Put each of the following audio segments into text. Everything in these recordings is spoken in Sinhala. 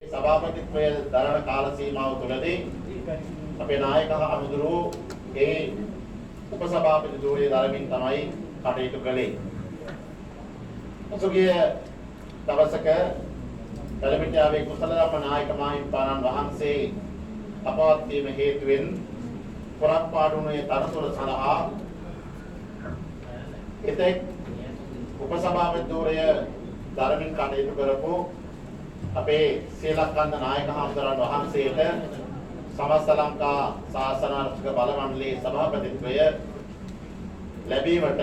සභාපතිත්වය දරන කාල සීමාව තුළදී අපේ නායක අමුදුරු ඒ උපසභාපති ධූරය දරමින් තමයි කටයුතු කළේ. පසුගිය දවසක පළමිටියාවේ කුසල ධම්ම නායක මාහිමිපාණන් වහන්සේ අපවත් වීම හේතුවෙන් පොරක්පාඩුවේ තනතුර සඳහා එතෙක් උපසභාපති ධූරය දරමින් කටයුතු කරපු අපේ සීලකන්ද නායක හමුදුරන් වහන්සේට සමස්ත ලංකා ශාසනාරක්ෂක බල මණ්ඩලයේ සභාපතිත්වය ලැබීමට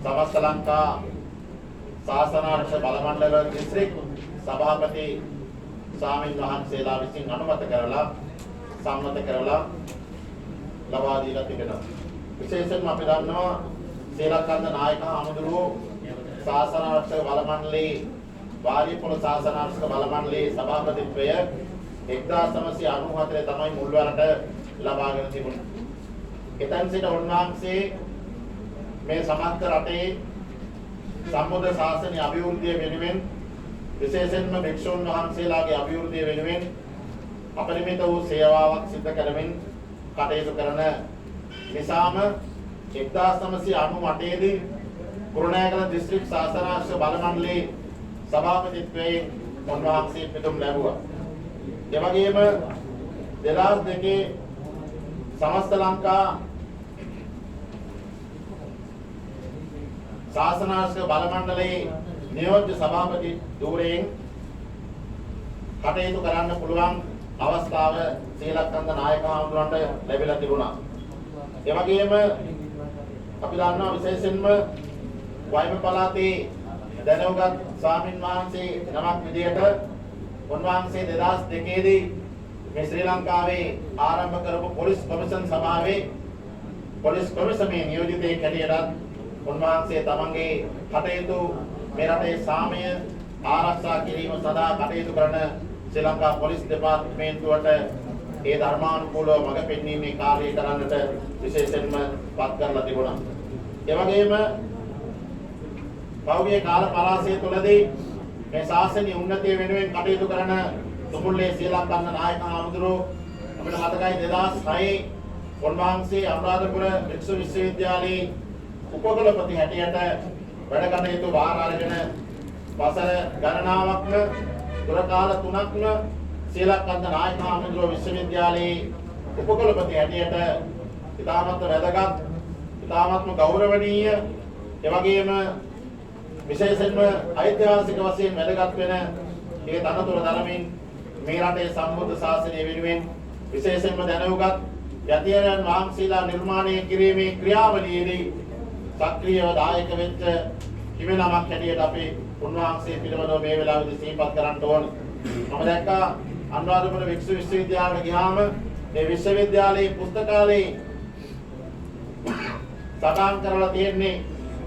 සමස්ත ලංකා ශාසනාරක්ෂක බල මණ්ඩල දිස්ත්‍රික් සභාපති ස්වාමීන් වහන්සේලා විසින් අනුමත කරලා සම්මත කරලා ලබා දීලා තිබෙනවා. විශේෂයෙන්ම අපි දන්නවා සීලකන්ද නායක හමුදුරුවෝ ශාසනාරක්ෂක බල මණ්ඩලයේ වාරිපොළ ශාසනාරක්ෂක බල මණ්ඩලයේ සභාපතිත්වය 1994 තමයි මුල්වරට ලබාගෙන තිබුණේ. එතෙන් සිට උන්වහන්සේ මේ සමස්ත රටේ සම්බුද්ධ ශාසනය අභිවෘද්ධිය වෙනුවෙන් විශේෂයෙන්ම භික්ෂුන් වහන්සේලාගේ අභිවෘද්ධිය වෙනුවෙන් අපරිමිත වූ සේවාවක් සිදු කරමින් කටයුතු කරන නිසාම 1998 දී කුරුණෑගල දිස්ත්‍රික් ශාසනාරක්ෂක බල මණ්ඩලයේ සභාපතිත්වයෙන් උන්වහන්සේ පිටුම් ලැබුවා. ඒ වගේම 2002 සමස්ත ලංකා ශාසනාරක්ෂක බල මණ්ඩලයේ නියෝජ්‍ය සභාපති ධූරයෙන් කටයුතු කරන්න පුළුවන් අවස්ථාව සීලකන්ද නායක හමුදුරන්ට ලැබිලා තිබුණා. ඒ වගේම අපි දන්නවා විශේෂයෙන්ම වයිම පළාතේ දැනුගත් ස්වාමින් වහන්සේ නමක් විදියට උන්වහන්සේ 2002 දී මේ ශ්‍රී ලංකාවේ ආරම්භ කරපු පොලිස් කොමිෂන් සභාවේ පොලිස් කොමිසමේ නියෝජිතයෙක් හැටියට උන්වහන්සේ තමන්ගේ කටයුතු මේ රටේ සාමය ආරක්ෂා කිරීම සඳහා කටයුතු කරන ශ්‍රී ලංකා පොලිස් දෙපාර්තමේන්තුවට ඒ ධර්මානුකූලව මඟ පෙන්වීමේ කාර්යය කරන්නට විශේෂයෙන්ම පත් කරලා තිබුණා. ඒ වගේම පෞද්ගලික කාල පරාසය තුළදී මේ ශාසනීය උන්නතිය වෙනුවෙන් කටයුතු කරන තුමුල්ලේ සීලකන්ද නායක හමුදුරුවෝ අපිට මතකයි 2006 උන්වහන්සේ අනුරාධපුර වික්ෂු විශ්වවිද්‍යාලයේ උපකුලපති හැටියට වැඩ කටයුතු බාර අරගෙන වසර ගණනාවක්ම දුර කාල 3ක්ම සීලකන්ද නායක හමුදුරුවෝ විශ්වවිද්‍යාලයේ උපකුලපති හැටියට ඉතාමත් වැදගත් ඉතාමත්ම ගෞරවනීය එවැගේම විශේෂයෙන්ම ඓතිහාසික වශයෙන් වැදගත් වෙන මේ තනතුර දරමින් මේ රටේ සම්බුද්ධ ශාසනය වෙනුවෙන් විශේෂයෙන්ම දැනුගත් යතියරයන් වහන්සේලා නිර්මාණය කිරීමේ ක්‍රියාවලියේදී සක්‍රීයව දායක වෙච්ච හිමිනමක් හැටියට අපි උන්වහන්සේ පිළිබඳව මේ වෙලාවේදී සිහිපත් කරන්න ඕනේ. මම දැක්කා අනුරාධපුර වික්ෂු විශ්වවිද්‍යාලයට ගියාම මේ විශ්වවිද්‍යාලයේ පුස්තකාලයේ සටහන් කරලා තියෙන්නේ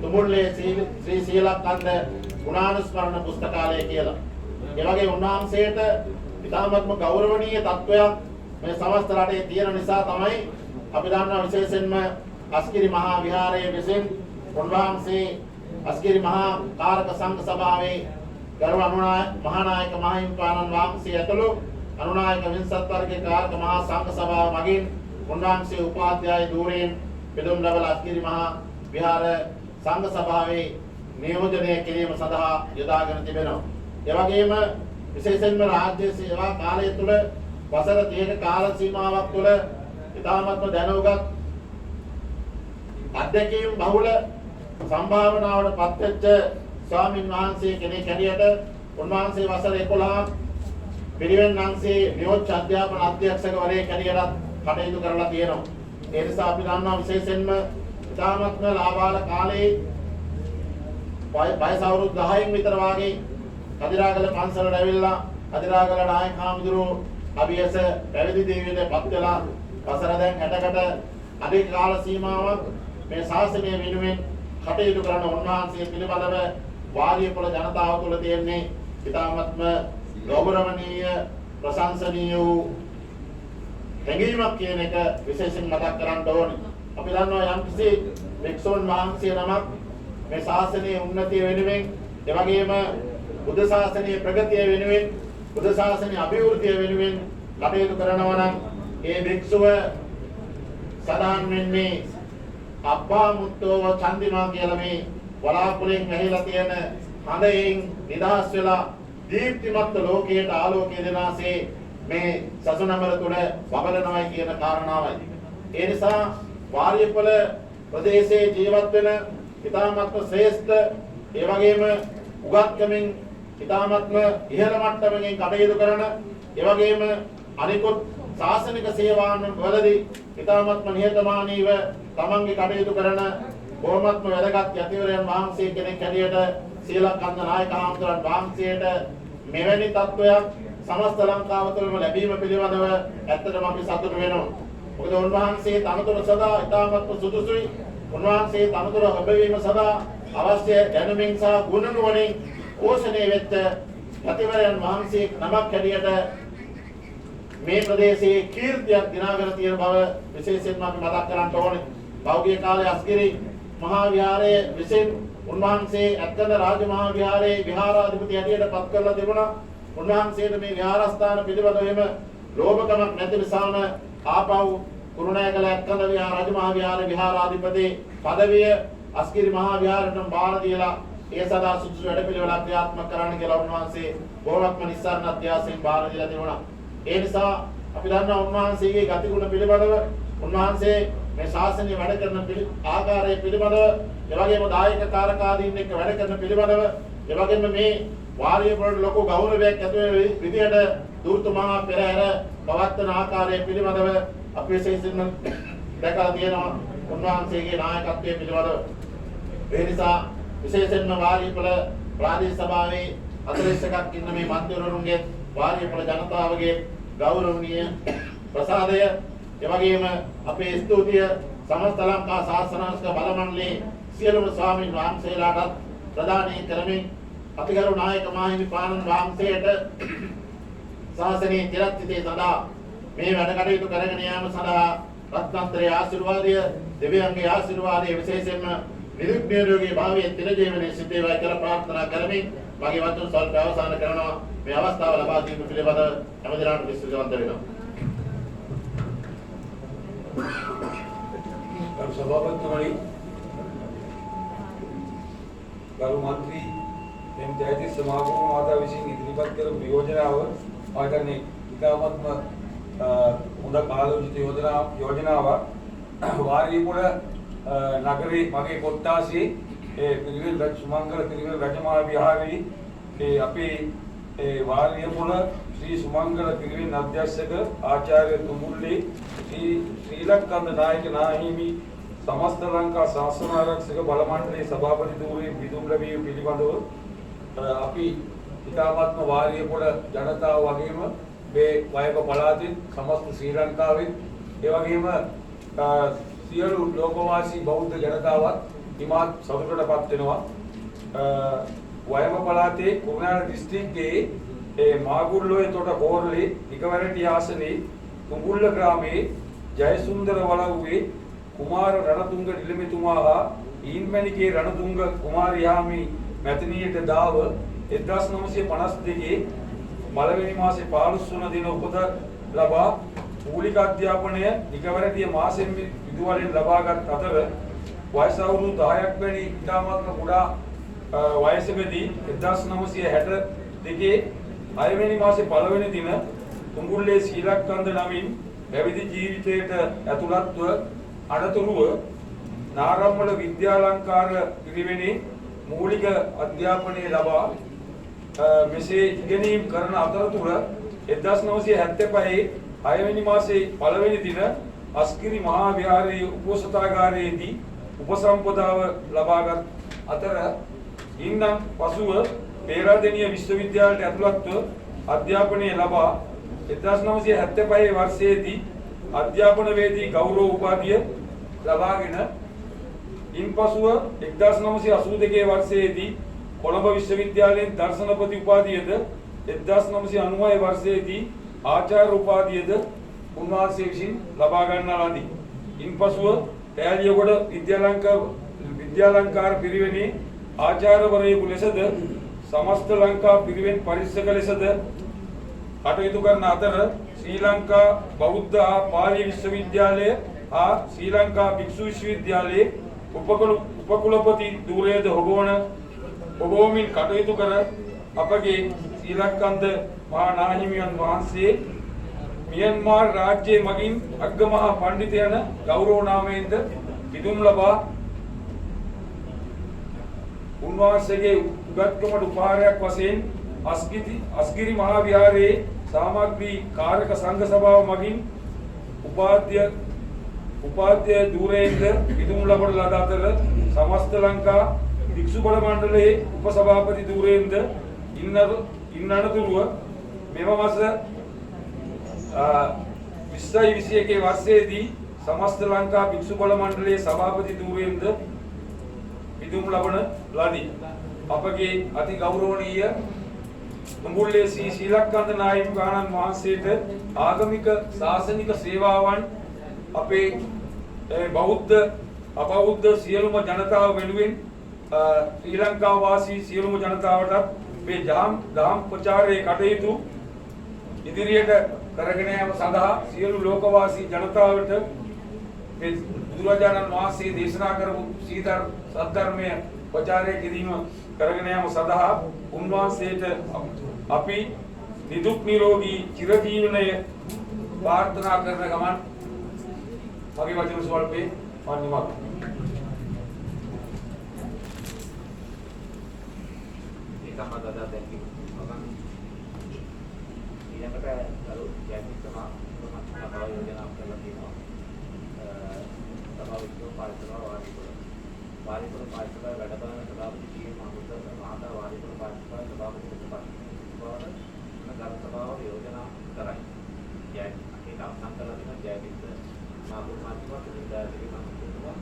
තුමුල්ලේ ශ්‍රී සීලකන්ද ගුණානුස්මරණ පුස්තකාලය කියලා. ඒ වගේ උන්වහන්සේට ඉතාමත්ම ගෞරවනීය තත්වයක් මේ සමස්ත රටේ තියෙන නිසා තමයි අපි දන්නා විශේෂයෙන්ම අස්කිරි මහා විහාරයේ විසින් උන්වහන්සේ අස්කිරි මහා කාරක සංඝ සභාවේ ගරු මහානායක මාහිමිපාණන් වහන්සේ ඇතුළු අනුනායක වින්සත් වර්ගයේ කාරක මහා සංඝ සභාව මගින් උන්වහන්සේ උපාධ්‍යාය ධූරයෙන් පිදුම් ලබන අස්කිරි මහා විහාර සංඝ සභාවේ නියෝජනය කිරීම සඳහා යොදාගෙන තිබෙනවා. ඒ වගේම විශේෂයෙන්ම රාජ්‍ය සේවා කාලය තුළ වසර 30ක කාල සීමාවක් තුළ ඉතාමත්ම දැනුගත් අධ්‍යක්ෂින් බහුල සම්භාවනාවට පත්වෙච්ච ස්වාමින් වහන්සේ කෙනෙක් හැටියට උන්වහන්සේ වසර 11ක් පිරිවෙන් අංශයේ නියෝජ්‍ය අධ්‍යාපන අධ්‍යක්ෂකවරයෙක් හැටියට කටයුතු කරලා තියෙනවා. ඒ නිසා අපි දන්නවා විශේෂයෙන්ම ඉතාමත්ම ලාභාල කාලේ වයස අවුරුදු 10න් විතර වාගේ කදිරාගල පන්සලට ඇවිල්ලා කදිරාගල නායක හාමුදුරුවෝ අභියස පැවිදි ජීවිතයටපත් වෙලා වසර දැන් 60කට අධික කාල සීමාවක් මේ ශාසනය වෙනුවෙන් කටයුතු කරන උන්වහන්සේ පිළිබඳව වාරියපොළ ජනතාව තුළ තියෙන්නේ ඉතාමත්ම ගෞරවනීය ප්‍රශංසනීය වූ හැඟීමක් කියන එක විශේෂයෙන් මතක් කරන්න ඕනේ. අපි දන්නවා යම්කිසි වික්ෂුන් වහන්සේ නමක් මේ ශාසනයේ උන්නතිය වෙනුවෙන් එවැගේම බුද්ධ ශාසනයේ ප්‍රගතිය වෙනුවෙන් බුද්ධ ශාසනයේ අභිවෘද්ධිය වෙනුවෙන් කටයුතු කරනවා නම් ඒ භික්ෂුව සදාන් වෙන්නේ අබ්බා මුත්තෝව චන්දිමා කියලා මේ වලාකුලෙන් වැහිලා තියෙන හඳෙන් නිදහස් වෙලා දීප්තිමත් ලෝකයට ආලෝකය දෙනාසේ මේ සසුනමර තුල බබලනවායි කියන කාරණාවයි. ඒ නිසා වාරියපල ප්‍රදේශයේ ජීවත් වෙන ඉතාමත්ම ශ්‍රේෂ්ඨ ඒ වගේම උගත්කමින් ඉතාමත්ම ඉහළ මට්ටමකින් කටයුතු කරන ඒ වගේම අනිකුත් ශාසනික සේවාවන් වලදී ඉතාමත්ම නිහතමානීව තමන්ගේ කටයුතු කරන බොහොමත්ම වැදගත් යතිවරයන් වහන්සේ කෙනෙක් හැටියට සීලකන්ද නායක හාමුදුරන් වහන්සේට මෙවැනි තත්වයක් සමස්ත ලංකාව තුළම ලැබීම පිළිබඳව ඇත්තටම අපි සතුටු වෙනවා. මොකද උන්වහන්සේ තනතුර සදා ඉතාමත්ම සුදුසුයි. උන්වහන්සේ තනතුර ලැබවීම සඳහා අවශ්‍ය දැනුමින් සහ ගුණනුවණින් පෝෂණය වෙච්ච යතිවරයන් වහන්සේ නමක් හැටියට මේ ප්‍රදේශයේ කීර්තියක් දිනාගෙන තියෙන බව විශේෂයෙන්ම අපි මතක් කරන්න ඕනේ. පෞද්ගලික කාලයේ අස්ගිරි මහා විහාරයේ විසින් උන්වහන්සේ ඇත්තද රාජමහා විහාරයේ විහාරාධිපති හැටියට පත් කරලා තිබුණා. උන්වහන්සේට මේ විහාරස්ථාන පිළිබඳවම ලෝභකමක් නැති නිසාම ආපහු කුරුණෑගල ඇත්තද රාජමහා විහාරයේ විහාරාධිපති පදවිය අස්ගිරි මහා විහාරයටම බාර දීලා ඒ සදා සුදුසු වැඩපිළිවෙලක් ක්‍රියාත්මක කරන්න කියලා උන්වහන්සේ බොහොමත්ම නිස්සාරණ අධ්‍යාසයෙන් බාර දීලා තිබුණා. ඒ නිසා අපි දන්නා උන්වහන්සේගේ ගතිගුණ පිළිබඳව උන්වහන්සේ මේ ශාසනය වැඩ කරන ආකාරය පිළිබඳව එවැගේම දායක කාරකාදීන් එක්ක වැඩ කරන පිළිබඳව එවැගේම මේ වාරිය වලට ලොකු ගෞරවයක් ඇති වෙන විදිහට දූර්තුමහා පෙරහැර පවත්වන ආකාරය පිළිබඳව අපි විශේෂයෙන්ම දැකලා තියෙනවා උන්වහන්සේගේ නායකත්වයේ පිළිබඳව. ඒ නිසා විශේෂයෙන්ම වාරියපල ප්‍රාදේශ සභාවේ 41ක් ඉන්න මේ මන්ත්‍රීවරුන්ගේ වාරියපල ජනතාවගේ ගෞරවනීය ප්‍රසාදය එවැගේම අපේ ස්තුතිය සමස්ත ලංකා ශාසනාංශ බල මණ්ඩලයේ සියලුම ස්වාමීන් වහන්සේලාට ප්‍රදානය කරමින් අපිගරු නායක මාහිමිපාණන් වහන්සේට ශාසනයේ චිරස්ථිතේ සදා මේ වැඩ කටයුතු කරගෙන යාම සඳහා රත්නත්‍රයේ ආශිර්වාදය දෙවියන්ගේ ආශිර්වාදය විශේෂයෙන්ම නිරුක් නිරෝගී භාවයේ තිරජීවනයේ සිද්ධ වේවා කියලා ප්‍රාර්ථනා කරමින් මගේ වචන සල්ප අවසන් කරනවා. මේ අවස්ථාව ලබා දීම පිළිබඳ හැමදෙනාටම විශ්වාසවන්ත වෙනවා. ගරු සභාපතිතුමනි, ගරු මන්ත්‍රී එම් ජයතිස් සමාගම මාතා විසින් ඉදිරිපත් කරපු යෝජනාව ආගන්නේ ඉතාමත්ම හොඳ කාලෝචිත යෝජනාවක්. වාරියපුර නගරේ මගේ කොට්ටාසේ පිරිවෙල් සුමංගල පිරිවෙල් රජමහා විහාරයේ අපේ වාරියපුර ශ්‍රී සුමංගල පිරිවෙන් අධ්‍යක්ෂක ආචාර්ය තුමුල්ලේ ශ්‍රී ලංකන්ද නායක නාහිමි සමස්ත ලංකා ශාසන ආරක්ෂක බල මණ්ඩලයේ සභාපතිතුමේ විදුම් ලැබීම පිළිබඳව අපි ඉතාමත්ම වාරියපුර ජනතාව වගේම මේ වයක පළාතේ සමස්ත ශ්‍රී ලංකාවේ ඒ වගේම සියලු ලෝකවාසී බෞද්ධ ජනතාවත් ඉමත් සතුටටපත් වෙනවා. වයම පළාතේ කුරුණෑගල දිස්ත්‍රික්කයේ මාගුල්ලෝය තොට කෝරළේ නිකවැරටි ආසනයේ තුඹුල්ල ග්‍රාමයේ ජයසුන්දර වලව්වේ කුමාර රණතුංග නිලමේතුමා හා ඊන්මැණිකේ රණතුංග කුමාරයාමි මැතිණියට දාව 1952 පළවෙනි මාසේ 15 වන දින උපත ලබා මූලික අධ්‍යාපනය නිකවැරදිය මාසෙන් විදුවලින් ලබාගත් අතර වයස අවුරුදු 10ක් වැනි ඉතාමත්ම කුඩා වයසකදී 1962 6වෙනි මාසේ 1 වෙනි දින තුඹුල්ලේ සීලක්කන්ද නමින් පැවිදි ජීවිතයට ඇතුළත්ව අනතුරුව නාරම්මල විද්‍යාලංකාර පිරිවෙනේ මූලික අධ්‍යාපනය ලබා මෙසේ ඉගෙනීම් කරන අතරතුර 1975 6 වෙනි මාසේ 1 වෙනි දින අස්ගිරි මහා විහාරයේ උපෝසථාගාරයේදී උපසම්පදාව ලබාගත් අතර ඉන්නම් පසුව පේරාදෙණිය විශ්වවිද්‍යාලයට ඇතුළත්ව අධ්‍යාපනය ලබා 1975 වර්ෂයේදී අධ්‍යාපනවේදී ගෞරව උපාධිය ලබාගෙන ඉන්පසුව 1982 වර්ෂයේදී කොළඹ විශ්වවිද්‍යාලයෙන් දර්ශනපති උපාධියද 1996 වර්ෂයේදී ආචාර්ය උපාධියද උන්වහන්සේ විසින් ලබා ගන්නා ලදී. ඉන්පසුව පෑලියගොඩ විද්‍යාලංකාර පිරිවෙනේ ආචාර්යවරයෙකු ලෙසද සමස්ත ලංකා පිරිවෙන් පරිස්සක ලෙසද කටයුතු කරන අතර ශ්‍රී ලංකා බෞද්ධ හා පාලි විශ්වවිද්‍යාලය හා ශ්‍රී ලංකා භික්ෂු විශ්වවිද්‍යාලයේ උපකුලපති ධූරයේද ඔබවමින් කටයුතු කර අපගේ ශ්‍රී ලංකන්ද මහා නාහිමියන් වහන්සේ මියන්මාර් රාජ්‍යයේ මගින් අග්ගමහා පඬිත යන ගෞරව නාමයෙන්ද පිදුම් ලබා උන්වහන්සේගේ උගත්කමට උපහාරයක් වශයෙන් අස්ගිරි මහා විහාරයේ සාමග්‍රී කාරක සංඝ සභාව මගින් උපාධ්‍ය ධූරයෙන්ද පිදුම් ලබන ලද අතර සමස්ත ලංකා භික්ෂු බල මණ්ඩලයේ උපසභාපති ධූරයෙන්ද ඉන්නතුරුව මෙම මාස 2021 වර්ෂයේදී සමස්ත ලංකා භික්ෂු බල මණ්ඩලයේ සභාපති ධූරයෙන්ද පිදුම් ලබන ලදී. අපගේ අති ගෞරවනීය තුඹුල්ලේ ශ්‍රී ලක්කන්ද නාහිමි වහන්සේට ආගමික ශාසනික සේවාවන් අපේ බෞද්ධ අපබෞද්ධ සියලුම ජනතාව වෙනුවෙන් ශ්‍රී ලංකා වාසී සියලුම ජනතාවටත් මේ දහම් ප්‍රචාරයේ කටයුතු ඉදිරියට කරගෙන යාම සඳහා සියලු ලෝකවාසී ජනතාවට මේ බුදුරජාණන් වහන්සේ දේශනා කරපු සද්ධර්මය ප්‍රචාරය කිරීම කරගෙන යාම සඳහා උන්වහන්සේට අපි නිදුක් නිරෝගී චිරජීවනය ප්‍රාර්ථනා කරන ගමන් මගේ වචන ස්වල්පේ පන්නිමක්. ඒකම දදා දැක්කේ මම ඊළඟට අර ජයතිස්තුමා සභාව යෝජනා කරලා තියෙනවා. සභාව විශ්ව පාරිසරික වාරිපුර පාරිසරික වැඩ බලන සභාපති ජී මහමුද්ද මහතා වාරිපුර පාරිසරික සභාපති බවට නගර සභාව යෝජනා කරයි. ඒක අවසන් කරලා තියෙනවා ජයතිස්තු මාපුර මාධ්‍යමත් විද්‍යාලයේ මහතුතුමා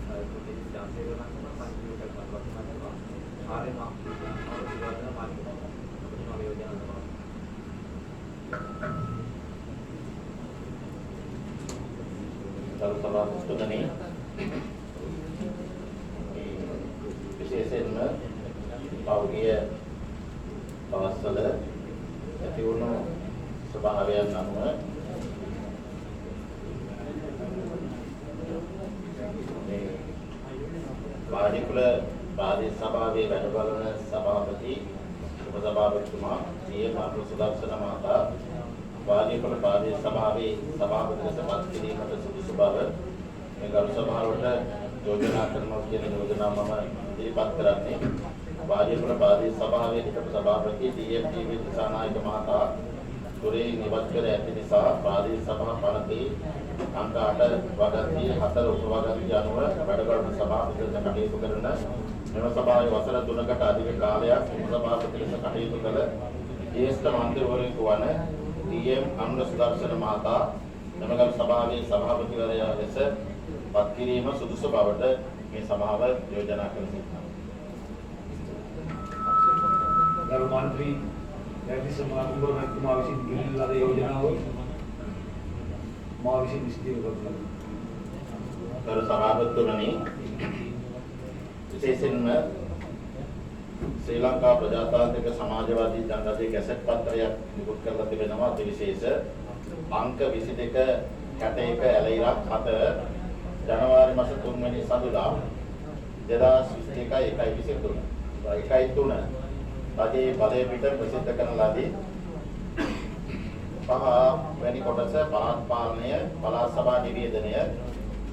ප්‍රතිනිධි ජාන්සේ වෙනවා පන්තිවල කරනවා කරනවා ආරේ යෝජනා මාධ්‍යමත් යෝජනා කරනවා. ගරු සභාපතිතුමනි, විශේෂයෙන්ම පෞද්ගලික අවස්වල ඇති වුණු ස්වභාවයන් අනුව මේ වාඩිකුල ප්‍රාදේශ සභාවේ වැඩ බලන සභාපති උපසභාපතිතුමා සිය මාතෘ සුදර්ශන මහතා වාඩිකුල ප්‍රාදේශ සභාවේ සභාපති ලෙස පත් කිරීමට සුදුසු බව මේ ගරු සභාවට යෝජනා කරනවා කියන යෝජනා මම ඉදිරිපත් කරන්නේ. වාඩිකුල ප්‍රාදේශ සභාවේ හිටපු සභාපති DFTV දිසානායක මහතා දුරේ නිවත් කර ඇති නිසා ප්‍රාදේශ සභා පනතේ අංක 8 වගන්ති 4 උපවගන්ති අනුව වැඩ කරන සභාපති ලෙස කටයුතු කරන මෙම සභාවේ වසර 3කට අධික කාලයක් උපසභාපති ලෙස කටයුතු කළ ජ්‍යෙෂ්ඨ මන්ත්‍රීවරයෙකු වන DM අනුර සුදර්ශන මහතා මෙම සභාවේ සභාපතිවරයා ලෙස පත් කිරීම සුදුසු බවට මේ සභාව යෝජනා කර සිටිනවා. ගරු මන්ත්‍රී ජයතිස්තුමා කුඹුරමැතිතුමා විසින් ගෙනෙන ලද යෝජනාව මා විසින් විස්තර කරනවා. ගරු සභාපතිතුමනි, විශේෂයෙන්ම ශ්‍රී ලංකා ප්‍රජාතාන්ත්‍රික සමාජවාදී ජනතාවේ ගැසට් පත්‍රයක් නිකුත් කරලා තිබෙනවා. විශේෂ අංක 22 61 ඇලයිරක් 7 ජනවාරි මාස 3 වෙනි සඳුදා 2021 1/23 රජයේ බලය පිට ප්‍රසිද්ධ කරන ලදී. 5 වෙනි කොටස පළාත් පාලනය පළාත් සභා නිවේදනය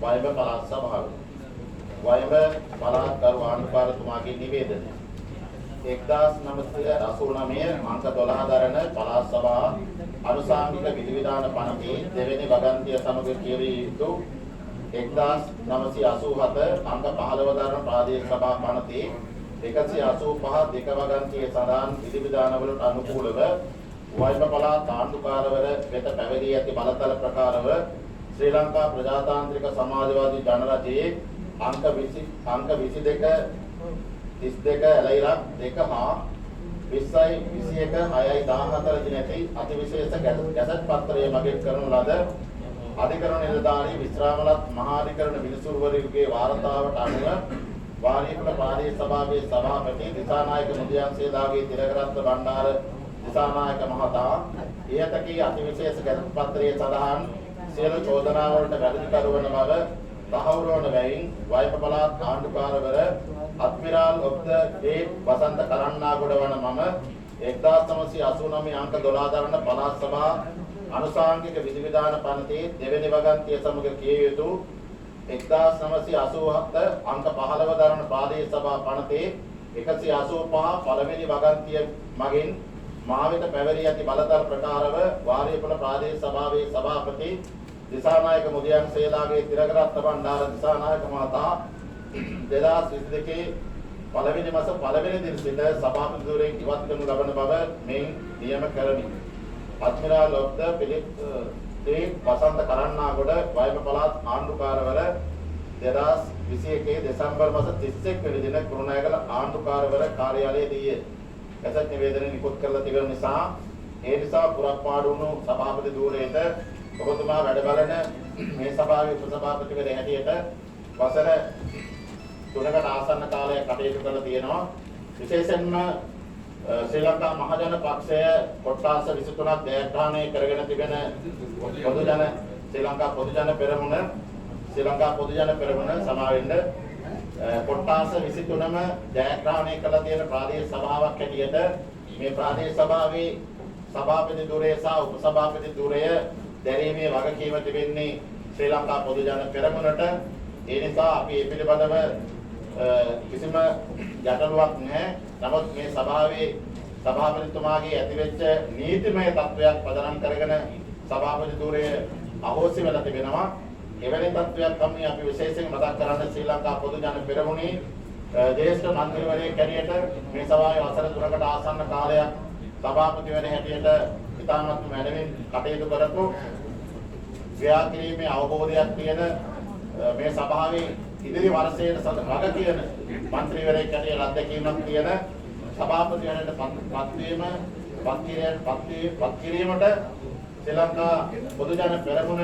වයඹ පළාත් සභාව වයඹ පළාත් ගරු ආණ්ඩුකාරතුමාගේ නිවේදනය 1989 අංක 12 දරන පළාත් සභා අනුසාංගික විධිවිධාන පනතේ දෙවෙනි වගන්තිය සමග කියවිය යුතු 1987 අංක 15 දරන ප්‍රාදේශ සභා පනතේ 185 දෙක වගන්තියේ සඳහන් විධිවිධානවලට අනුකූලව වයඹ පළාත් ආණ්ඩුකාරවර වෙත පැවරී ඇති බලතල ප්‍රකාරව ශ්‍රී ලංකා ප්‍රජාතාන්ත්‍රික සමාජවාදී ජනරජයේ අංක 22 32 ඇලයිරක් 2 හා 20යි 21 6යි 14 දිනකදී අතිවිශේෂ ගැසට් පත්‍රය මගින් කරන ලද අධිකරණ නිලධාරී විශ්‍රාමලත් මහා අධිකරණ විනිසුරුවරයෙකුගේ වාර්තාවට අනුව වාරිකුල ප්‍රාදේශ සභාවේ සභාපති දිසානායක මුදියන්සේලාගේ තිලකරත්න බණ්ඩාර දිසානායක මහතා ඊයතකී අතිවිශේෂ ගැටළු පත්‍රයේ සඳහන් සියලු චෝදනා වලට වැරදි කරවන බව තහවුරු වන බැවින් වයප පළාත් ආණ්ඩුකාරවර අද්මිරාල් ඔබ් ද ඩේ වසන්ත කරන්නාගොඩ වන මම 1989 අංක 12 දරන පළාත් සභා අනුසාංගික විධිවිධාන පනතේ දෙවෙනි වගන්තිය සමග කිය යුතු 1987 අංක 15 දරන ප්‍රාදේශ සභා පනතේ 185 පළවෙනි වගන්තිය මගින් මා වෙත පැවරී ඇති බලතල ප්‍රකාරව වාරියපොළ ප්‍රාදේශ සභාවේ සභාපති දිසානායක මුදියන් සේලාගේ තිරගරත්න බණ්ඩාර දිසානායක මහතා 2022 පළවෙනි මාස පළවෙනි දින සිට සභාපති ධුරයෙන් ඉවත් කරනු ලබන බව මෙයින් නියම කරමි. අද්මිරාල් ඔබ්ද පිලිප් දී වසන්ත කරන්නාගොඩ වයඹ පළාත් ආණ්ඩුකාරවර 2021 දෙසැම්බර් මාස 31 වෙනි දින කුරුණෑගල ආණ්ඩුකාරවර කාර්යාලයේදී කැසට් නිවේදනය නිකුත් කරලා තිබෙන නිසා ඒ නිසා පුරප්පාඩු වුණු සභාපති ධූරයට ඔබතුමා වැඩ බලන මේ සභාවේ උපසභාපතිවරයා හැටියට වසර 3කට ආසන්න කාලයක් කටයුතු කරලා තියෙනවා. විශේෂයෙන්ම ශ්‍රී ලංකා මහජන පක්ෂය කොට්ටාස 23ක් ජයග්‍රහණය කරගෙන තිබෙන ශ්‍රී ලංකා පොදු ජන පෙරමුණ සමාවෙන්න කොට්ටාස 23ම ජයග්‍රහණය කළ තියෙන ප්‍රාදේශ සභාවක් හැටියට මේ ප්‍රාදේශ සභාවේ සභාපති ධුරය සහ උපසභාපති ධුරය දැරීමේ වගකීම තිබෙන්නේ ශ්‍රී ලංකා පොදු ජන පෙරමුණට. ඒ නිසා අපි මේ පිළිබඳව කිසිම ගැටලුවක් නැහැ. නමුත් මේ සභාවේ සභාපතිතුමාගේ ඇතිවෙච්ච නීතිමය තත්වයක් පදනම් කරගෙන සභාපති ධුරය අහෝසි වෙලා තිබෙනවා. එවැනි තත්වයක් තමයි අපි විශේෂයෙන් මතක් කරන්න ශ්‍රී ලංකා පොදු ජන පෙරමුණේ දේශීය මන්ත්‍රීවරයෙක් හැටියට මේ සභාවේ වසර 3කට ආසන්න කාලයක් සභාපතිවරයා හැටියට ඉතාමත් මැනවින් කටයුතු කරපු ක්‍රියා කිරීමේ අවබෝධයක් තියෙන මේ සභාවේ ඉදිරි වර්ෂයේ වග කියන මන්ත්‍රීවරයෙක් හැටියට අත්දැකීමක් තියෙන සභාපතිවරයාට පත් කිරීමට ශ්‍රී ලංකා පොදු ජන පෙරමුණ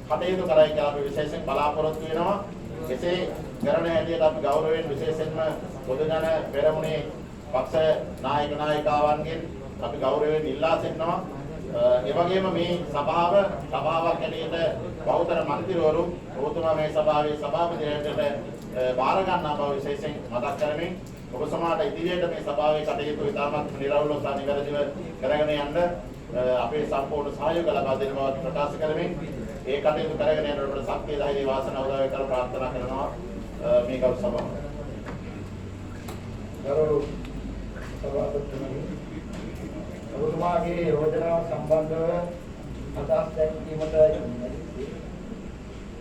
කටයුතු කරයි කියලා අපි විශේෂයෙන් බලාපොරොත්තු වෙනවා. එසේ කරන හැටියට අපි ගෞරවයෙන් විශේෂයෙන්ම පොදු ජන පෙරමුණේ පක්ෂ නායක නායිකාවන්ගෙන් අපි ගෞරවයෙන් ඉල්ලා සිටිනවා. ඒ වගේම මේ සභාවක් හැටියට බහුතර මන්ත්‍රීවරු ඔබතුමා මේ සභාවේ සභාපති හැටියට බාර ගන්නා බව විශේෂයෙන් මතක් කරමින් ඔබ සමාජ ඉදිරියට මේ සභාවේ කටයුතු ඉතාමත් නිරවුල්ව සහ නිවැරදිව කරගෙන යන්න අපේ සම්පූර්ණ සහයෝගය ලබා දෙන බව ප්‍රකාශ කරමින් ඒ කටයුතු කරගෙන යනකොට ශක්තිය ධෛර්ය වාසනාව උදා වේ කියලා ප්‍රාර්ථනා කරනවා මේ ගෞරව සභාව. ගෞරව සභාපතිතුමනි, ඔබතුමාගේ යෝජනාව සම්බන්ධව අදහස් දැක්වීමට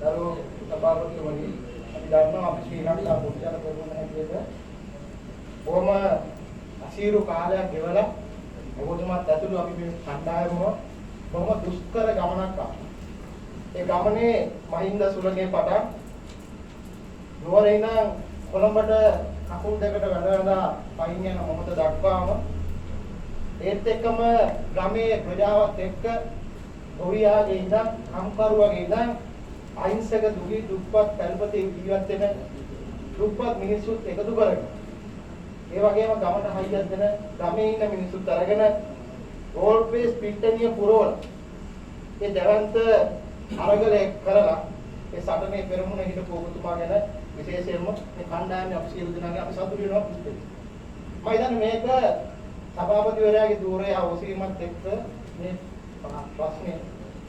ගෞරව සභාපතිතුමනි, අපි දන්නවා අපි ශ්‍රී ලංකා පොදු ජන පෙරමුණ හැටියට බොහොම අසීරු කාලයක් ගෙවලා ඔබතුමාත් ඇතුළු අපි මේ කණ්ඩායම බොහොම දුෂ්කර ගමනක් ආවා. ඒ ගමනේ මහින්ද සුලගේ පටන් නුවරේ ඉඳන් කොළඹට කකුල් දෙකට වැඳලා පයින් යන මොහොත දක්වාම ඒත් එක්කම ගමේ ප්‍රජාවත් එක්ක ගොවියාගේ ඉඳන් කම්කරුවගේ ඉඳන් අහිංසක දුගී දුප්පත් පැල්පතේ ජීවත් වෙන දුප්පත් මිනිස්සුත් එකතු කරගෙන ඒ වගේම ගමට හයියක් දෙන ගමේ ඉන්න මිනිස්සුත් අරගෙන රෝල් පේස් පිට්ටනිය පුරවලා ඒ දවන්ත අරගලේ කරලා ඒ සටනේ පෙරමුණ හිටපු ඔබතුමා ගැන විශේෂයෙන්ම මේ කණ්ඩායමේ අපි සියලු දෙනාගේ අපි සතුටු වෙනවා. මම හිතන්නේ මේක සභාපතිවරයාගේ ධූරය අවසීමත් එක්ක මේ ප්‍රශ්නේ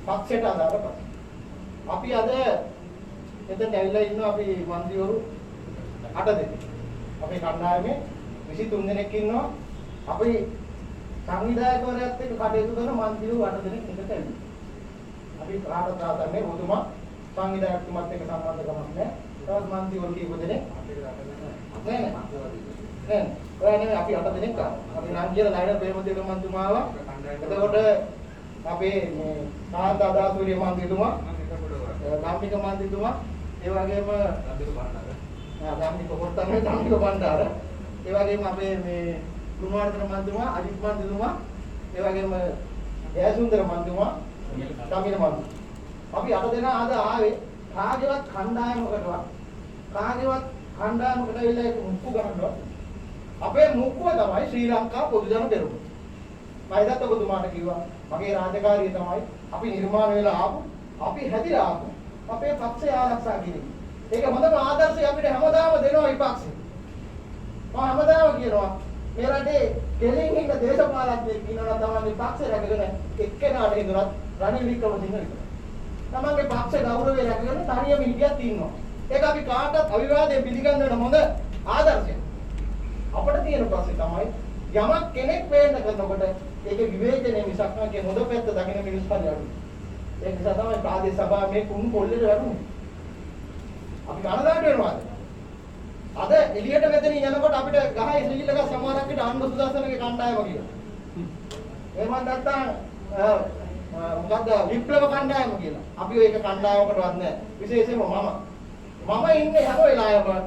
පක්ෂයට අදාළ ප්‍රශ්න. අපි අද එතන ඇවිල්ලා ඉන්නවා අපි මන්ත්‍රීවරු 8 දෙනෙක්. අපේ කණ්ඩායමේ 23 දෙනෙක් ඉන්නවා. අපි සංවිධායකවරයාත් එක්ක කටයුතු කරන මන්ත්‍රීවරු 8 දෙනෙක් එකට ඇවිල්ලා. අපි කාටද ආතන්නේ ඔබතුමා සංවිධායකතුමාත් එක්ක සම්බන්ධකමක් නැහැ. තවත් මන්ත්‍රීවරු කීප දෙනෙක් නෑ. ඔයනේ අපි 8 දෙනෙක් ආවා. අපි නම් කියලා ලයින ප්‍රේමදේව මන්ත්‍රීතුමාව. එතකොට අපේ මේ සාන්ත අදාසූරිය මන්ත්‍රීතුමා, ධම්මික මන්ත්‍රීතුමා, ඒ වගේම ධම්මික පොත්තමේ ධම්මික බණ්ඩාර, ඒ වගේම අපේ මේ ගුණවර්ධන මන්ත්‍රීතුමා, අජිත් මන්ත්‍රීතුමා, ඒ වගේම ජයසුන්දර මන්ත්‍රීතුමා, ධම්මික මන්ත්‍රී. අපි 8 දෙනා අද ආවේ කාගේවත් කණ්ඩායමකටවත් ඇවිල්ලා ඒක මුක්කු ගන්නවත් අපේ මුක්කුව තමයි ශ්‍රී ලංකා පොදු ජන පෙරමුණ. මම දැක්ක ඔබතුමාට කිව්වා මගේ රාජකාරිය තමයි අපි නිර්මාණය වෙලා ආපු අපි හැදිලා ආපු අපේ පක්ෂය ආරක්ෂා කිරීම. ඒක හොඳම ආදර්ශය අපිට හැමදාම දෙනවා විපක්ෂය. මම හැමදාම කියනවා මේ රටේ දෙලින් ඉන්න දේශපාලකයෙක් ඉන්නවා තමයි පක්ෂය රැකගෙන එක්කෙනාට හිතුණත් රනිල් වික්‍රමසිංහ විතරයි. තමන්ගේ පක්ෂ ගෞරවය රැකගෙන තනියම හිටියත් ඉන්නවා. ඒක අපි කාටවත් අවිවාදයෙන් පිළිගන්නන හොඳ ආදර්ශයක්. අපිට තියෙන ප්‍රශ්නේ තමයි යමක් කෙනෙක් වේන්න කරනකොට ඒකේ විවේචනයේ මිසක් නැගේ හොඳ පැත්ත දකින්න මිනිස්සු හරි අඩුයි. ඒක නිසා තමයි ප්‍රාදේශ සභාව මේ කුණු කොල්ලේ වැටුනේ. අපි කනදාට වෙනවාද? අද එළියට මෙතනින් යනකොට අපිට ගහයි ශ්‍රී ලංකා සමහරක් විට ආණ්ඩු සුදාසනගේ කණ්ඩායම කියලා. එහෙම නැත්නම් මොකද්ද විප්ලව කණ්ඩායම කියලා. අපි ඔය එක කණ්ඩායමකටවත් නැහැ. විශේෂයෙන්ම මම ඉන්නේ හැම වෙලාවෙම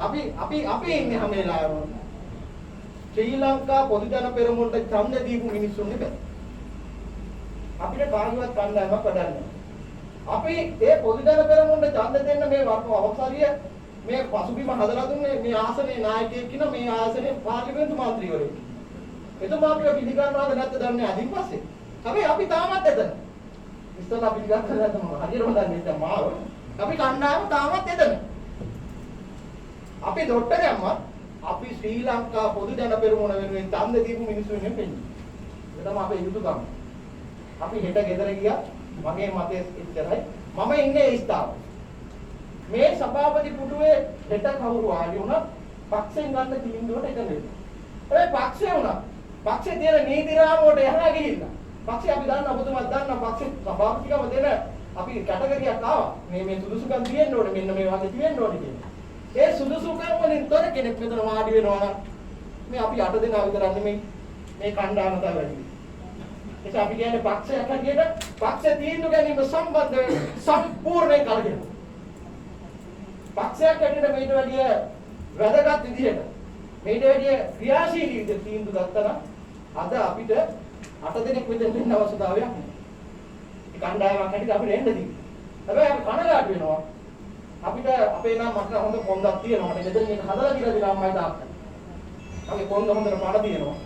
අපි ඉන්නේ හැම වෙලාවෙම ශ්‍රී ලංකා පොදු ජන පෙරමුණට ඡන්ද දීපු මිනිස්සුන් නෙබැයි. අපිට කාගේවත් කණ්ඩායමක් වඩන්නේ. අපි ඒ පොදු ජන පෙරමුණට ඡන්ද දෙන්න මේ අවසරිය මේ පසුබිම හදලා දුන්නේ මේ ආසනයේ නායකයෙක් කියන මේ ආසනයේ පාර්ලිමේන්තු මන්ත්‍රීවරයෙක්. එතුමා අපිව පිළිගන්නවද නැත්ද දන්නේ අදින් පස්සේ. හැබැයි අපි තාමත් එතන. ඉස්සෙල්ලා පිළිගන්න නැත්නම් හරියටම දන්නේ නැත්නම් මාව. අපි කණ්ඩායම තාමත් එතන. අපි දොට්ට දැම්මා අපි ශ්‍රී ලංකා පොදු ජන පෙරමුණ වෙනුවෙන් ඡන්ද දීපු මිනිස්සු වෙනුවෙන් පෙන්නේ. ඒක තමයි අපේ යුතුයකම. අපි හෙට ගෙදර ගියා මගේ මතය ඉතරයි. මම ඉන්නේ ඒ ස්ථාවරේ. මේ සභාපති පුටුවේ හෙට කවුරු ආවි වුණා පක්ෂෙන් ගන්න තීන්දුවට එකඟ වෙනවා. ඒ පක්ෂේ වුණා. පක්ෂේ තියෙන නීති රාමුවට එහා ගිහිල්ලා. පක්ෂේ අපි දන්නා ඔබතුමාත් දන්නා පක්ෂේ සභාපතිකම දෙන අපි කැටගරියක් ආවා. මේ සුදුසුකම් තියෙන්න ඕනේ මෙන්න මේ වගේ තියෙන්න ඕනේ කියලා. ඒ සුදුසුකම් වලින් තොර කෙනෙක් මෙතන වාඩි වෙනවා නම් මේ අපි 8 දෙනා විතර නෙමෙයි මේ කණ්ඩායම තමයි වැඩි. ඒක අපි කියන්නේ පක්ෂයක් හැටියට පක්ෂ තීන්දුව ගැනීම සම්බන්ධ සම්පූර්ණ කරගෙන. පක්ෂයක් හැටියට මේට වැඩිය වැදගත් විදිහට මේට වැඩිය ක්‍රියාශීලී විදිහට තීන්දුව ගත්තා නම් අද අපිට 8 දෙනෙක් මෙතෙන් ඉන්න අවශ්‍යතාවයක් නැහැ. ඒ කණ්ඩායමක් හැටියට අපිට එන්න දී. හැබැයි අපි කනගාටු වෙනවා. අපිට අපේ නම් මට හොඳ කොන්දක් තියෙනවා. මට මෙතන මේක හදලා දීලා දෙනවා අම්මයි තාත්තයි. මගේ කොන්ද හොඳට පණ තියෙනවා.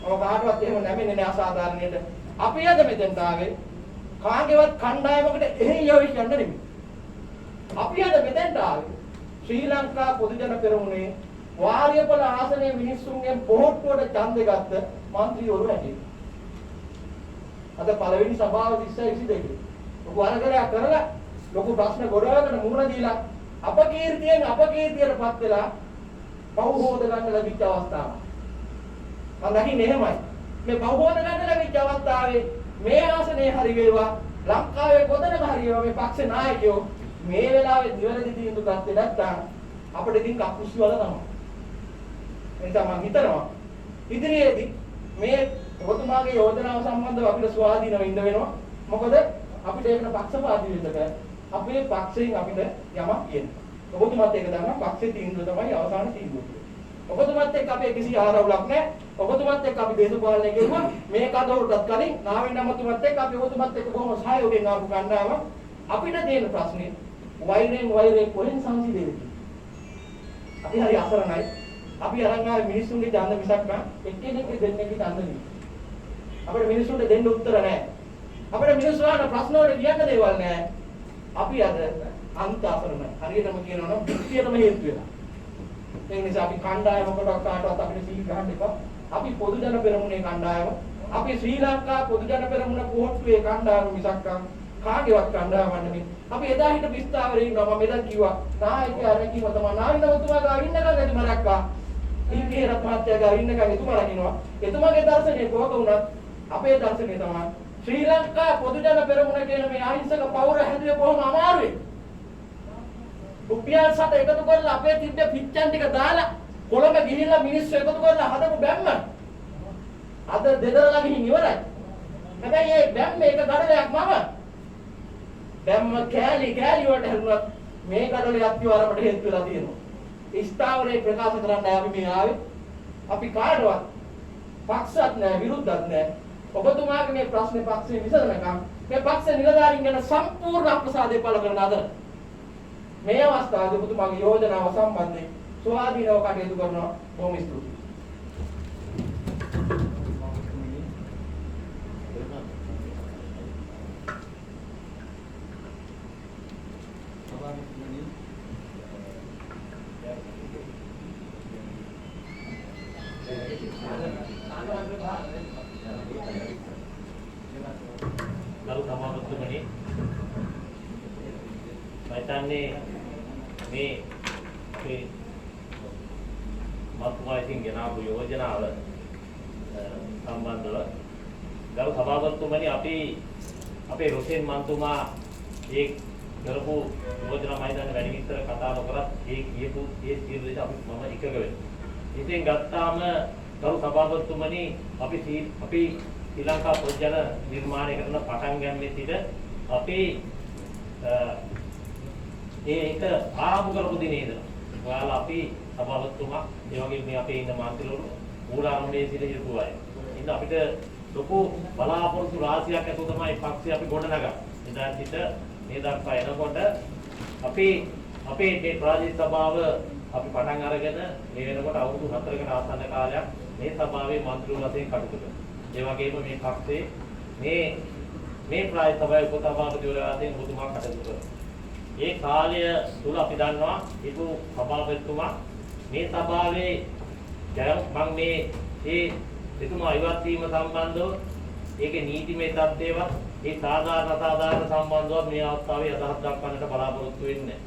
මම කාටවත් එහෙම නැමෙන්නේ නැහැ අසාධාරණයට. අපි අද මෙතෙන්ට ආවේ කාගේවත් කණ්ඩායමකට එහෙ යවි කියන්න නෙමෙයි. අපි අද මෙතෙන්ට ආවේ ශ්‍රී ලංකා පොදු ජන පෙරමුණේ වාරියපල ආසනයේ මිනිස්සුන්ගෙන් පොහොට්ටුවට ඡන්ද ගත්ත മന്ത്രിවරු හැටියට. අද පළවෙනි සභාව 22 ලොකු අරගලයක් කරලා ලොකු ප්‍රශ්න ගොඩවගෙන මුහුණ දීලා අපකීර්තියටපත් වෙලා පවහෝද ගන්න ලැබිච්ච අවස්ථාව. මම දකින්නේ එහෙමයි. මේ පවහෝද ගන්න ලැබිච්ච අවස්ථාවේ මේ ආසනයේ හරි වේවා ලංකාවේ කොතනක හරි වේවා මේ පක්ෂ නායකයෝ මේ වෙලාවේ නිවැරදි තීන්දුව ගත්තේ නැත්නම් අපිට ඉතින් කකුස්සි වල තමයි. එනිසා මම හිතනවා ඉදිරියේදී මේ ඔබතුමාගේ යෝජනාව සම්බන්ධව අපිට ස්වාධීනව ඉන්න වෙනවා. මොකද අපිට ඒකට පක්ෂපාතී වෙන්න බෑ. අපේ පක්ෂයෙන් අපිට යමක් කියන්න. ඔබතුමාත් ඒක දන්නා පක්ෂේ තීන්දුව තමයි අවසාන තීන්දුව. ඔබතුමාත් එක්ක අපේ කිසි ආරවුලක් නැහැ. ඔබතුමාත් එක්ක අපි දේශපාලනය කරුවා. මේ කඩවුරටත් කලින් නාවෙන් නමතුමාත් එක්ක අපි ඔබතුමාත් එක්ක බොහොම සහයෝගයෙන් ආපු කණ්ඩායම. අපිට තියෙන ප්‍රශ්නේ වෛරයෙන් කොහෙන් සංසිඳෙන්නේ? අපි හරි අසරණයි. අපි අරන් ආවේ මිනිස්සුන්ගේ ඡන්ද මිසක් නෑ එක්කෙනෙක්ගේ දෙන්නෙක්ගේ ඡන්ද නෙවෙයි. අපිට මිනිස්සුන්ට දෙන්න උත්තර නැහැ. අපිට මිනිස්සු අහන ප්‍රශ්න වලට කියන්න දේවල් නැහැ. අපි අද අන්ත අසරණයි. හරියටම කියනවා නම් පිටියටම හේතු වෙනවා. ඒ නිසා අපි කණ්ඩායමකට කාටවත් අපිට සීල් ගහන්න එපා. අපි පොදු ජන පෙරමුණේ කණ්ඩායම. අපි ශ්‍රී ලංකා පොදු ජන පෙරමුණ පොහොට්ටුවේ කණ්ඩායම මිසක් කාගේවත් කණ්ඩායමක් නෙමෙයි. අපි එදා හිට විස්තාරේ ඉන්නවා මම එදා කිව්වා. නායකයා රැකීම තමයි නාවිනවතුමා ගාව ඉන්නකම් ඇති මරක්කා. ඉල්ගේ රත්මහත්ය ගාව ඉන්නකම් එතුමා රකින්නවා. එතුමාගේ දර්ශනය කොහොම වුණත් අපේ දර්ශනය තමයි ශ්‍රී ලංකා පොදු ජන පෙරමුණ කියන මේ අහිංසක පෞර හැදුවේ කොහොම අමාරුයි. රුපියල් 7 එකතු කරලා අපේ තිබ්බ පිච්චන් ටික දාලා කොළඹ ගිහිල්ලා මිනිස්සු එකතු කරලා හදපු බැම්ම අද දෙදරලා ගිහින් ඉවරයි. හැබැයි මේ බැම්ම එක ගඩලයක් මම බැම්ම කෑලි වලට හැරුණත් මේ ගඩලේ අත්විවරමට හේතු වෙලා තියෙනවා. ස්ථාවරේ ප්‍රකාශ කරන්න අපි මේ ආවේ. අපි කාටවත් පක්ෂත් නැහැ විරුද්ධත් නැහැ. ඔබතුමාගේ මේ ප්‍රශ්නේ පක්ෂේ විසඳනකම් මේ පක්ෂ නිලධාරීන් ගැන සම්පූර්ණ අප්‍රසාදය පළ කරන අතර මේ අවස්ථාවේ ඔබතුමාගේ යෝජනාව සම්බන්ධයෙන් ස්වාධීනව කටයුතු කරනවා. බොහොම ස්තුතියි. මන්ත්‍රතුමනි මයිතන්නේ මේ අපේ මත්වායිසින් ගෙනාවු යෝජනාව සම්බන්ධව ගරු සභාපතිතුමනි අපි අපේ රුසෙන් මන්තුමා ඒ කරපු යෝජනා මම හිතන්නේ වැඩි විස්තර කතා නොකරත් ඒ කියපු ඒ සියලු දේ අපි මම එකග වෙනවා. ඉතින් ගත්තාම ගරු සභාපතිතුමනි අපි ශ්‍රී ලංකා පොත්ජන නිර්මාණය කරන පටන් ගන්නේ සිට අපි ඒක ආරම්භ කරපු දිනේ ඉඳලා ඔයාලා අපි සභාපතිතුමා ඒ වගේ මේ අපේ ඉන්න මන්ත්‍රීවරු මූලාරම්භයේ සිට හිටපු අය. ඉතින් අපිට ලොකු බලාපොරොත්තු රාශියක් ඇතුව තමයි පක්ෂය අපි ගොඩනගා. ඉඳන් සිට මේ දක්වා එනකොට අපි අපේ මේ ප්‍රාදේශීය සභාව අපි පටන් අරගෙන මේ වෙනකොට අවුරුදු 4කට ආසන්න කාලයක් මේ සභාවේ මන්ත්‍රීවරු වශයෙන් කටයුතු කරනවා. ඒ වගේම මේ පක්ෂේ මේ ප්‍රාදේශීය සභාවේ උපසභාපතිවරු වශයෙන් ඔබතුමා කටයුතු කරනවා. ඒ කාලය තුල අපි දන්නවා හිටපු සභාපතිතුමා මේ සභාවේ මම මේ එතුමා ඉවත් වීම සම්බන්ධව ඒකේ නීතිමය තත්ත්වයවත් ඒ සාධාරණ අසාධාරණ සම්බන්ධව මේ අවස්ථාවේ අදහස් දක්වන්නට බලාපොරොත්තු වෙන්නේ.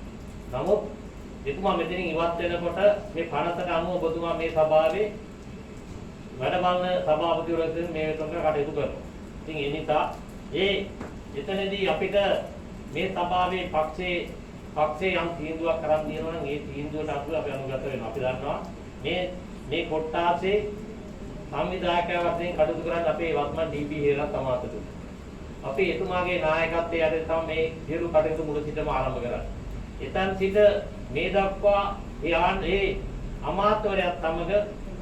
නමුත් එතුමා මෙතනින් ඉවත් වෙනකොට මේ පනතට අනුව ඔබතුමා මේ සභාවේ වැඩ බලන සභාපතිවරුන් මේ වෙනකොට කටයුතු කරනවා. ඉතින් ඒ නිසා එතනදී අපිට මේ සභාවේ පක්ෂේ යම් තීන්දුවක් කරන් දිනනවා නම් ඒ තීන්දුවට අනුව අපි අනුගත වෙනවා. අපි දන්නවා මේ කොට්ටාසේ සංවිධායකයා වශයෙන් කටයුතු කරන්නේ අපේ වත්මන් ඩී.පී. හේරත් සමාජතුමා. අපි එතුමාගේ නායකත්වයේ යටතේ තමයි මේ සියලු කටයුතු මුල සිටම ආරම්භ කරන්නේ. එතන සිට මේ දක්වා ඒ අමාත්‍යවරයාත් සමග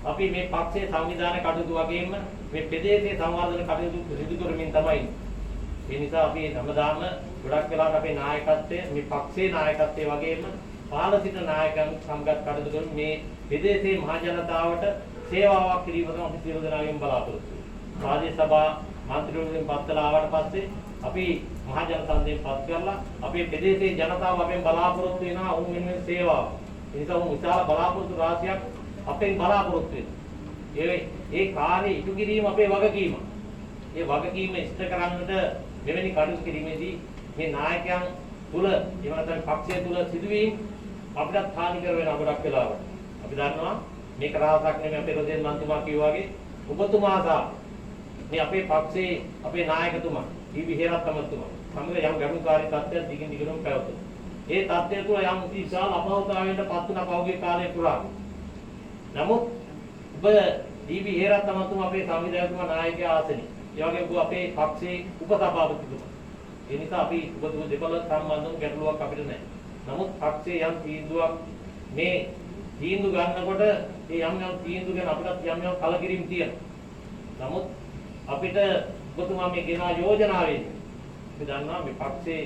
අපි මේ පක්ෂයේ සංවිධානය කටයුතු වගේම මේ ප්‍රදේශයේ සංවර්ධන කටයුතු සිදු කරමින් තමයි. ඒ නිසා අපි හැමදාම ගොඩක් වෙලාවට අපේ නායකත්වයේ මේ පක්ෂයේ නායකත්වයේ වගේම පහළ සිටින නායකයන් සමගත් කටයුතු කරමින් මේ ප්‍රදේශයේ මහ ජනතාවට සේවාවක් කිරීම තමයි අපි සියලු දෙනාගෙන් බලාපොරොත්තු වෙන්නේ. ප්‍රාදේශීය සභා මන්ත්‍රීවරුන් පත්වලා ආවට පස්සේ අපි මහ ජනසන්දයෙන් පත් කරලා අපේ ප්‍රදේශයේ ජනතාව අපෙන් බලාපොරොත්තු වෙනවා උන් වෙනුවෙන් සේවාව. ඒ නිසා උන් විශාල බලාපොරොත්තු රාශියක් අපෙන් බලාපොරොත්තු වෙනවා. ඒ කාර්යය ඉටු කිරීම අපේ වගකීම. ඒ වගකීම ඉෂ්ට කරන්නට මෙවැනි කටයුතු කිරීමේදී මේ නායකයන් තුල එහෙම නැත්නම් පක්ෂය තුල සිදුවීම් අපිටත් හානි කර වෙන ගොඩක් වෙලාවට. අපි දන්නවා මේක රහසක් නෙමෙයි අපේ රොදෙන් මන්තුමා කිව්වා වගේ ඔබතුමා සහ මේ අපේ පක්ෂයේ අපේ නායකතුමා ඩී.පී. හේරත් මහත්මයා සමග යම් ගැඹුරුකාරී තත්ත්වයක් දිගින් දිගටම පැවතුණා. ඒ තත්ත්වය තුළ යම් විශාල අපහසුතාවයකට පත් වුණ පෞද්ගලික කාලය පුරා. නමුත් ඔබ ඩී.පී. හේරත් මහත්මයා අපේ සංවිධායකතුමා නායකයා ආසනේ. ඒ වගේම ඔබ අපේ පක්ෂයේ උපසභාපතිතුමා. ඒ නිසා අපි ඔබ දෙපළ සම්බන්ධව ගැටලුවක් අපිට නැහැ. නමුත් පක්ෂයේ යම් තීන්දුවක් මේ තීන්දුව ගන්නකොට ඒ යම් තීන්දුව ගැන අපිට යම් කලකිරීම තියෙනවා. නමුත් අපිට ඔබතුමා මේ ගෙනා යෝජනාවේදී අපි දන්නවා මේ පක්ෂයේ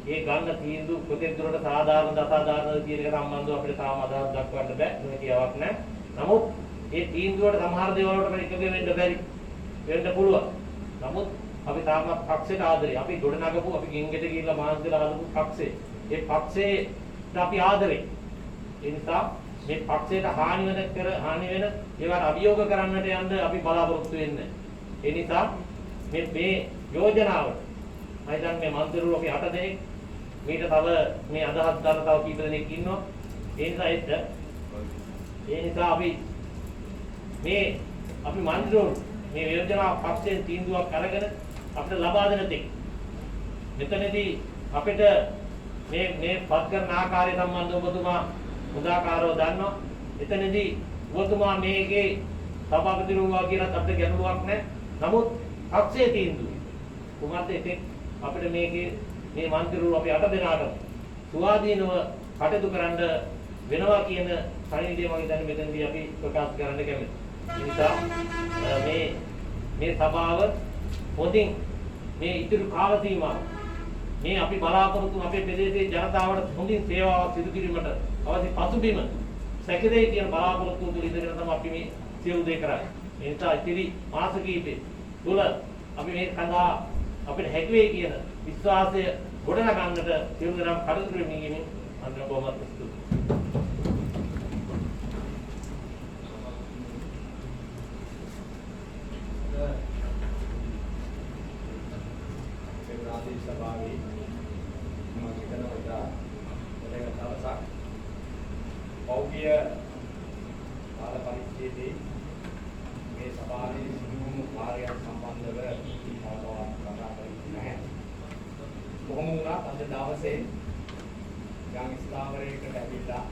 ඒ ගන්න තීන්දුව කොතෙක් දුරට සාධාරණද අසාධාරණද කියන එක සම්බන්ධව අපිට තාම අදහස් දක්වන්න බෑ. මේ කියාවක් නැහැ. නමුත් ඒ තීන්දුවට සමහර දේවල් වලට එකග වෙන්න බැරි වෙන්න පුළුවන්. නමුත් අපි තාම පක්ෂයට ආදරේ. අපි ගොඩනගපු අපි ගින්ගෙට ගිහිල්ලා මානසිකලා හදපු පක්ෂේ. ඒ පක්ෂේට අපි ආදරේ. ඒ නිසා මේ පක්ෂයට හානි වෙන ඒවට අභියෝග කරන්නට යන්න අපි බලාපොරොත්තු වෙන්නේ. ඒ නිසා මේ යෝජනාවට මම හිතන්නේ මේ මන්ත්‍රීවරු අපි 8 දෙනෙක් මේක තව මේ අදහස් ගන්න තව කීප දෙනෙක් ඉන්නවා. ඒ නිසා අපි මන්ත්‍රීවරු මේ යෝජනා පක්ෂයෙන් තීන්දුවක් අරගෙන අපිට ලබා දෙන තෙක් මෙතනදී අපිට මේ පත් කරන ආකාරය සම්බන්ධව ඔබතුමා උදාකාරව දන්නවා. එතනදී ඔබතුමා මේකේ සභාපතිවරුන්වා කියලා අපිට ගැටලුවක් නැහැ. නමුත් පක්ෂයේ තීන්දුව කුමක්ද ඒකේ අපිට මේකේ මේ මන්ත්‍රීවරු අපි 8 දෙනාට සුවාදීනව කටයුතු කරන්න වෙනවා කියන පරිණිතිය මම හිතන්නේ මෙතනදී අපි ප්‍රකාශ කරන්න කැමතියි. ඒ නිසා මේ සභාව පොදින් මේ ඉදිරි කාල සීමාව මේ අපි බලාපොරොත්තු අපේ ප්‍රදේශයේ ජනතාවට හොඳින් සේවාවක් සිදු කිරීමට අවශ්‍ය පසුබිම සැකදේ කියන බලාපොරොත්තු තුළ ඉඳගෙන තමයි අපි මේ සියලු දේ කරන්නේ. ඒ නිසා ඉතිරි මාස කිහිපේ තුළ අපි මේ සඳහා අපිට හැකි වෙයි කියන විශ්වාසය ගොඩනගන්නට සියලු දෙනාම කටයුතු කරමින් අන්න කොහොමද ප්‍රාදේශ සභාවේ මම හිතනවා ඒක දවසක් පෞද්ගලික කාල පරිච්ඡේදයේ මේ සභාවේ සිදුවුණු කාර්යයන් සම්බන්ධව කතාවක් කතා කරන්නේ නැහැ. කොහොම වුණත් අද දවසේ ගම් ස්ථාවරයකට ඇවිල්ලා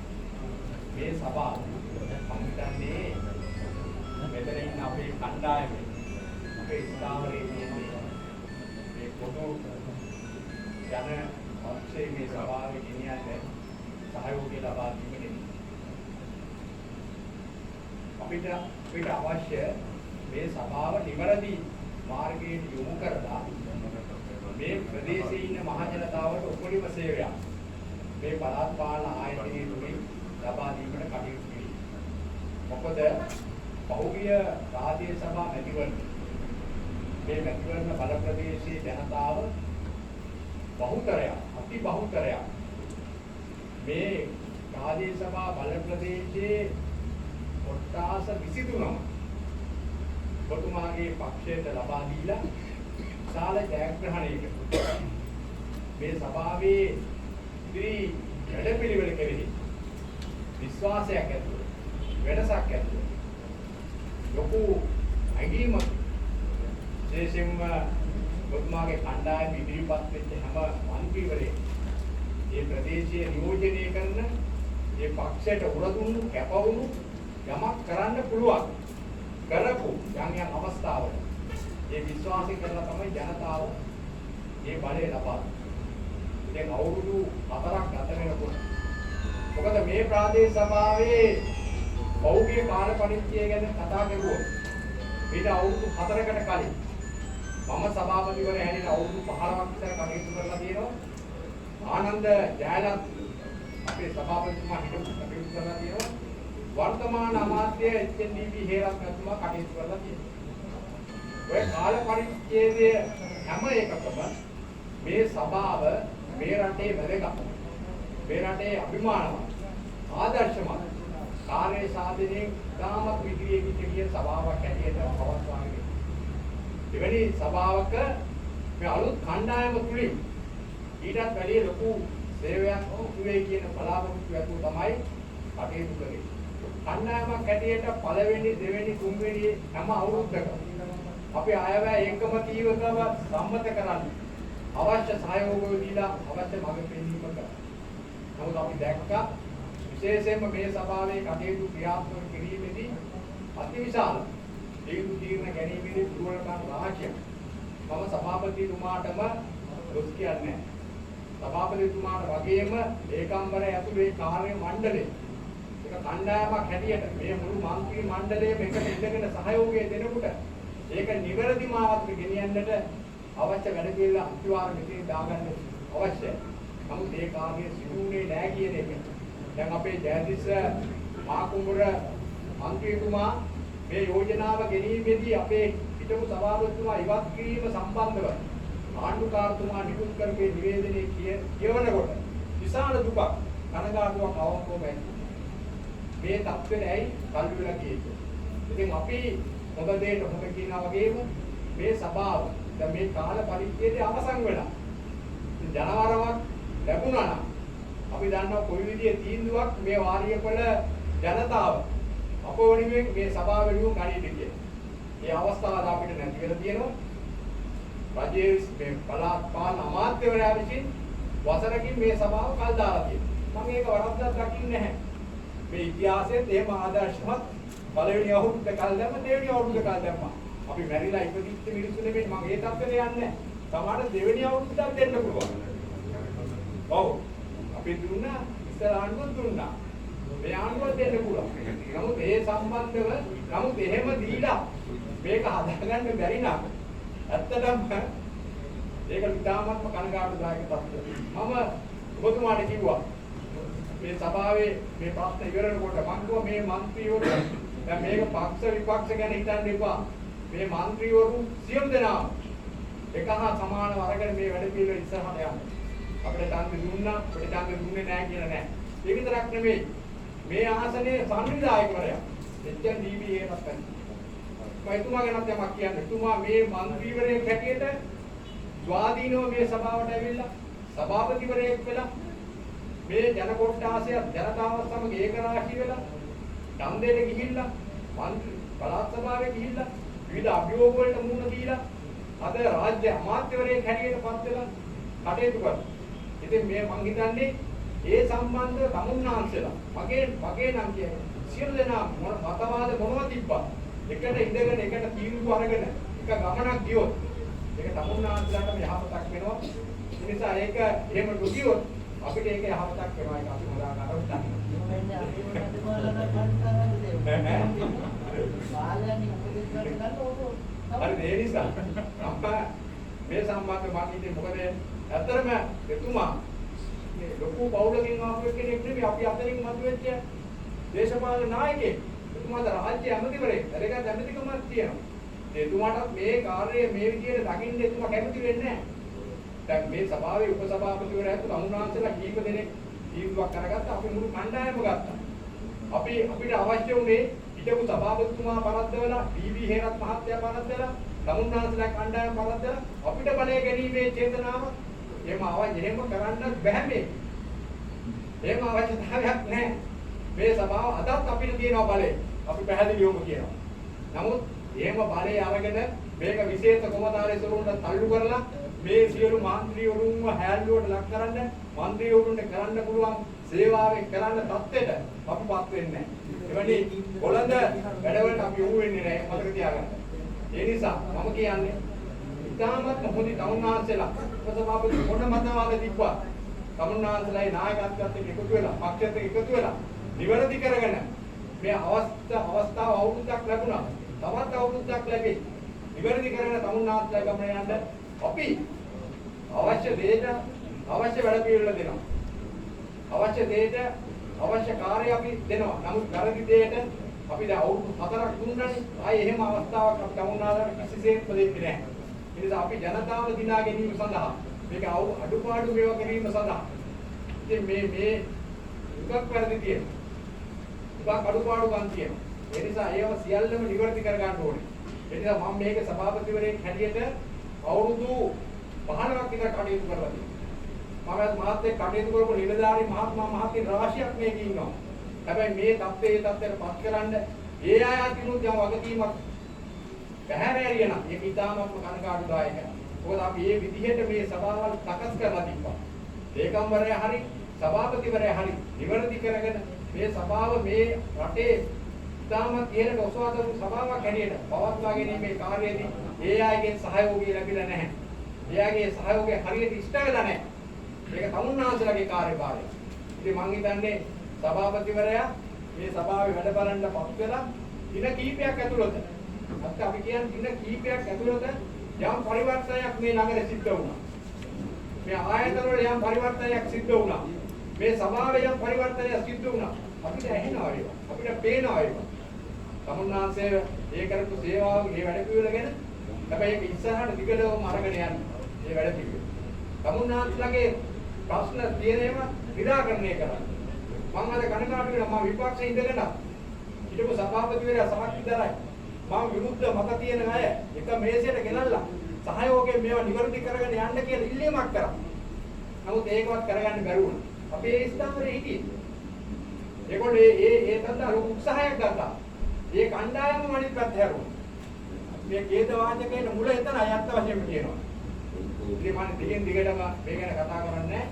මේ සභාව සම්පූර්ණන්නේ මෙතන ඉන්න අපේ කණ්ඩායමේ අපේ ස්ථාවරයේ තියෙන්නේ මේ පොදු ජන පක්ෂයේ මේ සභාවේ ගෙනියන්න සහයෝගය ලබා දීමේ අපිට අවශ්‍ය මේ සභාව නිවැරදි මාර්ගයට යොමු කරලා මේ ප්‍රදේශයේ ඉන්න මහ ජනතාවට උපරිම සේවයක් මේ පළාත් පාලන ආයතනයේ තුලින් ලබා දීමට කටයුතු කිරීම. මොකද පහුගිය රාජ්‍ය සභා මැතිවරණ මේ මැතිවරණ බල ප්‍රදේශයේ ජනතාව අති බහුතරයක් මේ රාජ්‍ය සභා බල ප්‍රදේශයේ කොට්ටාස 23ම ඔබතුමාගේ පක්ෂයට ලබා දීලා විශාල ජයග්‍රහණයකට මේ සභාවේ ඉදිරි වැඩපිළිවෙල කෙරෙහි විශ්වාසයක් ඇතුව වෙනසක් ඇතුව ලොකු අගීමක් විශේෂයෙන්ම ඔබතුමාගේ කණ්ඩායම ඉදිරිපත් වෙච්ච හැම මන්ත්‍රීවරයෙක් මේ ප්‍රදේශීය නියෝජනය කරන මේ පක්ෂයට උරදුන්නු කැපවුණු යමක් කරන්න පුළුවන් කරපු යම් අවස්ථාවල මේ විශ්වාසය කරලා තමයි ජනතාව මේ බලය ලබා දෙන්නේ. දැන් අවුරුදු 4ක් ගත වෙනකොට මොකද මේ ප්‍රාදේශ සභාවේ පෞද්ගලික කාල පරිච්ඡේදය ගැන කතා කරුවොත් ඊට අවුරුදු 4කට කලින් මම සභාපතිවරයා හැටියට අවුරුදු 15ක් විතර කටයුතු කරලා තියෙනවා. ආනන්ද ජයලත් අපේ සභාපතිතුමා හිටපු කටයුතු කරලා තියෙනවා. වර්තමාන අමාත්‍ය එච්.එන්.ඩී.පී. හේරත්නතුමා කටයුතු කරලා තියෙනවා. ඔය කාල පරිච්ඡේදය හැම එකකම මේ සභාව මේ රටේ වැදගත්. මේ රටේ අභිමානවත් ආදර්ශමත් කාර්ය සාධනයේ තාමත් විදියේ කිය සභාවක් හැටියට පවත්වාගෙන එවැනි සභාවක මේ අලුත් කණ්ඩායම තුලින් ඊටත් වැඩි ලොකු සේවයක් උවේ කියන බලාපොරොත්තු ඇතුව තමයි කටයුතු කරේ. කණ්ඩායමක් හැටියට පළවෙනි දෙවෙනි තුන්වෙනි හැම අවුරුද්දකම අපි අයවැය ඒකම තීව්‍රව සම්මත කරන්නේ අවශ්‍ය සහයෝගය දීලා අවශ්‍ය මඟ පෙන්වීම කරා. නමුත් අපි දැක්කා විශේෂයෙන්ම මේ සභාවේ කටයුතු ක්‍රියාත්මක කිරීමේදී අතිවිශාල තීරණ ගැනීමේදී දුර්වලකම් රාශියක් මම සභාපතිතුමාටම දොස් කියන්නේ සභාපතිතුමාට වගේම ඒකාම්බරය ඇතුළේ කාර්ය මණ්ඩලය එක කණ්ඩායමක් හැටියට මේ මුළු මන්ත්‍රී මණ්ඩලයම එකට ඉඳගෙන සහයෝගය දෙනකොට ඒක නිවැරදි මාවතට ගෙනියන්නට අවශ්‍ය වැඩ පිළිවෙල අනිවාර්ය මෙතන දාගන්න අවශ්‍යයි. නමුත් ඒ කාර්යය සිදුුනේ නැහැ කියන එක. දැන් අපේ ජයතිස්ස මාකුඹුර මන්ත්‍රීතුමා මේ යෝජනාව ගෙනීමේදී අපේ හිටපු සභාපතිතුමා ඉවත් කිරීම සම්බන්ධව ආණ්ඩුකාරතුමා නිකුත් කරපු නිවේදනයේ කියවනකොට විශාල දුකක් කනගාටුවක් අවංකවම ඇති. මේ තත්ත්වෙට ඇයි කල්පි වෙලා කියන්නේ. ඉතින් අපි හොඳ දෙයට හොඳ කියනවා වගේම මේ සභාව දැන් මේ කාල පරිච්ඡේදය අවසන් වෙලා. ජනවරවක් ලැබුණා නම් අපි දන්නවා කොයි විදිහේ තීන්දුවක් මේ වාරියපල ජනතාව අප වෙනුවෙන් මේ සභාව වෙනුවෙන් ගන්නද කියලා. මේ අවස්ථාව අපිට නැති වෙලා තියෙනවා. රජයේ මේ පළාත් පාලන අමාත්‍යවරයා විසින් වසරකින් මේ සභාව කල් දාලා තියෙනවා. මම ඒක වරද්දක් දකින්නේ නැහැ. මේ ඉතිහාසයේ තේම ආදර්ශමත් පළවෙනි අවුරුද්ද කල් දැම්ම දෙවෙනි අවුරුද්ද කල් දැම්මා. අපි මැරිලා ඉපදිච්ච මිනිස්සු නෙමෙයි මම ඒ තත්ත්වෙට යන්නේ නැහැ. සමහර දෙවෙනි අවුරුද්දක් දෙන්න පුළුවන්. ඔව්. අපි දුන්නා ඉස්සර ආණ්ඩුව දුන්නා. මේ ආණ්ඩුව දෙන්න පුළුවන්. නමුත් ඒ සම්බන්ධව නමුත් එහෙම දීලා මේක හදාගන්න බැරි නම් ඇත්තටම ඒක ඉතාමත්ම කනගාටුදායක තත්ත්වයක්. මම ඔබතුමාට කිව්වා මේ සභාවේ මේ ප්‍රශ්න ඉවරනකොට මම කිව්වා මේ മന്ത്രിවරු දැන් මේක පක්ෂ විපක්ෂ ගැන හිතන්න එපා. මේ മന്ത്രിවරු සියලු දෙනාම එක හා සමානව අරගෙන මේ වැඩ පිළිවෙල ඉස්සරහට යන්න. අපිට ඡන්දෙ දුන්නා, අපිට ඡන්දෙ දුන්නේ නැහැ කියලා නෑ. ඒක විතරක් නෙමෙයි. මේ ආසනයේ සංවිධායකවරයා එච්.එන්.ඩී.පී. හේරත්න. මම එතුමා ගැනත් යමක් කියන්න. එතුමා මේ മന്ത്രിවරයෙක් හැටියට ස්වාධීනව මේ සභාවට ඇවිල්ලා සභාපතිවරයෙක් වෙලා මේ ජන කොට්ටාසය ජනතාව සමග ඒකරාශී වෙලා ඡන්දයට ගිහිල්ලා මන්ත්‍රී පළාත් සභාවේ ගිහිල්ලා විවිධ අභියෝග වලට මුහුණ දීලා අද රාජ්‍ය අමාත්‍යවරයෙක් හැටියට පත් වෙලා කටයුතු කරනවා. ඉතින් මේ මං හිතන්නේ ඒ සම්බන්ධව තමුන්නාන්සලා මගේ නම් කියන්නේ සියලු දෙනා මතවාද මොනවද තිබ්බා එකට ඉඳගෙන එකට තීන්දුව අරගෙන එක ගමනක් ගියොත් ඒක තමුන්නාන්සලාට යහපතක් වෙනවා. ඒ නිසා ඒක එහෙම නොගියොත් අපිට ඒක යහපතක් වෙනවා. ඒක අපි හොදා ගන්නට හරි ඒ නිසා අප්පා මේ සම්බන්ධව මම හිතේ මොකද ඇත්තටම එතුමා මේ ලොකු බෞලකින් ආපු කෙනෙක් නෙවෙයි අපි අතරින් මතුවෙච්ච දේශපාලන නායකයෙක්. එතුමාද රාජ්‍ය ඇමතිවරයෙක්. ඒකට ඇමතිකමක් තියෙනවා. එතුමාට මේ කාර්යය මේ විදිහට දකින්න එතුමා කැමති වෙන්නේ නැහැ. දැන් මේ සභාවේ උපසභාපතිවරයා තමුන්නාන්සලා කීප දෙනෙක් තීන්දුවක් කරගත්තා. අපි මුළු කණ්ඩායම ගත්තා. අපිට අවශ්‍ය වුණේ හිටපු සභාපතිතුමා පරද්දවලා ඩී.වී. හේරත් මහත්තයා පරද්දලා තමුන්නාන්සලා කණ්ඩායම පරද්දලා අපිට බලය ගැනීමේ චේතනාව එහෙම කරන්න බෑ මේ. එහෙම අවශ්‍යතාවයක් නැහැ. මේ සභාව අදත් අපිට තියෙනවා බලය. අපි පැහැදිලිවම කියනවා. නමුත් එහෙම බලය අරගෙන මේක විශේෂ කොමතාලේසරුන්ට තල්ලු කරලා මේ සියලු මන්ත්‍රීවරුන්ව හැල්ලුවට ලක් කරන්න මන්ත්‍රීවරුන්ට කරන්න පුළුවන් සේවාවෙන් කරන්න තත්ත්වයට අපිපත් වෙන්නේ නැහැ. එවැනි කොළඳ වැඩවලට අපි යොමු වෙන්නේ නැහැ. මතක තියාගන්න. ඒ නිසා මම කියන්නේ ඉතාමත් මොහොතේ තමුන්නාන්සලා උපසභාපති මොන මතවාද තිබ්බා තමුන්නාන්සලායි නායකත්වයට එකතු වෙලා පක්ෂයට එකතු වෙලා නිවැරදි කරගෙන මේ අවස්ථාව අවුරුද්දක් ලැබුණා. තවත් අවුරුද්දක් ලැබෙයි. නිවැරදි කරගෙන තමුන්නාන්සලා ගමන යන්න අපි අවශ්‍ය දේට අවශ්‍ය වැඩ පිළිවෙල දෙනවා. අවශ්‍ය දේට අවශ්‍ය කාර්ය අපි දෙනවා. නමුත් වැරදි දේට අපි දැන් අවුරුදු 4ක් දුන්නානේ. ආයේ එහෙම අවස්ථාවක් අපි තමුන්නාන්සලාට කිසිසේත්ම දෙන්නේ නැහැ. ඒ නිසා අපි ජනතාව දිනා ගැනීම සඳහා මේක අඩුපාඩු මේවා කිරීම සඳහා ඉතින් මේ උගක් වැරදි තියෙනවා. උගක් අඩුපාඩුකම් තියෙනවා. ඒ නිසා ඒව සියල්ලම නිවැරදි කර ගන්න ඕනේ. ඒ නිසා මම මේක සභාපතිවරයෙක් හැටියට අවුරුදු 15ක් විතර කටයුතු කරලා තියෙනවා. මම මාත් එක්ක කටයුතු කරපු නිලධාරී මහත්මයා රාශියක් මේක ඉන්නවා. හැබැයි මේ තත්ත්වයට පත් කරන්න ඒ අය අතිනුත් යම් වගකීමක් පැහැර ඇරියන ඒක ඉතාමත්ම කනගාටුදායකයි. මොකද අපි මේ විදිහට මේ සභාවල් සකස් කරලා තිබ්බා. ඒකම්වරයා හරි සභාපතිවරයා හරි නිවැරදි කරගෙන මේ සභාව මේ රටේ ඉතාමත් ඉහළට ඔසවා දමු සභාවක් හැටියට පවත්වා ගැනීමේ කාර්යයේදී ඒ අයගේ සහයෝගය ලැබිලා නැහැ. ඒ අයගේ සහයෝගය හරියට ඉෂ්ට වෙලා නැහැ. ඒක තමුන්නාන්සලාගේ කාර්යභාරය. ඉතින් මම හිතන්නේ සභාපතිවරයා මේ සභාවේ වැඩ බලන්න පත් වෙලා දින කීපයක් ඇතුළත අපි කියන්නේ දින කීපයක් ඇතුළත යම් පරිවර්තනයක් මේ නගරේ සිද්ධ වුණා. මේ ආයතන වල යම් පරිවර්තනයක් සිද්ධ වුණා. මේ සභාවේ යම් පරිවර්තනයක් සිද්ධ වුණා. අපිට ඇහෙනවා ඒක. අපිට පේනවා ඒක. තමුන්නාන්සේ ඒ කරපු සේවාව මේ වැඩ පිළිවෙල ගැන හැබැයි ඒක ඉස්සරහට දිගටම අරගෙන යන්න. මේ වැඩ පිළිවෙල. තමුන්නාන්සලාගේ ප්‍රශ්න තියෙනේම निराකරණය කරන්න. මම අද කනගාටු වෙනවා මම විපක්ෂයේ ඉඳගෙන හිටපු සභාපතිවරයා සමත්විතරයි. මම විරුද්ධ මත තියෙන අය එක මේසයට ගෙනල්ලා සහයෝගයෙන් මේවා නිවැරදි කරගෙන යන්න කියලා ඉල්ලීමක් කරා. නමුත් ඒකවත් කරගන්න බැරි වුණා. අපි ඒ ස්ථාවරේ හිටියේ. ඒගොල්ලෝ ඒ තත්ත්ව උත්සාහයක් ගත්තා. ඒ කණ්ඩායම අනිත් පැත්ත හැරුණා. මේ කේත වාචකයේ මුල එතන අයත් වශයෙන් කියනවා. ඉතින් මම දිගටම මේ ගැන කතා කරන්නේ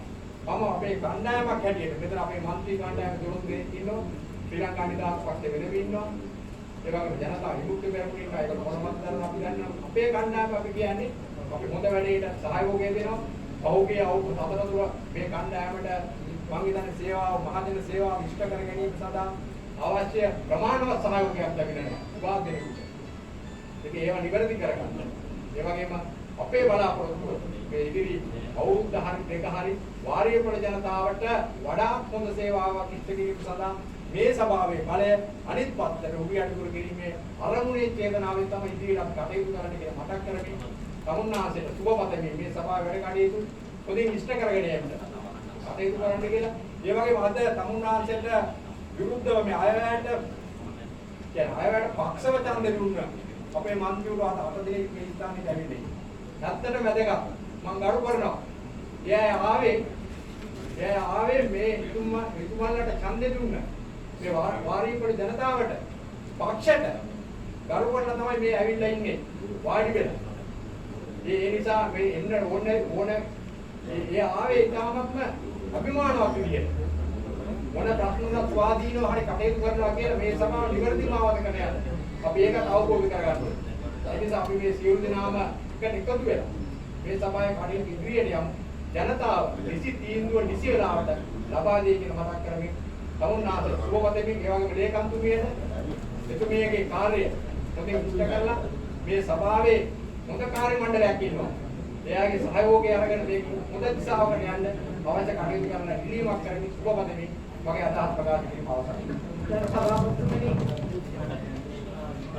මම අපේ කණ්ඩායමක් හැටියට මෙතන අපේ മന്ത്രി කණ්ඩායම දොරොත් දෙනෙක් ඉන්නවා. ශ්‍රී ලංකා නිදහස් පක්ෂයේ වෙනම ඉන්නවා. ඒ වගේම ජනතා විමුක්ති පෙරමුණ ඉන්නවා. ඒක මොනවද කරලා අපි දන්නවා. අපේ කණ්ඩායම අපි කියන්නේ අපි හොඳ වැඩේට සහයෝගය දෙනවා. පහුගිය අවුරුදු 4 තුර මේ කණ්ඩායමට මම හිතන්නේ සේවාව මහජන සේවාව ඉෂ්ට කර ගැනීම සඳහා අවශ්‍ය ප්‍රමාණවත් සහයෝගයක් ලැබෙන්නේ නැහැ. වාදෙනෙකුට. ඒක ඒවා නිවැරදි කරගන්න. ඒ වගේම අපේ බලාපොරොත්තුව මේ ඉදිරි අවුරුද්ද හරි දෙක හරි වාරිය පොළ ජනතාවට වඩා හොඳ සේවාවක් ඉෂ්ට කිරීම සඳහා මේ සභාවේ බලය අනිත් පැත්තට උගියට කර ගැනීමේ අරමුණේ චේතනාවෙන් තමයි ඉදිරියට අපි කටයුතු කරන්න කියලා මතක් කරගන්න. තමුන්නාසෙට සුබපතමින් මේ සභාවේ වැඩ කටයුතු පොදින් ඉෂ්ට කරගෙන යන්න. කටයුතු කරන්න කියලා. ඒ වගේම අද තමුන්නාසෙට විරුද්ධව මේ අයවැයට පක්ෂව ඡන්දෙ දුන්නා. අපේ මන්ත්‍රීවරු අත දෙනෙක් මේ ස්ථානයේ දැවිලි. නැත්තට වැදගත්. මම ගරු කරනවා. එයා ආවේ මේ ඉතුමල්ලට ඡන්දෙ දුන්න. මේ වාරීපොළ ජනතාවට පක්ෂයට ගරු කරලා තමයි මේ ඇවිල්ලා ඉන්නේ. වාඩි වෙලා. ඒ නිසා මේ එන්න ඕනේ ඒ ආවේ ඉතාමත්ම අභිමානවත් විදියට. මොන ප්‍රශ්නයක් ස්වාධීනව හරි කටයුතු කරනවා කියලා මේ සභාව නිවැරදිව අවබෝධ කරගන්න. අපි ඒකත් අවබෝධ කරගන්න ඕනේ. ඒ නිසා අපි මේ සියලු දෙනාම එකට එකතු වෙලා මේ සභාවේ කටයුතු ඉදිරියට යමු. ජනතාව නිසි තීන්දුව නිසි වෙලාවට ලබා දෙයි කියලා මතක් කරමින් තමුන්නාස සුවපතමින් ඒ වගේම ලේකම්තුමියට එතුමියගේ කාර්යය තමින් ඉෂ්ට කරලා මේ සභාවේ හොඳ කාර්ය මණ්ඩලයක් ඉන්නවා. එයාගේ සහයෝගය අරගෙන මේක හොඳ දිශාවකට යන්න අවශ්‍ය කටයුතු කරන ඉල්ලීමක් කරමින් සුවපතමින් මගේ අදහස් ප්‍රකාශ කිරීම අවසන්. දැන් සභාපතිතුමනි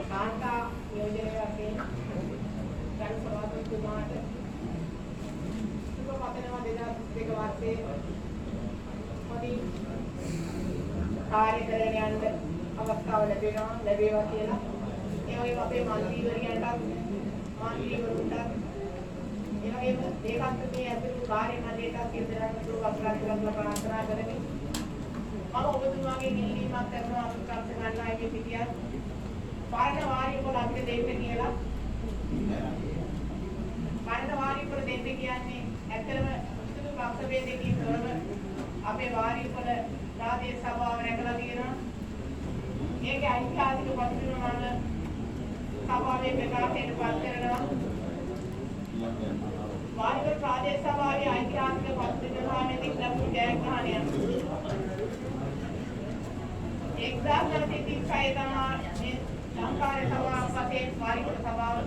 කාන්තා නියෝජනය වශයෙන් දැන් සභාපතිතුමාට සුබ පතනවා 2022 වර්ෂයේ හොඳින් කාර්ය කරගෙන යන්න අවස්ථාව ලැබේවා කියලා ඒ වගේම අපේ මන්ත්‍රීවරයන්ටත් මන්ත්‍රීවරුන්ටත් ඒ වගේම ඒකාත්මකයේ ඇතුළු කාර්ය මණ්ඩලයටත් සියලු දෙනාටම සුබ පතනවා ප්‍රාර්ථනා කරමි. මම ඔබතුමාගෙන් ඉල්ලීමක් කරනවා අපිට ගන්නයි මේ පිටියක් පාරණ වාරියපොළ අපිට දෙන්න කියලා. පාරණ වාරියපොළ දෙන්න කියන්නේ ඇත්තටම සුදු පක්ෂ වේදකින් තොරව අපේ වාරියපොළ රාජ්‍ය සභාව රැකලා තියෙනවා. ඒකේ ඓතිහාසික පත්‍රය මම සභාවේ ප්‍රකාශයට පත් කරනවා. වාරියපොළ රාජ්‍ය සභාවේ ඓතිහාසික පත්‍රය ග්‍රහණයේදී ලැබුණු ජයග්‍රහණය 1936 තමයි ලංකාවේ සභාව වශයෙන් වාරිපොළ සභාව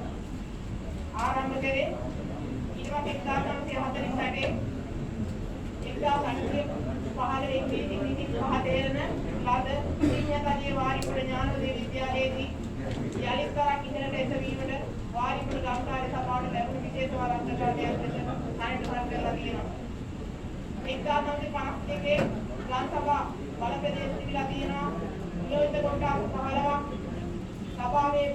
ආරම්භ කරේ. ඊට පස්සේ 1948 ඉංග්‍රීසි පහදේන ලද විඤ්ඤාතයේ වාරිපොළ ඥානෝදය විද්‍යාලයේදී යලිත්තරක් ඉහළට එසවීමට වාරිපොළ ලංකාවේ සභාවට ලැබුණු විශේෂ වරප්‍රසාදයක් ලෙස සාහිත්‍යපත් කරලා තියෙනවා. 1952 ලංකාව බලපෑම තිබිලා තියෙනවා. නියෝජිත කොටස් 15ක් සභාවේ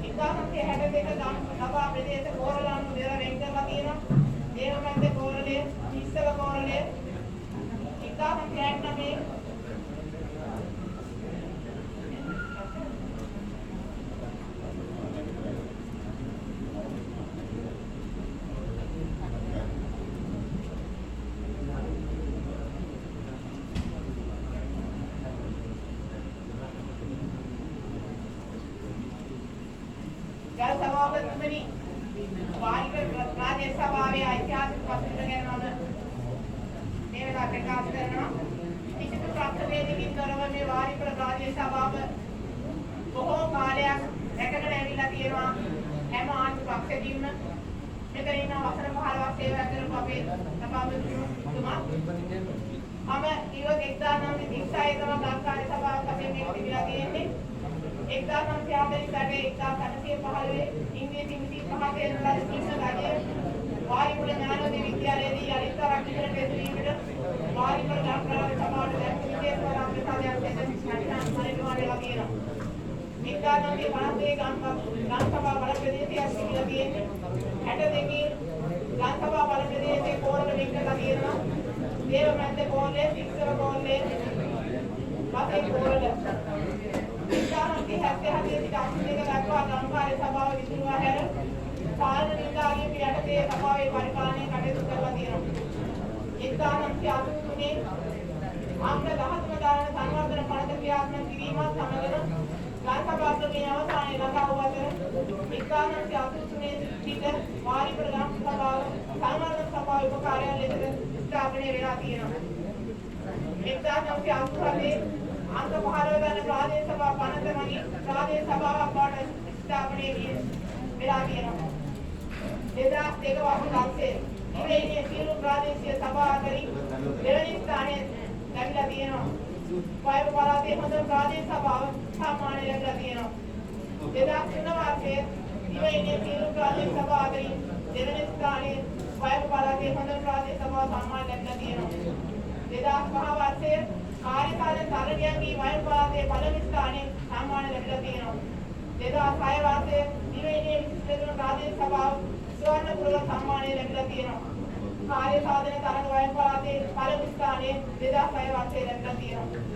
1962 සභා ප්‍රදේශ කෝරළාණු දෙක වෙන් කරලා තියෙනවා. දේවමන්ද කෝරළේ, ඉස්සල කෝරළේ 1969 සභාපතිතුමනි වාරිපොළ රාජ්‍ය සභාවේ ඓතිහාසික පත්‍රය ගැන මම මේ වෙලාවට ප්‍රකාශ කරනවා. කිසිදු ප්‍රත්‍යවේදකින් තොරව මේ වාරිපොළ රාජ්‍ය සභාව බොහෝ කාලයක් රැකගෙන ඇවිල්ලා තියෙනවා. හැම ආණ්ඩු පක්ෂෙදීම මෙතන ඉන්න වසර 15ක් සේවය කරපු අපේ සභාපතිතුමා මම ඊළඟ 1936 තමයි ලංකාවේ සභාව වශයෙන් මේක තිබිලා තියෙන්නේ. 1948 ඉංග්‍රීසි 25 දෙනා සිංහල රජයේ වාරිපොළ ඥානෝදය විද්‍යාලයේදී යලිත්තරක් ඉහළට එසවීමට වාරිපොළ ලංකාවේ සභාවට ලැබුණු විශේෂ වරප්‍රසාදයක් ලෙස නැතිනම් පරිණාමය වෙලා තියෙනවා. 1952 ගම් සභා බල ප්‍රදේශයක් තිබිලා තියෙන්නේ. 62 ගම් සභා බල ප්‍රදේශයේ කෝරළ වෙන් කරලා තියෙනවා. දේවමැද්ද කෝරළේ, ඉස්සර කෝරළේ, පස්සේ කෝරළ 1977 සිට 82 දක්වා ලංකාවේ සභාව විසිරුවා හැර පාලන නිලධාරීන් යටතේ සභාවේ පරිපාලනය කටයුතු කරලා තියෙනවා. 1983 අංග 13 දාන සංවර්ධන පනත ක්‍රියාත්මක කිරීමත් සමගම ලංකාවේ අවසානයේ ළඟා වූ අතර 1983 සිට වාරිපොළ ගම් සභාව සංවර්ධන සභාව උපකාර්යාලය ලෙස ස්ථාපනය වෙලා තියෙනවා. 1987 අංග 15 ගන්න ප්‍රාදේශ සභා පනත මගින් ප්‍රාදේශ සභාවක් බවට ස්ථාපනය වෙලා තියෙනවා. 2002 වර්ෂයේ ඉරේනිය සියලු ප්‍රාදේශීය සභා අතරින් දෙවැනි ස්ථානයේ ලැබිලා තියෙනවා. වයඹ පළාතේ හොඳ ප්‍රාදේශ සභාව සම්මානය ලැබිලා තියෙනවා. 2003 වර්ෂයේ ඉරේනිය සියලු ප්‍රාදේශ සභා අතරින් දෙවැනි ස්ථානයේ වයඹ පළාතේ හොඳ ප්‍රාදේශ සභාව සම්මානය ලැබිලා තියෙනවා. 2005 වර්ෂයේ කාර්යකාල තරණියන්ගේ වයඹ පළාතේ පළවෙනි ස්ථානයේ සම්මානය ලැබිලා තියෙනවා. 2006 වර්ෂයේ දිවයිනේ විශේෂ ප්‍රාදේශ සභාව ස්වර්ණ පුරස්කාර සම්මානය තියෙනවා. කාර්ය සාධන තරඟ වයන් පළාතේ පළමු ස්ථානයේ 2006 වර්ෂයේ ලැබිලා තියෙනවා.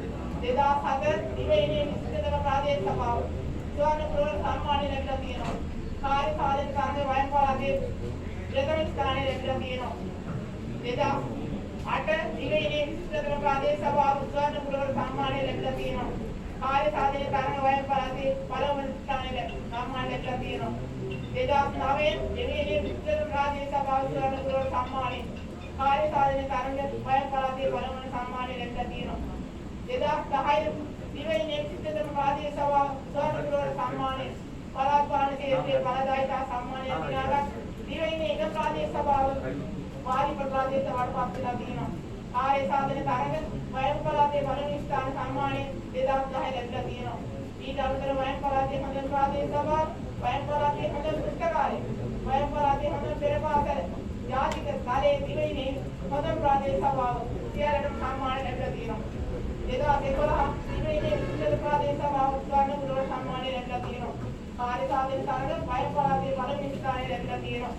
2007 දිවයිනේ විශිෂ්ටතම ප්‍රාදේශීය සභාව ස්වර්ණ පුරවර සම්මානය ලැබිලා තියෙනවා. කාර්ය සාධන තරඟ වයන් පළාතේ ප්‍රථම ස්ථානය ලැබිලා තියෙනවා. 2008 දිවයිනේ විශිෂ්ටතම ප්‍රාදේශීය සභාව ස්වර්ණ පුරවර සම්මානය ලැබිලා තියෙනවා. කාර්ය සාධන තරඟ වයන් පළාතේ පළමු ස්ථානය සම්මානය ලැබිලා තියෙනවා. 2009 දිවයිනේ විශිෂ්ටතම ප්‍රාදේශීය සභාව ස්වර්ණ පුරවර සම්මානය කාර්ය සාධන තරඟ වයන් පළාතේ පළමු සම්මානය ලැබිලා තියෙනවා. 2010 දිවයිනේ විශිෂ්ටතම ප්‍රාදේශීය සභාව ස්වර්ණ පුරවර සම්මානය පළාත් පාලන ක්ෂේත්‍රයේ බලදායිතා සම්මානය දිනාගත් දිවයිනේ එක ප්‍රාදේශීය සභාව වාරි ප්‍රාදේශ සභාවට පත් වෙලා තියෙනවා. කාර්ය සාධන තරඟ වයන් පළාතේ පළමු ස්ථාන සම්මානය 2010 ලැබිලා තියෙනවා. ඊට අමතරව වයන් පළාතේ හොඳම ප්‍රාදේශීය සභාව, වයන් පළාතේ හොඳම පුස්තකාලය, වයන් පළාතේ හොඳම පෙරපාසල, ජාතික ස්තරයේ දිවයිනේ හොඳම ප්‍රාදේශීය සභාව සියල්ලටම සම්මාන ලැබිලා තියෙනවා. 2011 දිවයිනේ විශිෂ්ට ප්‍රාදේශීය සභාව ස්වර්ණ පුරවර සම්මානය ලැබිලා තියෙනවා. කාර්ය සාධන තරඟ වයන් පළාතේ පළමු ස්ථානය ලැබිලා තියෙනවා.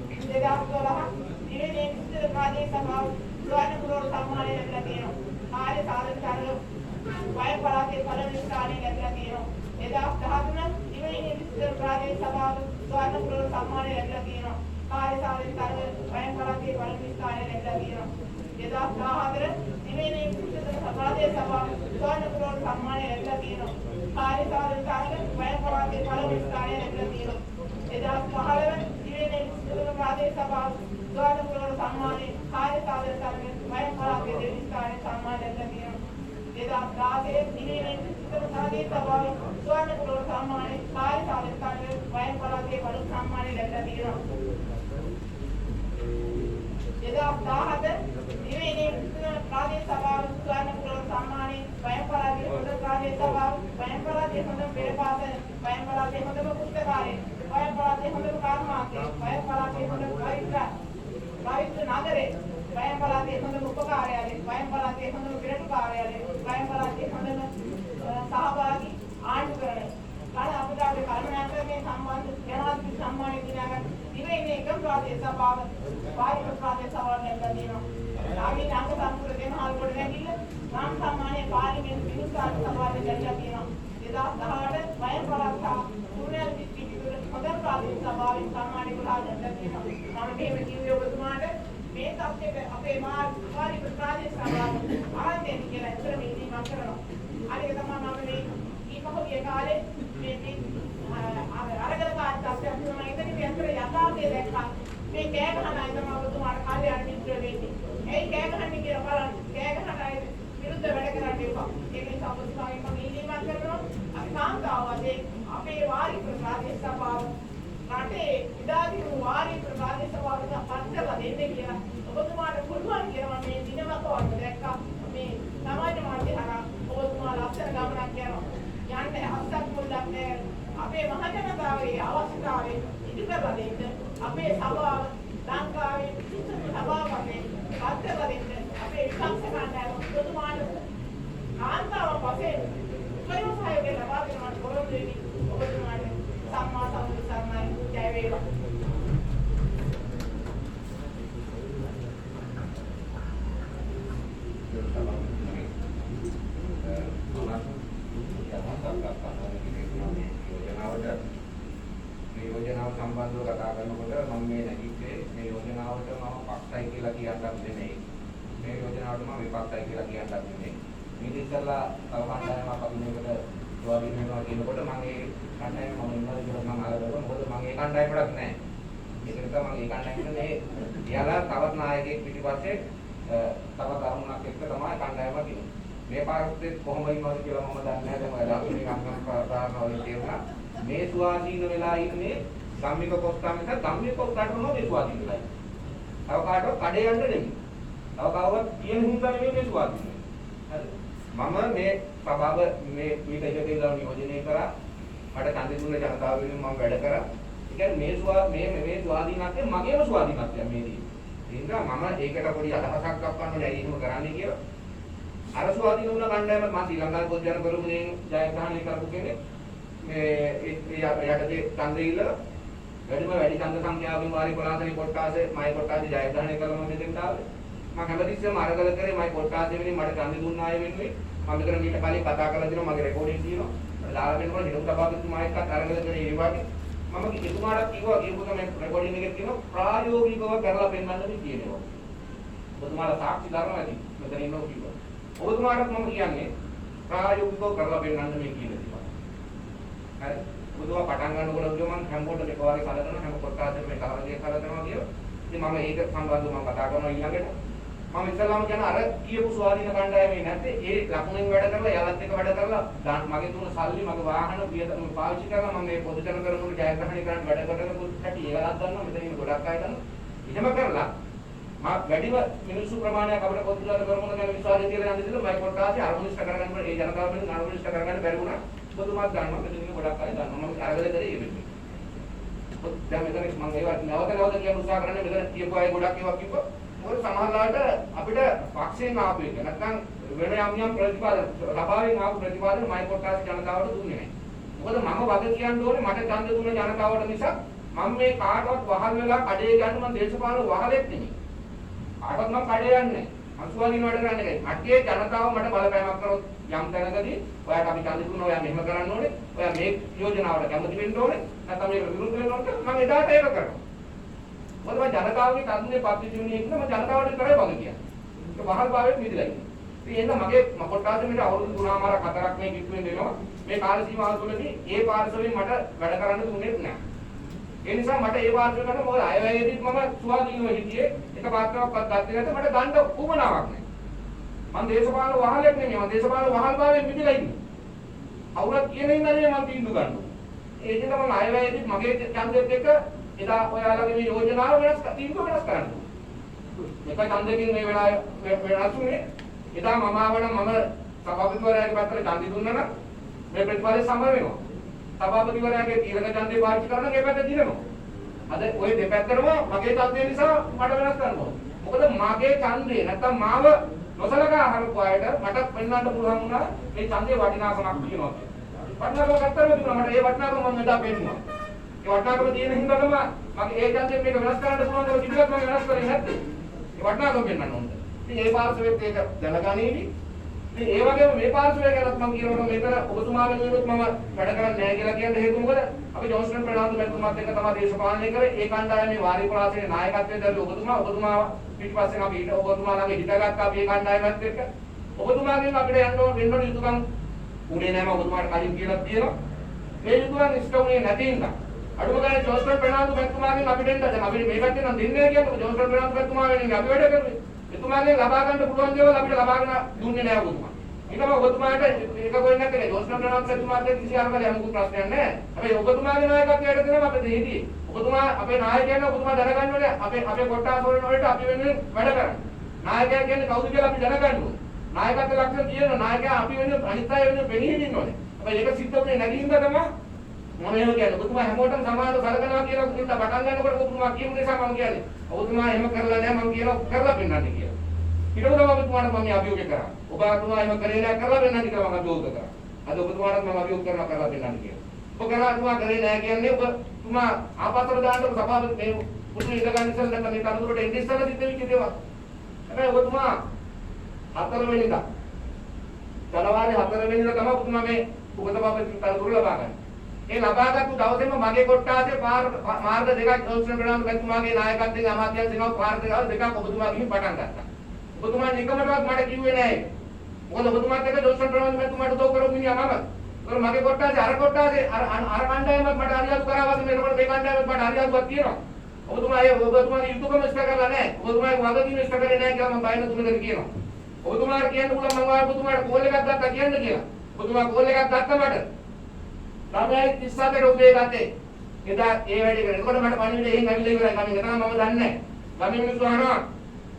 2012 දිවයිනේ විශිෂ්ට ප්‍රාදේශීය සභාව ස්වර්ණ පුරවර සම්මානය ලැබිලා තියෙනවා. කාර්ය සාධන තරඟ වයන් පළාතේ පළමු ස්ථානය ලැබිලා තියෙනවා. 2013 දිවයිනේ විශිෂ්ට ප්‍රාදේශීය සභාව ස්වර්ණ පුරවර සම්මානය ලැබිලා තියෙනවා. කාර්ය සාධන තරඟ වයන් පළාතේ පළමු ස්ථානය ලැබිලා තියෙනවා. 2014 දිවයිනේ විශිෂ්ට ප්‍රාදේශීය සභාව ස්වර්ණ පුරවර සම්මානය ලැබිලා තියෙනවා. කාර්ය සාධන තරඟ වයන් පළාතේ පළමු ස්ථානය ලැබිලා තියෙනවා. 2015 දිවයිනේ විශිෂ්ට ප්‍රාදේශීය සභාව ස්වර්ණ පුරවර සම්මානය කාර්ය සාධන තරඟ වයන් පළාතේ දෙවි ස්ථානය සම්මානය ලැබිලා තියෙනවා. 2016 දිවයිනේ විශිෂ්ට ප්‍රාදේශීය සභාව ස්වර්ණ පුරවර සම්මානය කාර්ය සාධන තරඟ වයන් පළාතේ පළමු සම්මානය ලැබිලා තියෙනවා. 2017 දිවයිනේ විශිෂ්ට ප්‍රාදේශීය සභාව ස්වර්ණ පුරවර සම්මානය වයන් පළාතේ හොඳ ප්‍රාදේශීය සභාව, වයන් පළාතේ හොඳ පෙරපාසල, වයන් පළාතේ හොඳම පුස්තකාලය, වයන් පළාතේ හොඳම කර්මාන්තය, වයන් පළාතේ හොඳම පවිත්‍ර නගරය, වයන් පළාතේ හොඳම උපකාර්යාලය, වයන් පළාතේ හොඳම පිරටු කාර්යාලය, වයන් පළාතේ හොඳම සහභාගී ආණ්ඩුකරණය. අපිට අපේ කර්මනායකයන් සම්බන්ධ ජනාධිපති සම්මානය දිනාගත් දිවයිනේ එක ප්‍රාදේශීය සභාව වාරි ප්‍රාදේශීය සභාව ලැබලා තියෙනවා. ආගින් අංග සම්පූර්ණ දෙමහල් කොට නැගිල්ල රාම් සම්මානයේ පාර්ලිමේන්තු විනුසාර සභාවේ ලැබලා තියෙනවා. 2018 වයන් පළාත කුරුණෑගල දිස්ත්‍රික්කයේ හොඳ ප්‍රාදේශීය සභාවේ සම්මානය ගොඩාක් ලැබලා තියෙනවා. මම මෙහෙම කිව්වේ ඔබතුමාට මේ තත්ත්වයට අපේ වාරි ප්‍රාදේශීය සභාව ආන්දෙන් කියලා ඉතර මේ ඉල්ලීමක් කරනවා. අනික තමයි මම මේ ඊපහුගිය කාලේ මේ අරගල කාර්යය තමයි ඉතින් මේ අතර යථාර්ථය දැක්කා. මේ කෑ ගහන අය තමයි ඔබතුමාට කල්යාණ මිත්‍ර වෙන්නේ. ඒ කෑ ගහන්නේ කියලා බලන්න. කෑ ගහන අය විරුද්ධ වැඩ කරන්න එපා. ඒක නිසා ඔබතුමාගෙන් මම ඉල්ලීමක් කරනවා. අපි කාන්තාව වශයෙන් අපේ වාරි ප්‍රාදේශීය සභාව රටේ ඉදාදී වාරි ප්‍රාදේශීය සභාවට පත් කරලා දෙන්න කියලා ඔබතුමාට පුළුවන් කියලා මේ දිනවක වන්න දැක්කා. මේ සමාජ මාධ්‍ය හරහා ඔබතුමා ලස්සන ගමනක් යනවා. යන්නේ හස්සක් මුල්ලක් නෑ. අපේ මහ ජනතාවගේ අවශ්‍යතාවය ඉදිරියට දෙන්න අපේ සභාව ලංකාවේ විශිෂ්ට සභාවකේ අත්දැකලා දෙන්න අපේ විපක්ෂ කණ්ඩායම ඔබතුමාට කාන්තාව වශයෙන් උපයෝග සහයෝගය ලබා දෙනවට ගොරොත් වෙවි. ඔබතුමාට සම්මා සම්බුදු සරණයි. ජය වේවා. යෝජනාව සම්බන්ධව කතා කරනකොට මම මේ නැගිට්ටේ මේ යෝජනාවට මම පක්ෂයි කියලා කියන්නත් නෙමෙයි. මේ යෝජනාවට මම විපක්ෂයි කියලා කියන්නත් නෙමෙයි. මේ ඉස්සෙල්ලා තව කණ්ඩායමක් අපි මේකට ස්වාධීන වෙනවා කියනකොට මම ඒ කණ්ඩායම මම ඉන්නවා කියලා මම අහලා මොකද මම ඒ කණ්ඩායමටත් නැහැ. ඒක නිසා මම ඒ කණ්ඩායමට මේ යාලා තවත් නායකයෙක් පිටිපස්සේ තව කරුණක් එක්ක තමයි කණ්ඩායම තියෙන්නේ. මේ පාරේ කොහොමද ඉන්නවද කියලා මම දන්නේ නැහැ. දැන් ඔයාලා මේ ගම්ගම් ප්‍රාණවලින් තේරුණා. මේ ස්වාධීන වෙලා ඉන්නේ ධම්මික පොස්තා මිස ධම්මික පොස්තාට මොනවද මේ ස්වාධීන වෙලා ඉන්නේ. තව කාටවත් කඩේ යන්න නෙමෙයි. තව කවවත් කියන හින්දා නෙමෙයි මේ ස්වාධීන වෙන්නේ. හරිද? මම මේ සභාව මේ විදේශ දේශවල නියෝජනය කරා. මට ඡන්දෙ දුන්න ජනතාව වෙනුවෙන් මම වැඩ කරා. ඒ කියන්නේ මේ ස්වාධීනත්වය මගේම ස්වාධීනත්වය මේ දී. ඒ නිසා මම ඒකට පොඩි අදහසක් දක්වන්න ඕනේ ඇයි එහෙම කරන්නේ කියලා. අර ස්වාධීන වුණ කණ්ඩායම මම ශ්‍රී ලංකාවේ පොත්ජන පෙරමුණෙන් ජයග්‍රහණය කරපු කෙනෙක්. මේ යටතේ ඡන්දෙ ඉල්ලලා වැඩි ඡන්ද සංඛ්‍යාවකින් වාරි පොළාසනේ කොට්ටාසේ මයි කොට්ටාසේ ජයග්‍රහණය කළා මම මෙතෙන්ට ආවේ. මම හැමතිස්සෙම අරගල කරේ මයි කොට්ටාසේ වෙනින් මට ඡන්ද දුන්න අය වෙනුවෙන් මම මෙතන මීට කලින් කතා කරලා දිනවා මගේ රෙකෝඩින් තියෙනවා. දාලා වෙනකොට හිටපු සභාපතිතුමා එක්කත් අරගල කරේ ඒ වගේ. මම එතුමාට කිව්වා කියපුවම මේ රෙකෝඩින් එකේ තියෙනවා ප්‍රායෝගිකව කරලා පෙන්වන්න මේ කියනවා. ඔබතුමාලා සාක්ෂි දරනවා ඇති. මෙතන ඉන්නෝ කිව්වා. ඔබතුමාට මම කියන්නේ ප්‍රායෝගිකව කරලා පෙන්වන්න මේ කියන දේ. හරි. ඔබතුමා පටන් ගන්නකොට මම හැමෝටම එකවරේ කලකරන හැම කොටසෙම මේ කලකේ කලකරනවා කියලා. ඉතින් මම ඒක සම්බන්ධව මම කතා කරනවා ඊළඟට. මම ඉස්සෙල්ලාම කියන අර කියපු ස්වාධීන කණ්ඩායමේ නැත්තේ ඒ ලකුණෙන් වැඩ කරලා යලත් එක වැඩ කරලා මගේ තුන සල්ලි මගේ වාහන පියදම පාවිච්චි කරලා මම මේ පොදු ජන කරමුට ජයග්‍රහණය කරන්න වැඩ කරනකො හැටි ඒකලත් දන්නවා මෙතන ඉන්න ගොඩක් අය දන්නවා. එහෙම කරලා මම වැඩිම මිනිස්සු ප්‍රමාණයක් අපිට පොදු ජන කරමුට ගැන විශ්වාසය තියලා යන දෙන්න මම කොටාසේ අරමුණිෂ්ඨ කරගන්න ඒ ජනතාව වෙන අරමුණිෂ්ඨ කරගන්න බැරි වුණා. ඔබතුමාත් දන්නවා මෙතන ඉන්න ගොඩක් අය දන්නවා මම අරගල කරේ ඒ වෙන්නේ. දැන් මෙතන මම ඒවා නැවත කියන උත්සාහ කරන්නේ මෙතන කියපු අය ගොඩක් ඒවා කිව්වා. මොකද සමහරවිට අපිට පක්ෂයෙන් ආපු එක නැත්නම් වෙන යම් ප්‍රතිපාදන ලබාවෙන් ආපු ප්‍රතිපාදන මයි කොටාස් ජනතාවට දුන්නේ නැහැ. මොකද මම වග කියන්න ඕනේ මට ඡන්ද දුන්න ජනතාවට මිසක් මම මේ කාටවත් වහල් වෙලා කඩේ ගන්න මම දේශපාලන වහලෙක් නෙමෙයි. කාටවත් මම කඩේ යන්නේ නැහැ. අසුවාදීන වැඩ කරන්නේ නැහැ. මගේ ජනතාව මට බලපෑමක් කරොත් යම් තැනකදී ඔයාට අපි ඡන්ද දුන්නා ඔයා මෙහෙම කරන්න ඕනේ. ඔයා මේ යෝජනාවට කැමති වෙන්න ඕනේ. නැත්නම් මේක විරුද්ධ වෙන්න ඕනේ. මම එදාට ඒක කරනවා. මොකද මම ජනතාවගේ තත්ත්වයේ පත්විචුණේ ඉන්න මම ජනතාවට කරේ වගේ කියන්නේ. ඒක වහල් භාවයෙන් මිදලා ඉන්නේ. ඉතින් එහෙනම් මගේ කොටාසේ මේක අවුරුදු 3මාරක් 4ක් මේ කිව්වෙන් දෙනවා. මේ කාල සීමාව තුළදී ඒ පාර්ශවයෙන් මට වැඩ කරන්න දුන්නේ නැහැ. ඒ නිසා මට ඒ පාර්ශවයට මොකද අයවැයේදීත් මම සුවාදීනව හිටියේ. එක පාත්‍රයක්වත් ගත්තේ නැත්නම් මට ගන්න උවමනාවක් නැහැ. මම දේශපාලන වහලෙක් නෙමෙයි. මම දේශපාලන වහල් භාවයෙන් මිදලා ඉන්නේ. අවුලක් කියන ඉඳලා මම තීන්දුව ගන්නවා. ඒ නිසා මම අයවැයේදීත් මගේ ඡන්දෙත් එක්ක එදා ඔයාලගේ මේ යෝජනාව තීන්දුව වෙනස් කරන්න. මේක ඡන්දකින් මේ වෙලාවේ වෙනස් වුනේ. එදා මම ආවනම් මම සභාපතිවරයාගේ පැත්තට ඡන්දි දුන්නා නම් මේ ප්‍රතිපලය සම වෙනවා. සභාපතිවරයාගේ තීරණ ඡන්දේ පාවිච්චි කරන එක පැත්ත දිනනවා. අද ওই දෙපැත්තටම මගේ ඡන්දය නිසා මට වෙනස් කරනවා. මොකද මගේ ඡන්දේ නැත්තම් මාව නොසලකා හරපු අයට මට පෙන්වන්න පුළුවන් වුණා මේ ඡන්දේ වටිනාකමක් තියෙනවා කියලා. වටිනාකම ගත්තාම දුන්නා මට ඒ වටිනාකම මම එදා පෙන්නුවා. ඒ වටිනාකම තියෙන හින්දා තමයි මගේ ඒ ඡන්දේ මේක වෙනස් කරන්න පුළුවන් දේ තිබුණත් මම වෙනස් කරේ නැත්තේ. ඒ වටිනාකම පෙන්වන්න ඕනේ. ඉතින් ඒ පාර්ශවයේත් ඒක දැනගනිවි. ඉතින් ඒ වගේම මේ පාර්ශවය ගැනත් මම කියනවා මෙතන ඔබතුමාගේ වෙනුවෙත් මම වැඩ කරන්නේ නැහැ කියලා කියන්න හේතුව මොකද? අපි ජෝන්සන් ප්‍රනාන්දු මැතිතුමාත් එක්ක තමයි දේශපාලනය කරේ. ඒ කණ්ඩායමේ වාරි ප්‍රාසයේ නායකත්වයෙන් දැරි ඔබතුමා පිටපස්සෙන් අපි ඔබතුමාලාගේ හිටගත්ත අපි ඒ කණ්ඩායමත් එක්ක ඔබතුමාගෙන් අපිට යන්න ඕන වෙන්න ඕන යුතුකම් උනේ නැහැ මම ඔබතුමාට කලින් කියලා තියෙනවා. මේ යුතුකම් ඉෂ්ට උනේ නැති හින්දා අඩුම ගානේ ජෝන්සන් ප්‍රනාන්දු මැතිතුමාගෙන් අපිට එන්න දැන් අපි මේ පැත්තේ නම් දෙන්නේ කියන්නේ ජෝන්සන් ප්‍රනාන්දු මැතිතුමා වෙනින් අපි වැඩ කරන්නේ. එතුමාගෙන් ලබා ගන්න පුළුවන් දේවල් අපිට ලබාගෙන දුන්නේ නැහැ ඔබතුමා. ඊටම ඔබතුමාට ඒක ගොඩක් නැත්නම් ජෝන්සන් ප්‍රනාන්දු මැතිතුමාට කිසි අරගලයක් මොකක් ප්‍රශ්නයක් නැහැ. හැබැයි ඔබතුමාගේ නායකත්වයට දෙනවා අපිට හිටියේ. ඔබතුමා අපේ නායකයන් ඔබතුමා දැනගන්න ඕනේ අපේ කොට්ටාස වලට අපි වෙනුවෙන් වැඩ කරන්නේ. නායකයා කියන්නේ කවුද කියලා අපි දැනගන්න ඕනේ. නායකත්ව ලක්ෂණ කියන නායකයා අපි වෙනුවෙන් අනිත් අය වෙනුවෙන් වෙණී හිටින්න ඕනේ. හැබැයි ඒක සිද්ධ වෙන්නේ නැති හින්දා තමයි මම එහෙම කියන්නේ. ඔබතුමා හැමෝටම සමානව සලකනවා කියලා කිව්වට පටන් ගන්නකොට ඔබතුමා කියමු නිසා මම කියන්නේ. ඔබතුමා එහෙම කරලා නැහැ මම කියනවා කරලා පෙන්නන්න කියලා. ඊට උදේ ඔබතුමාට මම අභියෝග කරා. ඔබතුමා එහෙම කරේ නැහැ කරලා පෙන්නන්න කියලා මම අභියෝග කරා. අද ඔබතුමාට මම අභියෝග කරනවා කරලා පෙන්නන්න කියලා. ඔබ කරලා කරේ නැහැ කියන්නේ ඔබතුමා ආපස්සට දාන්න සභාවේ මේ පුතු ඉඳ ගන්න ඉස්සෙල්ලා නැත්නම් මේ තනතුරට එන්නේ ඉස්සෙල්ලා සිද්ධ වෙච්ච දේවල්. හැබැයි ඔබතුමා 4 වෙනිදා ජනවාරි 4 වෙනිදා තමයි ඔබතුමා මේ උපසභාපති තනතුර ලබා ගන්න. ඒ ලබාගත්තු දවසේම මගේ කොට්ටාසේ මාර්ග දෙකක් ජෝන්සන් ප්‍රනාන්දු මැතිතුමාගේ නායකත්වයෙන් අමාත්‍යංශිකව පාර දෙකක් ඔබතුමා ගිහින් පටන් ගත්තා. ඔබතුමා නිකමටවත් මට කිව්වේ නැහැ. මොකද ඔබතුමාත් එක්ක ජෝන්සන් ප්‍රනාන්දු මැතිතුමාට උදව් කරපු මිනිහා මම. ඒක මගේ කොට්ටාසේ අර කණ්ඩායමක් මට හරියට කරාවද මේකට මේ කණ්ඩායමක් මට හරියටවත් තියෙනවා. ඔබතුමා ඔබතුමාගේ යුතුයකම ඉෂ්ට කරලා නැහැ. ඔබතුමාගේ වගකීම ඉෂ්ට කරේ නැහැ කියලා මම බයින තුනකට කියනවා. ඔබතුමාට කියන්න පුළුවන් මම ඔබතුමාට කෝල් එකක් ගත්තා කියන්න කියලා. ඔබතුමා කෝල් එකක් ගත්තා මට. ළමයි 37 රුපියල් ගත්තේ. එදා ඒ වැඩේ කරේ. එතකොට මට පණිවිඩය එහෙන් ඇවිල්ලා ඉවරයි. මම එතන මම දන්නේ නැහැ. ළමයි මිනිස්සු අහනවා.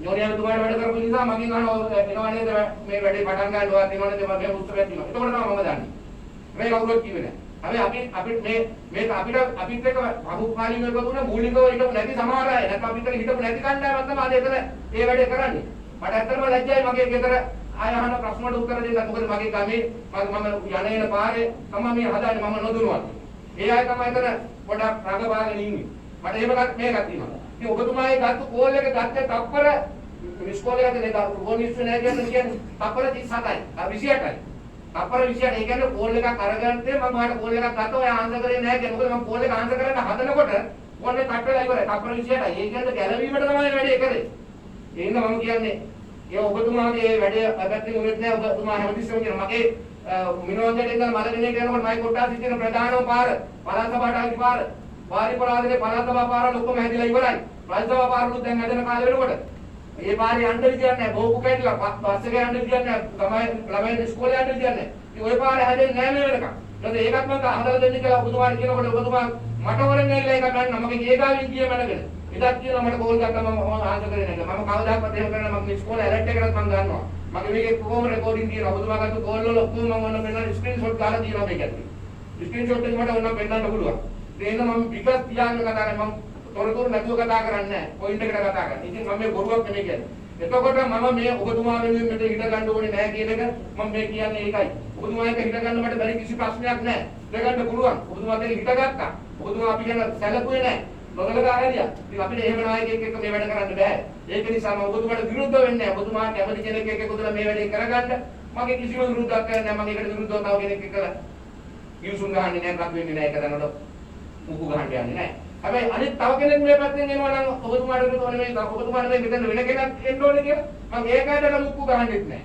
යෝනියා තුමාට වැඩ කරපු නිසා මගෙන් අහනවා එනවා නේද මේ වැඩේ පටන් ගන්නවා එනවා නේද මගේ උත්තරයක් දෙනවා. එතකොට තමයි මම දන්නේ. මේ කවුරුත් කිව්වේ නැහැ. හැබැයි අපිත් අපිත් එක්ක අහුපාලිම එකතුන මූලිකව හිටපු නැති සමහර අය නැත්නම් අපිත් එක්ක හිටපු නැති කණ්ඩායමක් තමයි අද එතන මේ වැඩේ කරන්නේ. මට ඇත්තටම ලැජ්ජයි මගේ ගෙදර ආය අහන ප්‍රශ්න වලට උත්තර දෙන්න. මොකද මගේ ගමේ මම යන පාරේ තමයි මේ හදාන්නේ මම නොදුනවත්. ඒ අය තමයි එතන පොඩක් රඟපාගෙන ඉන්නේ. මට එහෙම මේකක් තියෙනවා. ඉතින් ඔබතුමාගේ ගත්ත කෝල් එක ගත්තේ තප්පර මිස් කෝල් එකක් නේ ගෝල් මිස් වෙනවා කියන්නේ තප්පර 37යි. 28යි. තප්පර 28. ඒ කියන්නේ කෝල් එකක් අරගත්තේ මම ඔයාලට කෝල් එකක් ගත්තා ඔයා ආන්සර් කරේ නැහැ කියන්නේ. මොකද මම කෝල් එක ආන්සර් කරන්න හදනකොට කෝල් එක කට් වෙලා ඉවරයි. තප්පර 28යි. ඒ කියන්නේ ගැලවීමට තමයි වැඩේ කරේ. ඒ හින්දා මම කියන්නේ ඒ ඔබතුමාගේ වැඩේ පැත්තෙන් උනේත් නැහැ. ඔබතුමා හැමතිස්සෙම කියන මගේ මිනෝන්ජට ඉඳන් මලදිනේ කියනකොට මයි කොට්ටාස් ඉතින ප්‍රධානම පාර පළාත් සභාවට ආගි පාර වාරිපරාදේ පළාත් සභා පාරවල ඔක්කොම හැදිලා ඉවරයි. රාජ්‍ය සභා පාරවලුත් දැන් හැදෙන කාලෙ වෙනකොට මේ පාරේ යන්න විදියක් නැහැ. බෝකු කැඩිලා බස් එකේ යන්න විදියක් නැහැ. ළමයි ඉස්කෝලේ යන්න විදියක් නැහැ. ඉතින් ওই පාරේ හැදෙන්නේ නැහැ මේ වෙනකම්. ඊට ඒකත් මම හදලා දෙන්න කියලා ඔබතුමාට කියනකොට ඔබතුමා මට වරෙන් ඇවිල්ලා ඒක ගන්න මගේ ඒකාවින් කිය මැනගෙන. ඉතත් කියනවා මට කෝල් ගත්තා මම ආන්සර් කරේ නැහැ. මම කවදාකවත් එහෙම කරන්න මම ඉස්කෝලේ ඇලර්ට් එකකට මම ගන්නවා. මගේ මේකේ කොහොම රෙකෝඩින් තියෙනවා. ඔබතුමා ගත්ත කෝල් වල ඔක්කොම මම ඔන්න පෙන්නන ස්ක්‍රීන්ෂොට් දාලා තියෙනවා මේකත්. ස්ක්‍රීන්ෂොට් එක මට ඔන්න පෙන්නන්න පුළුවන්. ඒ හින්දා මම විගත් තියාගෙන කතා කරන්නේ මම තොරතුරු නැතුව කතා කරන්නේ නැහැ. පොයින්ට් එකට කතා කරන්නේ. ඉතින් මම මේ බොරුවක් නෙමෙයි කියන්නේ. එතකොට මම මේ ඔබතුමා වෙනුවෙන් මෙතන හිට ගන්න ඕනේ නැහැ කියන එක මම මේ කියන්නේ ඒකයි. ඔබතුමා එක හිට ගන්න මට බැරි කිසි ප්‍රශ්නයක් නැහැ. හිට ගන්න පුළුවන්. ඔබතුමා දෙක හිට ගත්තා. ඔබතුමා අපි ගැන සැලකුවේ නැහැ. නොදලකා හැදියා. ඉතින් අපිට එහෙම නායකයෙක් එක්ක මේ වැඩ කරන්න බෑ. ඒක නිසා මම ඔබතුමාට විරුද්ධ වෙන්නේ නැහැ. ඔබතුමා කැමති කෙනෙක් එක්ක එකතුලා මේ වැඩේ කරගන්න. මගේ කිසිම විරුද්ධයක් කරන්නේ නැහැ. මම ඒකට විරුද්ධව තව කෙනෙක් එක්ක කිව්සුම් ගහන්නේ නැහැ. රත් වෙන්නේ නැහැ. ඒක දන්නකොට මුකු ගහන්න යන්නේ නැහැ. හැබැයි අනිත් තව කෙනෙක් මේ පැත්තෙන් එනවා නම් ඔබතුමාට විරුද්ධව නෙමෙයි. ඔබතුමාට මේ මෙතන වෙන කෙනෙක් එන්න ඕනේ කියලා මම ඒකටම මුකු ගහන්නෙත් නැහැ.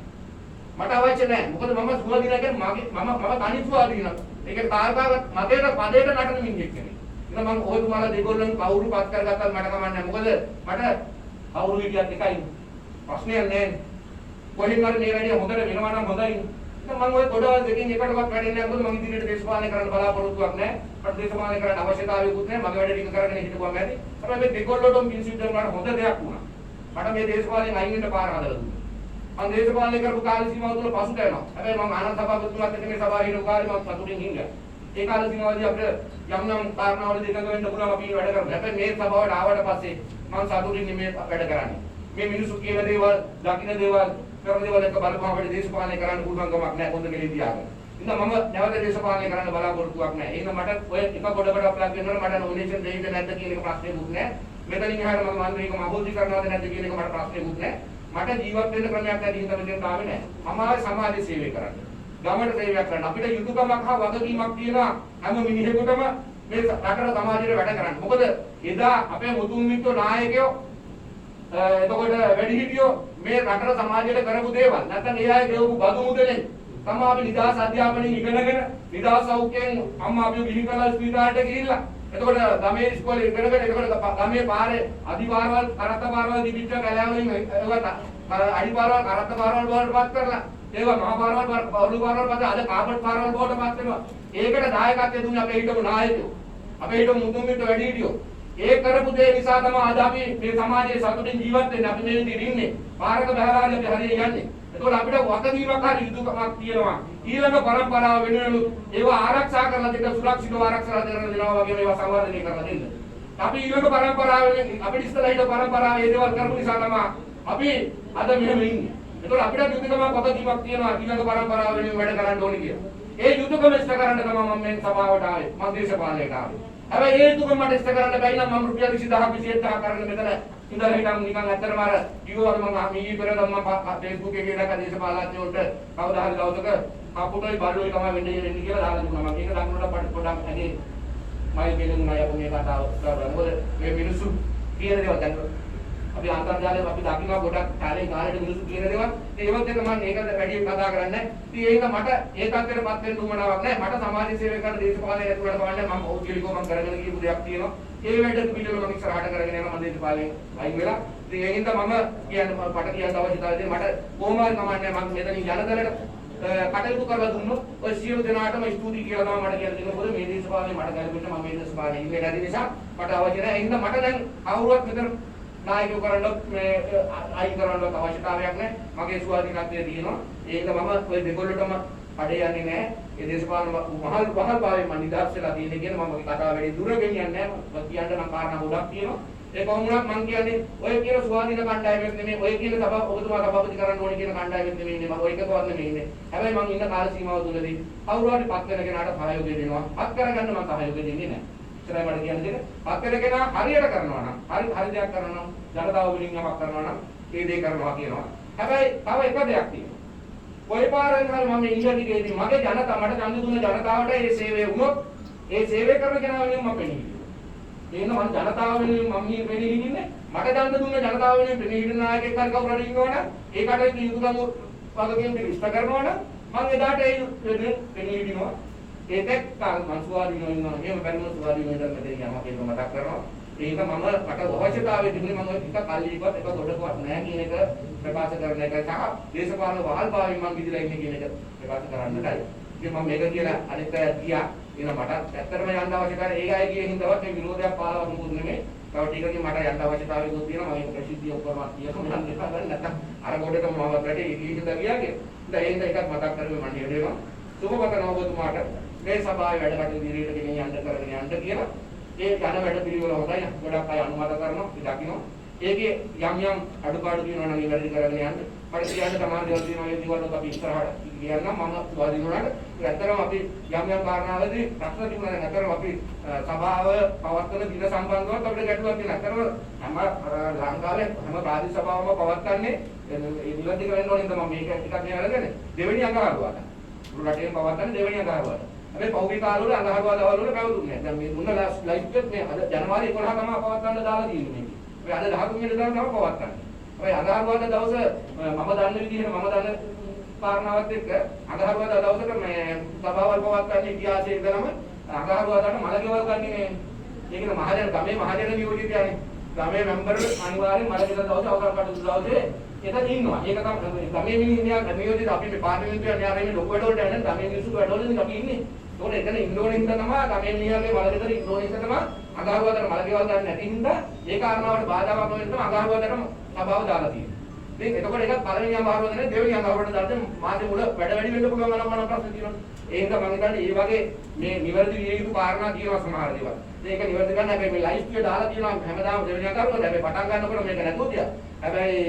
මට අවශ්‍ය නැහැ. මොකද මම සුවදිනා කියන්නේ මම තනි සුවදිනා. ඒක කාර්කාවක් මගේට පදේට නටන මිනිහෙක් නෙමෙයි. ඉතින් මම ඔයතුමාලා දෙගොල්ලන් කවුරු පත් කරගත්තත් මට කමක් නැහැ. මොකද මට කවුරු හිටියත් එකයි. ප්‍රශ්නයක් නැහැ. කොහෙන් හරි මේ වැඩේ හොඳට වෙනවා නම් හොඳයි. ඉතින් මම ඔය ගොඩවල් දෙකෙන් එකටවත් වැඩේ නැහැ. මොකද මම ඉදිරියට දේශපාලනය කරන්න බලාපොරොත්තුවක් නැහැ. මට දේශපාලනය කරන්න අවශ්‍යතාවයකුත් නැහැ. මගේ වැඩේ ටික කරගෙන හිටපුවාම ඇති. හැබැයි මේ දෙගොල්ලටම පින්සිල් දෙන්නාට හොඳ දෙයක් වුණා. මට මේ දේශපාලනයෙන් අයින් වෙන්න පාර හදලා දුන්නා. මම දේශපාලනය කරපු කාල සීමාව තුළ පසුට යනවා. හැබැයි මම ආනන්ද සභාපතිතුමාත් එක්ක මේ සභාවේ හිටපු කාලේ මම සතුටින් හිටියා. ඒ කාල සීමාවදී අපිට යම් යම් කාරණාවලදී එකඟ වෙන්න පුළුවන් අපි වැඩ කරමු. හැබැයි මේ සභාවට ආවට පස්සේ මම සතුටින් මේ වැඩ කරන්නේ. මේ මිනිස්සු කියන දේවල්, දකින්න දේවල්, කරන දේවල් එක බලපුවම අපිට දේශපාලනය කරන්න පුළුවන් කමක් නැහැ. කොන්ද කෙලින් තියාගෙන. ඉතින් මම නැවත දේශපාලනය කරන්න බලාපොරොත්තුවක් නැහැ. එහෙනම් මට ඔය එක ගොඩකට අප්ලයි කරනකොට මට නොමිනේෂන් දෙයිද නැද්ද කියන එක ප්‍රශ්නයක්වත් නැහැ. මෙතනින් එහාට මම මන්ත්‍රීකම අහෝසි කරනවද නැද්ද කියන එක මට ප්‍රශ්නයක්වත් නැහැ. මට ජීවත් වෙන්න ක්‍රමයක් නැති හින්දා මෙතෙන්ට ආවේ නැහැ. මම ආවේ සමාජ සේවය කරන්න. ගමට සේවයක් කරන්න. අපිට යුතුයකමක් හා වගකීමක් තියෙනවා හැම මිනිහෙකුටම මේ රටට සමාජයට වැඩ කරන්න. මොකද එදා අපේ මුතුන් මිත්තෝ නායකයෝ එතකොට වැඩිහිටියෝ මේ රටට සමාජයට කරපු දේවල් නැත්නම් ඒ අය ගෙවපු බදු මුදලෙන් තමයි අපි නිදහස් අධ්‍යාපනයෙන් ඉගෙනගෙන නිදහස් සෞඛ්‍යයෙන් අම්මා අපිව ගිහින් කරලා ස්පීතාලයට ගිහිල්ලා එතකොට ගමේ ඉස්කෝලේ ඉගෙනගෙන එතකොට ගමේ පාරේ අදිපාරවල් කරත්ත පාරවල් දිවිච්ච කැලෑවලින් ඒවට අඩිපාරවල් කරත්ත පාරවල් වලට පත් කරලා ඒවා මහා පාරවල් පවුළු පාරවල් පස්සේ අද කාපට් පාරවල් බවට පත් වෙනවා. ඒකට දායකත්වය දුන්නේ අපේ හිටපු නායකයෝ. අපේ හිටපු මුතුන් මිත්තෝ වැඩිහිටියෝ. ඒ කරපු දේ නිසා තමයි අද අපි මේ සමාජයේ සතුටින් ජීවත් වෙන්නේ. අපි මේ විදිහට ඉන්නේ. පාරක බහලා අපි හරියට යන්නේ. ඒකෝල අපිට වගකීමක් හරි යුතුයකමක් තියෙනවා. ඊළඟ පරම්පරාව වෙනුවෙන් ඒවා ආරක්ෂා කරලා දෙන්න සුරක්ෂිතව ආරක්ෂා කරලා දෙනවා වගේ මේවා සංවර්ධනය කරලා දෙන්න. අපි ඊළඟ පරම්පරාවෙන් අපිට ඉස්සලා හිට පරම්පරාව මේ දේවල් කරපු නිසා තමයි අපි අද මෙහෙම ඉන්නේ. ඒකෝල අපිට යුතුයකමක් වගකීමක් තියෙනවා ඊළඟ පරම්පරාව වෙනුවෙන් වැඩ කරන්න ඕනේ කියලා. ඒ යුතුයකම ඉෂ්ට කරන්න තමයි මම මේ සභාවට ආවේ. මම දේශපාලනයට ආවේ. හැබැයි ඒ යුතුයකම මට ඉෂ්ට කරන්න බැයි නම් මම රුපියල් 20000 27000 කරන්න මෙතන ඉඳලා හිටන් නිකන් ඇත්තටම අර කිව්වද මම මීී පෙරේද මම Facebook එකේ දැක්ක දේශපාලඥයන්ට කවදා හරි දවසක කපුටෝයි බඩෝයි තමයි වෙන්නේ කියලා දාලා දුන්නා. මම ඒක දක්නට පොඩ්ඩක් ඇගේ මයි කියනවා යපු මේ කතාව කරා. මොකද මේ මිනිස්සු කියන දේවල් දැන් අපි අන්තර්ජාලයෙන් අපි දකින්න ගොඩක් කාලේ කාලේට මිනිස්සු කියන දේවල් ඒවත් එක මම ඒකට වැඩි කතා කරන්නේ නැහැ. ඉතින් ඒක මට ඒ තත්ත්වෙටපත් වෙන්න උවමනාවක් නැහැ. මට සමාජ සේවය කරන දේශපාලනය ඇතුළට කවන්නේ මම පෞද්ගලිකව මම කරගෙන ගියපු දෙයක් තියෙනවා. ඒ වැඩ පිළිවෙල මම ඉස්සරහට කරගෙන යනවා මම දේශපාලනයෙන් අයින් වෙලා. ඉතින් ඒ හින්දා මම කියන්නේ මට කියන්න අවශ්‍යතාවය මට කොහොම හරි කමන්නේ මම මෙතනින් යනදලට කටයුතු කරලා දුන්නොත් ඔය සියලු දෙනාටම ස්තුතියි කියලා තමයි මට කියන්න තියෙන්නේ. මොකද මේ දේශපාලනේ මට ගැලපෙන්න මම මේ දේශපාලනේ ඉන්නේ නැති නිසා මට අවශ්‍ය නැහැ. ඒ හින්දා මට දැන් කවුරුවත් මෙතන නායකයෝ කරන්නත් මේ අයින් කරන්නත් අවශ්‍යතාවයක් නැහැ. මගේ ස්වාධීනත්වය තියෙනවා. ඒක මම ඔය දෙකොල්ලටම කඩේ යන්නේ නැහැ. ඒ දේශපාලන වහල් භාවයෙන් මම නිදහස් වෙලා තියෙන්නේ කියන මම මගේ කතාව වැඩි දුර ගෙනියන්නේ නැහැ. මම කියන්න නම් කාරණා ගොඩක් තියෙනවා. ඒ කොහොමුණත් මම කියන්නේ ඔය කියන ස්වාධීන කණ්ඩායමක් නෙමෙයි. ඔය කියන ඔබතුමා සභාපති කරන්න ඕනේ කියන කණ්ඩායමක් නෙමෙයි ඉන්නේ. මම ඔය එකකවත් නෙමෙයි ඉන්නේ. හැබැයි මම ඉන්න කාල සීමාව තුළදී කවුරු හරි පත් වෙන කෙනාට සහයෝගය දෙනවා. පත් කරගන්න මම සහයෝගය දෙන්නේ නැහැ. ඉස්සරහ මට කියන්න දෙන්න. පත් වෙන කෙනා හරියට කරනවා නම් හරි දෙයක් කරනවා නම් ජනතාව වෙනුවෙන් යමක් කරනවා නම් ඒ දේ කරනවා කියනවා. හැබැයි තව එක දෙයක් තියෙනවා. කොයි පාරෙන් හරි මම ඉංග්‍රීසියේදී මගේ ජනතාව මට ඡන්ද දුන්න ජනතාවට ඒ සේවය වුණොත් ඒ සේවය කරන කෙනා වෙනුවෙන් මම පෙනී හිටිනවා. එහෙනම් මම ජනතාව වෙනුවෙන් මම මේ පෙනී හිටින්නේ මට ඡන්ද දුන්න ජනතාව වෙනුවෙන් පෙනී හිටින නායකයෙක් හරි කවුරු හරි ඉන්නවනම් ඒකට යුතුයකම් වගකීම් ඉෂ්ට කරනවනම් මම එදාට ඒ වෙනුවෙන් පෙනී හිටිනවා. ඒකත් මම සුවාදී වෙනවා එහෙම බැරිම සුවාදී වෙනවා මෙතන යමක් ඒක මතක් කරනවා. ඒක මම මට අවශ්‍යතාවය තිබුණේ මම එක කල්ලිපත් එක ගොඩකවත් නැහැ කියන එක ප්‍රකාශ කරන එක සහ දේශපාලන වහල්භාවයෙන් මම විදිලා ඉන්නේ කියන එක ප්‍රකාශ කරන්නටයි. ඉතින් මම මේක කියලා අනිත් කියා එන මට ඇත්තටම යන්න අවශ්‍යතාවය ඒ අය කියන හින්දාවත් මේ විරෝධයක් පාලවා මොකුත් නෙමෙයි. තව ටිකකින් මට යන්න අවශ්‍යතාවයකුත් තියෙනවා. මම ඒක ප්‍රසිද්ධිය ඔක්කොම කියනවා මම දෙපා ගන්න නැත්තම් අර ගොඩට මම රටේ ඉංග්‍රීසියෙන් ගියා කියලා. දැන් ඒක එකක් මතක් කරගෙන මම හිතේනවා. සුබපතන ඔබතුමාට මේ සභාවේ වැඩ කටයුතු ඉදිරියට ගෙනියන්න යන්න කරගෙන යන්න කියලා. ඒ යන වැඩ පිළිවෙල හොඳයි. ගොඩක් අය අනුමත කරනවා. දකින්න. ඒකේ යම් අඩුපාඩු තියෙනවා නම් ඒ වැඩි කරගෙන යන්න. මට කියන්න සමාන දේවල් තියෙනවා. ඒ දේවල් වලට අපි ඉස්සරහට කියන්න මම ස්වාධීන වුණාට ඇත්තටම අපි යම් කාරණාවලදී ප්‍රශ්න තිබුණා. ඇත්තටම අපි සභාව පවත්වන දින සම්බන්ධව අපිට ගැටලුවක් තියෙනවා. ඇත්තටම හැම ලංකාවේ හැම ප්‍රාදේශීය සභාවම පවත්වන්නේ ඒ නිවැරදි කරන්න ඕනේ නම් මම මේක ටිකක් නේද දෙවෙනි අඟහරුවාට. රටේ පවත්වන්නේ දෙවෙනි අඟහරුවාට. අපි පෞද්ගලික කාලවල අඟහරුවා දවල් වල පැවතුන්නේ. දැන් මේ මුන්න ලයිව් එකත් මේ අද ජනවාරි 11 තමයි පවත්වන්න දාලා තියෙන්නේ මේක. අපි අද 13 වෙනිදා තමයි පවත්වන්නේ. අපි අඟහරුවාදා දවස මම දන්න විදිහට මම දන්න කාරණාවත් එක්ක අඟහරුවාදා දවසට මේ සභාවල් පවත්වන්නේ ඉතිහාසයේ ඉඳලම අඟහරුවාදාට මලකෙවල් ගන්නේ ඒකන මහජන ගමේ මහජන නියෝජිතයනේ. ගමේ මෙම්බර් අනිවාර්යෙන් මලකෙවල් දවසේ අවසන් කටයුතු දවසේ එතන ඉන්නවා. ඒක තමයි ගමේ මිනිහා නියෝජිත අපි මේ පාර්ලිමේන්තුවේ න්යාරේ මේ ලොකු වැඩවලට යන්නේ ගමේ මිනිස්සු වැඩවලදී අපි ඉන්නේ. ඒකෝට එතන ඉන්ඩෝනෙසියාව තමයි ගමේ මිනිහාගේ මලකෙවල් ඉන්ඩෝනෙසියාව තමයි අඟහරුවාදාට මලකෙවල් ගන්න නැති හින්දා ඒ කාරණාවට බාධාවක් නොවෙන්න තමයි අඟහරුවාදාට සභාව දාලා තියෙන්නේ. ඉතින් එතකොට ඒක පළවෙනි අඟහරුවාදා නේ දෙවෙනි අඟහරුවාදා දාන්න මාසේ මුල වැඩ වැඩි වෙන්න පුළුවන් නම් ප්‍රශ්න තියෙනවා. ඒ හින්දා මම හිතන්නේ මේ වගේ මේ නිවැරදි විය යුතු කාරණා තියෙනවා සමහර දේවල්. මේක නිවැරදි ගන්න හැබැයි මේ ලයිව් එකේ දාලා තියෙනවා හැමදාම දෙවෙනි අඟහරුවාදා. හැබැයි පටන් ගන්නකොට මේක නැතුව තියා. හැබැයි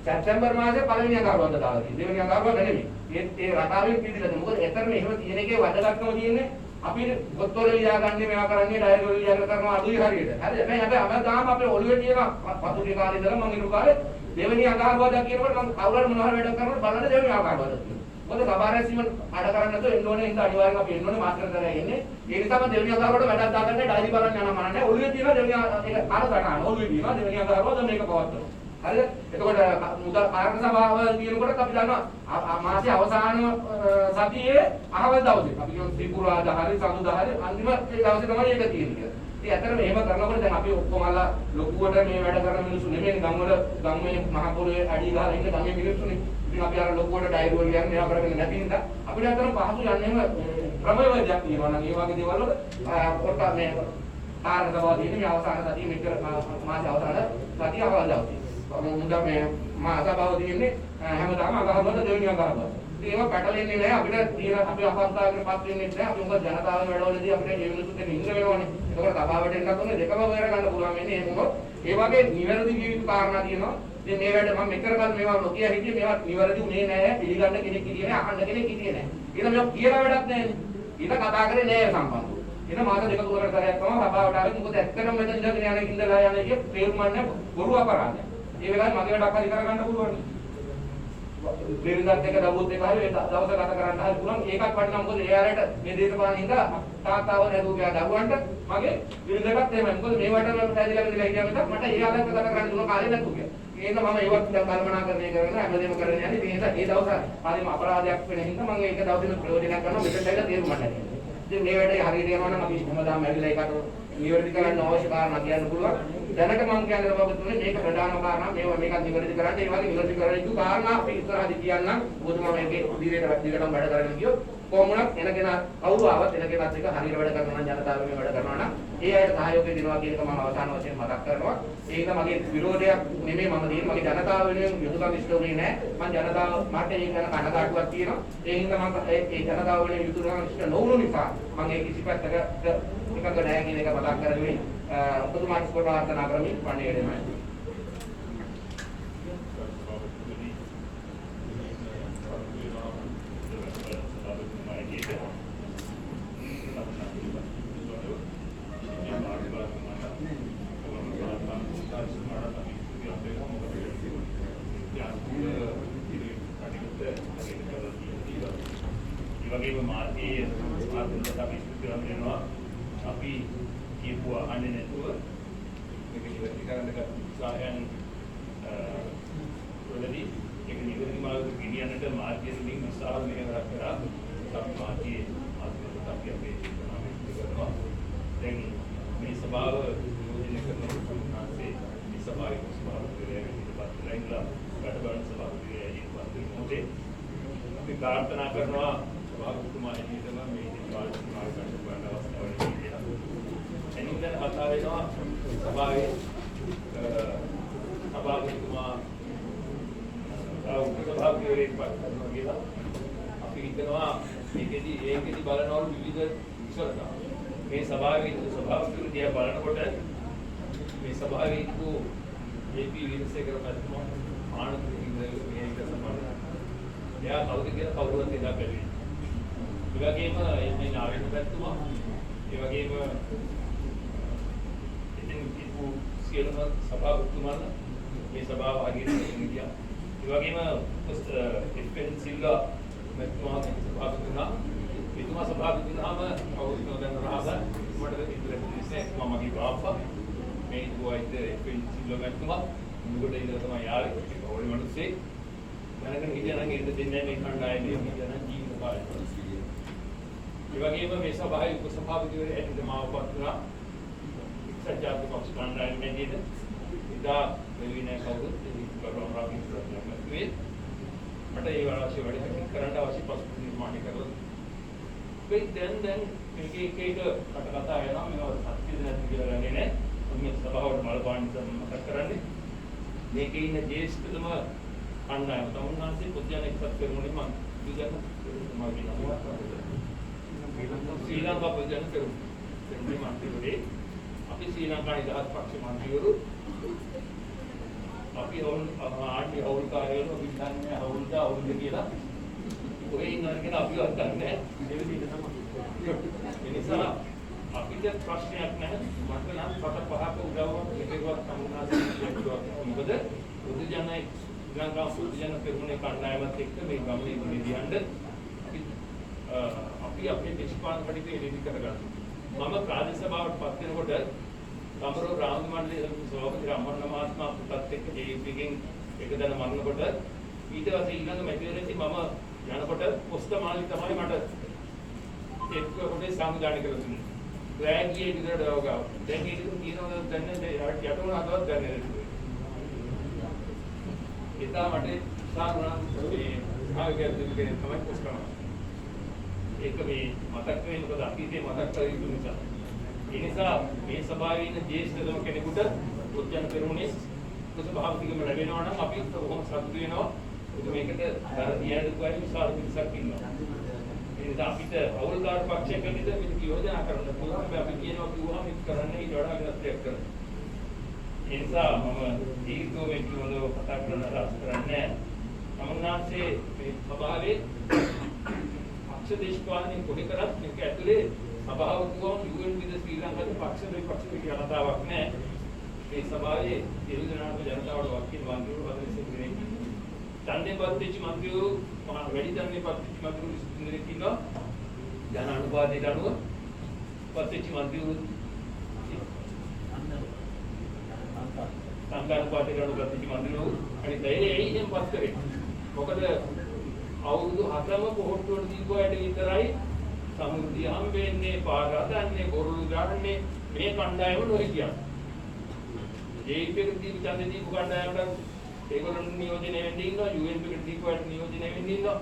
සැප්තැම්බර් මාසේ පළවෙනි අඟහරුවාදා දාලා තියෙනවා. දෙවෙනි අඟහරුවාදා නෙමෙයි. ඒ රටාවෙන් පිළිදෙන්න. මොකද එතන එහෙම තියෙන එකේ වැදගත්කම තියෙන්නේ අපි පොත්වල ලියාගන්නේ මේවා කරන්නේ ඩයරි වල ලියාගෙන කරනවා අඩුයි හරියට. හරිද? හැබැයි හැමදාම අපේ ඔළුවේ තියෙන පසුගිය කාලේ ඉඳලා මම ඉරු කාලේ දෙවෙනි අඟහරුවාදා කියනකොට මම කවුරුහරි මොනවා වැඩ කරනකොට බලන්න දෙවෙනි අඟහරුවාදා කියනවා. මොකද සභාරැස්වීම අඩ කරන්න නැතුව එන්න ඕනේ හින්දා අනිවාර්යෙන් අපි එන්න ඕනේ මාස්ටර් කරලා ඉන්නේ. ඒ නිසා මම දෙවෙනි අඟහරුවාදා වැඩක් දාගන්නේ ඩයරි බලන්න යනවා මම නැහැ. ඔළුවේ තියෙන දෙවෙනි ඒක අර ගන්න ඔළුවේ තියෙනවා දෙවෙනි අඟහරුවාදා මේක පවත්වනවා. හරිද? එතකොට මුදල් කාර්ය සභාව කියනකොට අපි දන්නවා මාසේ අවසාන සතියේ අහවල් දවසේ අපි කියමු ත්‍රිපුරාදා හරි සඳුදා හරි අන්තිම ඒ දවසේ තමයි ඒක තියෙන්නේ. ඉතින් ඇත්තටම එහෙම කරනකොට දැන් අපි ඔක්කොමලා ලොකුවට මේ වැඩ කරන මිනිස්සු නෙමෙයි ගම්වල ගම්මේ මහ පොළොවේ අඩි ගහලා ඉන්න ගම්මේ මිනිස්සුනේ. ඉතින් අපි අර ලොකුවට ඩයරි වල යන්නේ ඒවා කරගෙන නැති හින්දා අපිට ඇත්තටම පහසු යන්නේම ක්‍රමවේදයක් තියෙනවා නම් ඒ වගේ දේවල් වල කොට මේ කාර්ය සභාව තියෙන මේ අවසාන සතියේ මෙච්චර මාසේ අවසාන සතිය අවල් දවසේ මුදා මේ මාසභාව තියෙන්නේ හැමදාම අඟහරුවාදා දෙවෙනි අඟහරුවාදා. ඉතින් ඒක පැටලෙන්නේ නැහැ අපිට තියෙන අපි අපහසුතාවයකටපත් වෙන්නේ නැහැ. අපි මොකද ජනතාවගේ වැඩවලදී අපිට මේ මිනිස්සුත් එක්ක ඉන්න වෙනවනේ. ඒකෝට සභාවට එන්නත් ඕනේ දෙකම වෙර ගන්න පුළුවන් වෙන්නේ එහෙම වුණොත්. ඒ වගේ නිවැරදි ජීවිත කාරණා තියෙනවා. ඉතින් මේ වැඩ මම මෙච්චර කල් මේවා නොකිය හිටියේ මේවා නිවැරදි උනේ නැහැ. පිළිගන්න කෙනෙක් හිටියේ නැහැ. අහන්න කෙනෙක් හිටියේ නැහැ. ඊට මේවා කියලා වැඩක් නැහැනේ. ඊට කතා කරේ නෑ සම්බන්ධව. ඊට මාස දෙක තුනකට කරයක් තමයි සභාවට ආවේ. මොකද ඇත්තටම මෙතන ඉඳගෙන යන ඉඳලා යන එකේ තේරුම්න්නේ බොරු අපරාධයක්. ඒ වෙලාවේ මගේ වැඩක් හරි කරගන්න පුළුවන්. දෙවියන්ට එක දවුත් එක හරි දවස ගත කරන්න හරි පුළුවන්. ඒකක් වටිනා මොකද එයාලට මේ දේශපාලන හින්දා තාත්තාව නැතුව ගියා දරුවන්ට මගේ විරුද්ධකත් එහෙමයි. මොකද මේ වටම පැහැදිලිලා බෙදලා හිටියා මිසක් මට එයාලට ගත කරන්න දුන්න කාලේ නැතුව ගියා. ඒක මම ඒවත් දැන් කල්පනාකරණය කරගෙන හැමදේම කරගෙන යන්නේ. ඒ නිසා ඒ දවස් හරිම අපරාධයක් වෙන හින්දා මම ඒක දවසෙම ප්‍රයෝජනයක් ගන්නවා මෙතනට ඇවිල්ලා තේරුම් ගන්න. ඉතින් මේ වැඩේ හරියට යනවා නම් අපි හැමදාම ඇවිල්ලා ඒකට නිවැරදි කරන්න අවශ්‍ය කාරණා කියන්න පුළුවන්. දැනට මම කියන්නේ බබතුනේ මේක ප්‍රධානම කාරණා මේක නිවැරදි කරන්න ඒ වගේ නිවැරදි කරන්න යුතු කාරණා අපි ඉස්සරහදී කියන්නම්. ඔබතුමා මේකේ දිගටම වැඩ කරගෙන ගියොත් කොහොමුණත් එනකෙන කවුරු ආවත් එනකෙනත් එක හරියට වැඩ කරනවා නම් ජනතාවගේ වැඩ කරනවා නම් ඒ අයට සහයෝගය දෙනවා කියන එක මම අවසාන වශයෙන් මතක් කරනවා. ඒක මගේ විරෝධයක් නෙමෙයි මම දෙන්නේ. මගේ ජනතාව වෙනුවෙන් යුතුයකම් ඉෂ්ට වෙන්නේ නැහැ. මම ජනතාව මට ඒක ගැන කනගාටුවක් තියෙනවා. ඒ හින්දා මම ඒ ජනතාව වෙනුවෙන් යුතුයකම් ඉෂ්ට නොවුණු නිසා මම ඒ කිසි පැත්තක එකක නැහැ කියන එක මතක් කරගන්නේ. ඔබතුමාට ප්‍රාර්ථනා කරමින් පණිවිඩය දෙනවා. වගේම මාර්ගයේ මාර්ගවලට අපි ස්තුතිවන්ත වෙනවා. අපි කියපුවා අහන්නේ නැතුව මේක නිවැරදි කරන්න ගත්ත උත්සාහයන් වලදී ඒක නිවැරදි මාර්ගයට ගෙනියන්නට මාර්ගය තුලින් විශාල මෙහෙවරක් කරා. අපි මාර්ගයේ මාර්ගවලට අපි අපේ ජීවිතය කරනවා. දැන් මේ සභාව නියෝජනය කරන උන්වහන්සේ මේ සභාවේ සභාපතිවරයා ඉදිරිපත් කරලා වැඩබලන සභාපතිවරයා ඉදිරිපත් කරනෝතේ අපි ප්‍රාර්ථනා කරනවා සභාපතිතුමා එළියටම මේ ඉදිරිපත් මාර්ගයට ගන්න අවස්ථාව ලැබෙනවා. එනින් දැන් කතා වෙනවා සභාවේ සභාපතිතුමා උපසභාපතිවරයෙක් පත් කරනවා කියලා. අපි හිතනවා ඒකෙදි බලනවලු විවිධ විසරතා. මේ සභාවේ සභාපතිතුමා දිහා බලනකොට මේ සභාවේ ඉක්කු ජේ.පී. විරසේකර මහත්මයා ආනන්ද මේක සම්බන්ධයි. එයා කවුද කියලා කවුරුවත් එදා බැලුවේ. ඒ වගේම මේ නාවික පැතුමා ඒ වගේම ඉතින් ඉක්කු සියලුම සභාපතිතුමාලා මේ සභාව අගින්න ගියා. ඒ වගේම එස්.පී. සිල්වා මහත්මයා සභාපතිතුමා එතුමා සභාපතිතුමාම කවුරුත් දැන් රහස මට ඉන්ද්‍රප්‍රදේශයේ මමගේ බාප්පා මේ දුවයිද එස්.පී. සිල්වා මහත්මයා මුගොඩ ඉඳලා තමයි යාළුවෙක් කවුරු මිනිස්සේ දැනගෙන හිටියනම් එන්න දෙන්නේ මේ කණ්ඩායමේ හිටියනම් ජීවිත කාලේ. ඒ වගේම මේ සභාවේ උපසභාපතිවරයා ඇතුළත මාවපත් කරා එක්සත් ජාතික පක්ෂ කණ්ඩායමේ නේද ඉදා වෙවිනේ කවුරුත් ගෞරව රාජ්‍ය ප්‍රතිනිධිත්වයේ මට ඒ අවශ්‍ය වැඩ කරන්න අවශ්‍ය පසුබිම් නිර්මාණය කරලා මේ දැන් එක කතා වෙනවා මේවා සත්‍යද නැති කියලා ගන්නේ නැහැ. මේ සභාවට බලපාන මතක් කරන්නේ මේකේ ඉන්න ජ්‍යෙෂ්ඨතම කණ්ඩායම තමුන්නාන්සේ පුද්ගලයන් එක්සත් කරමුනේ මම ඉගෙන මගේ නම ශ්‍රී ලංකා පුද්ගලයන් කරමු මන්ත්‍රීවරේ අපි ශ්‍රී ලංකා නිදහස් පක්ෂ මන්ත්‍රීවරු අපි ආණ්ඩු හවුල්කාරයෝ විද්‍යාඥය හවුල්ද කියලා ඔය ඉන්නවා කියලා අපි වත් ගන්නෑ ඒ නිසා අපිට ප්‍රශ්නයක් නැහැ මට නම් පට පහක උදව්වක් එකේවත් තමුන්නාන්සේ මොකද පුදුජනයි ගංගා පුදුජන පෙරමුණේ කණ්ඩායමත් එක්ක මේ ගමනේ ගොඩියන්න අපි අපේ දේශපාලන කටයුතු එළිදි කරගන්නවා. මම ප්‍රාදේශ සභාවට පත් වෙනකොට ගම්බරෝ රාම මණ්ඩලයේ සභාපති රාමන්න මහත්මයා පුතත් එක්ක ජේ.පී.ගෙන් එකදැන මරනකොට ඊට පස්සේ ඊළඟ මැතිවරණයේදී මම යනකොට පොස්තමාලි තමයි මට එක්ක කොටේ සංවිධානය කරලා දුන්නේ. රෑගියේ විතරට වගා. දැන් ඒක කියනවා දැන් යටවන හදවත් දැන් ඉතා මට සාරුණා මේ ආගයන් දෙකේ තමයි පොස්ට් කරනවා. ඒක මේ මතක් වෙන්නේ මොකද අතීතේ මතක් කරගන්න යුතු නිසා. ඒ නිසා මේ සභාවේ ඉන්න ජ්‍යෙෂ්ඨතම කෙනෙකුට උද්‍යන පෙරමුණේ සභාපතිකම ලැබෙනවා නම් අපි කොහොම සතුටු වෙනවා. මේකට දියන දුකයි විශාල පිටසක් ඉන්නවා. ඒ නිසා අපිට අවුල්කාර පක්ෂයක විදිහට මේක යෝජනා කරන්න පුළුවන්. අපි කියනවා කිව්වම මේක කරන්න ඊට වඩා වෙනස් දෙයක් කරන්න. ඒ නිසා මම දීර්ඝව මේ කිව්වලෝ කතා කරන්න රාස් කරන්නේ තමුන්නාන්සේ මේ සභාවේ පක්ෂ දේශපාලනේ කොහේ කරත් මේක ඇතුලේ සභාව කිව්වම UN විද ශ්‍රී ලංකාවේ පක්ෂ දෙපක්ෂ කියලා කතාවක් නැහැ. මේ සභාවේ සියලු දෙනාට ජනතාවට වකිල් මන්ත්‍රීවරු හදන්නේ කෙනෙක්. ඡන්දේ පත්‍රිච්ච මන්ත්‍රීවරු වැඩි ඡන්දේ පත්‍රිච්ච මන්ත්‍රීවරු ඉස්තිරෙක් ඉන්නවා. ජන අනුපාතයට අනුව පත්‍රිච්ච මන්ත්‍රීවරු සංඝාන පාටේ ගන්න ප්‍රතිචි මන්දිරවරු අනිත් ඒ එහෙම පස් කරේ. මොකද අවුරුදු 7ම පොහොට්ටුවට දීපුවාට විතරයි සමුද්‍රය හම්බෙන්නේ පාර හදන්නේ බොරුළු ගන්නන්නේ මේ කණ්ඩායම නොයි කියන්නේ. ජේ.පී.කට දීපු ඡන්දේ දීපු කණ්ඩායමට ඒගොල්ලෝ නියෝජනය වෙන්නේ ඉන්නවා UN.කට දීපුවාට නියෝජනය වෙන්නේ ඉන්නවා.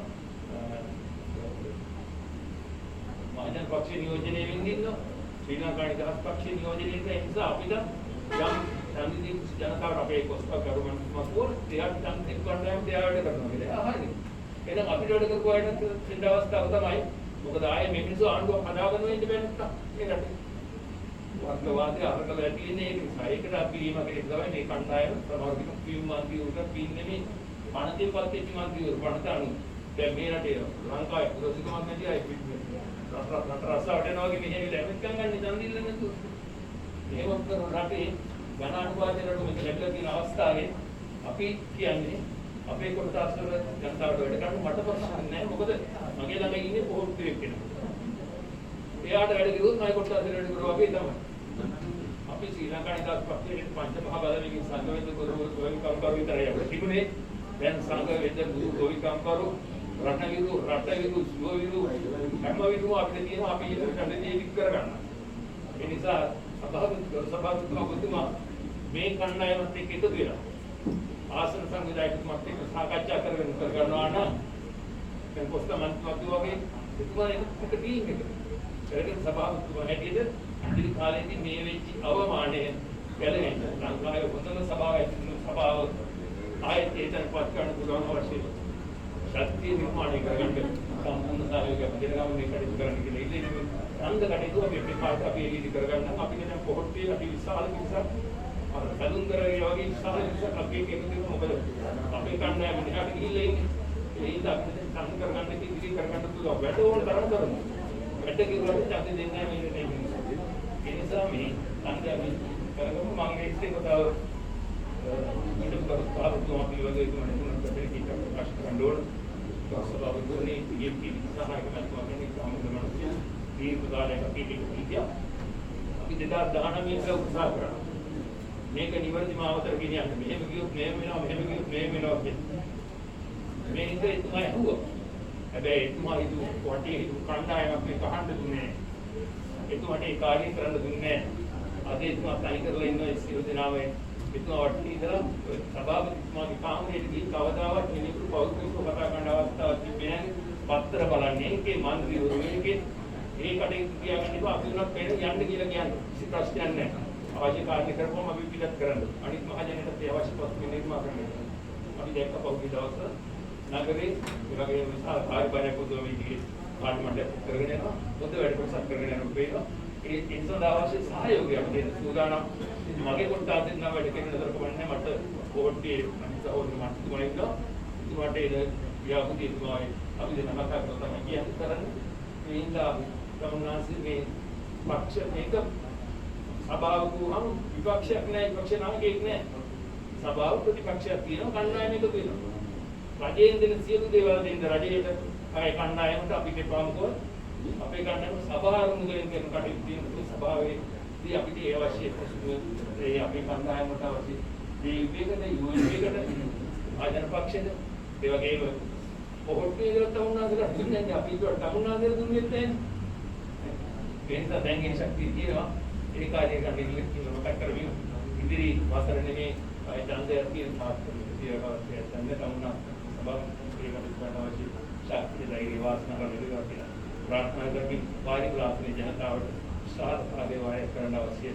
මහජන පක්ෂේ නියෝජනය වෙන්නේ ඉන්නවා. ශ්‍රී ලංකා නිදහස් පක්ෂේ නියෝජනය වෙන්නේ ඒ නිසා අපිට යම් සම්දිදී ජනතාවට අපේ කොස්පක් කරුමන් මස්කෝල් තියාට තන්ති කණ්ඩායම තියාවට කරනවා කියලා අහන්නේ. එහෙනම් අපිට වැඩ කරපුවාට ඉන්න අවස්ථාව තමයි. මොකද ආයේ මේ මිනිස්සු ආණ්ඩුව හදාගන්න වෙන්න බෑ නැත්තම් මේ රටේ. වර්තමානයේ අරකල ඇතිනේ ඒක නිසා. ඒකට අපි ඊමකේ තමයි මේ කණ්ඩායම සමහරවිට පියුම් මන්ත්‍රීවරුන්ට පින්නේ පණතින් පත්තිච්ච මන්ත්‍රීවරු පණත අනු. දැන් මේ රටේ ලංකාවේ පුරසිකමක් නැති අය රට රසාවටනවා වගේ මෙහෙම ලැබෙන්න ගන්න දන් දෙන්න නේද? මේවත් කරන රටේ ජන අනුපාතයට මේක ලැබිලා තියෙන අවස්ථාවේ අපි කියන්නේ අපේ කොටස් වල ජනතාවට වැඩ කරන්න මට ප්‍රශ්න නැහැ. මොකද මගේ ළඟ ඉන්නේ පොහොට්ටුවෙක් කෙනෙක්. එයාට වැඩ කිව්වොත් මගේ කොටස් වල වැඩ කරුවා වගේ තමයි. අපි ශ්‍රී ලංකාවේ දාස් පක්ෂයේ පංච මහා බලවේගින් සංගමයෙන් ගොවිකම්කරු විතරයි අපිට තිබුණේ. දැන් සංගමයෙන් ගොවිකම්කරු රටවිරු සුවවිරු හැම විටම අපිට තියෙනවා අපි කන්නේ ඒක කරගන්න. ඒ නිසා සභාපතිතුමා මේ කණ්ඩායමත් එක්ක එකතු වෙලා ආසන සංවිධායකතුමාත් එක්ක සාකච්ඡා කරගන්නවා නම් දැන් පොස්ත මන්ත්‍රීතුමා වගේ එතුමා එක ටීම් එකක්. ඒකෙන් සභාපතිතුමා හැටියට ඉදිරි කාලේදී මේ වෙච්ච අවමානය ගැලවෙන්න ලංකාවේ හොඳම සභාව ආයතන පත් කරන්න පුළුවන් අවශ්‍යයි. ශක්තිය නිර්මාණය කරගන්න සම්පූර්ණ සහයෝගයක් දෙනවා මේ කටයුතු කරන්න කියලා ඉල්ලීමේ අන්ද කටයුතු අපි පිටපාත අපි එළියට කරගන්න අපි දැන් පොහොට්ටුවේ අපි විශාල කිසක් අර සඳුන්දරගේ වගේ විශාල කිසක් අපි එකතු වෙනවා මොකද අපේ කණ්ඩායම මෙහාට ගිහිල්ලා ඉන්නේ ඒ හින්දා අපිට සම්පූර්ණ කරගන්න ඉදිරි කරගන්න පුළුවන් වැඩ ඕන තරම් කරමු වැඩ කිව්වට අපි දෙන්නේ නැහැ මේ ඒ නිසා මේ කණ්ඩායම කරගමු මම මේක තව ඊට පස්සේ අපි වගේ තුනක් දෙකක් ප්‍රකාශ කරන්න ඕන සභාපතිතුමනි ඊපී සහායක මන්ත්‍රීවරුනි සාමාන්‍ය දීර්ඝකාලයක පිළිගියා අපි 2019 ඉඳලා උත්සාහ කරා මේක නිවැරදි මාවතට ගෙනියන්න මෙහෙම ගියොත් මෙහෙම වෙනවා මෙහෙම ගියොත් මෙහෙම වෙනවා කියලා මේ ඉතින් එතුමා ඇහුවා හැබැයි එතුමා හිතුව කොටේ හිතුව කණ්ඩායමක් මේ කහන්න දුන්නේ එතුමාට ඒ කාර්යය කරන්න දුන්නේ අද එතුමා තනි කරලා ඉන්න සියලු දෙනාම එතුමා වටේ ඉඳලා සභාපතිතුමාගේ කාමරයට ගිහින් කවදාවත් මිනිස්සු පෞද්ගලිකව කතා කරන අවස්ථාවක් තිබෙන්නේ පත්‍ර බලන්නේ ඒකේ മന്ത്രിවරු මේකේ ඒ කටයුතු තියාගන්න ඉතින් අපි උනත් පෙර යන්න කියලා කියන්නේ කිසි ප්‍රශ්නයක් නැහැ අවශ්‍ය කාර්ය කරපුවම අපි පිටත් කරන්න අනිත් මහජනයට ඒ අවශ්‍ය පසුබිම් නිර්මාණය කරන්න අපි දැක්ක පෞද්ගලික දවස් නගරේ ඒ වගේ විශාල කාර්යභාරයක් උදව් වෙන්නේ පාර්ලිමේන්තුවට කරගෙන යනවා පොත වැඩ කොටසක් කරගෙන යනවා පේනවා ඒ සඳහා අවශ්‍ය සහයෝගය අපි දෙන්න සූදානම් මගේ කොටස දෙන්න වැඩ කරන දරකවන්නේ මට පොට්ටියේ සහෝදර මන්ත්‍රීතුමා ඉන්නවා ඉතුමාට ඒ ව්‍යාපෘතිතුමායි අපි දෙන්න කතා කරලා තමයි කියන්නේ කරන්නේ මේ හින්දා ගමනාසී මේ පක්ෂ මේක සභාවක වුණාම විපක්ෂයක් නැහැ විපක්ෂ නායකයෙක් නැහැ සභාව ප්‍රතිපක්ෂයක් තියෙනවා කණ්ඩායමක තියෙනවා රජයෙන් දෙන සියලු දේවල් දෙන්න රජයට ආයේ කණ්ඩායමට අපි දෙපාමුකෝ අපේ කණ්ඩායම සභාවරුන්ගෙන් කරන කටයුතු තියෙන සභාවේදී අපිට ඒ අවශ්‍ය ප්‍රශ්න ඒ අපේ කණ්ඩායමට අවශ්‍ය මේ විවේකද ආයතන පක්ෂද ඒ වගේම පොහොට්ටුවේ ඉඳලා තමුන්නාදලා දුන්නේ නැහැ අපි ඒකට තමුන්නාදලා දුන්නේ නැහැ වෙනද දැන් ඒ ශක්තිය තියෙනවා ඒ කාර්යය කරන්න ඉන්න මොකක් කරමින් ඉදිරි වසර නෙමේ ආය ඡන්දයක් තියෙන තාක්ෂණික ඡන්ද තමුන්නා සභාව ඒකට ගන්න අවශ්‍ය ශක්තිය ධෛර්ය වාසනාව ලැබෙනවා කියලා ප්‍රාර්ථනා කරමින් පාරිභාෂික ජනතාවට සාර්ථක වේවාය කරන්න අවශ්‍ය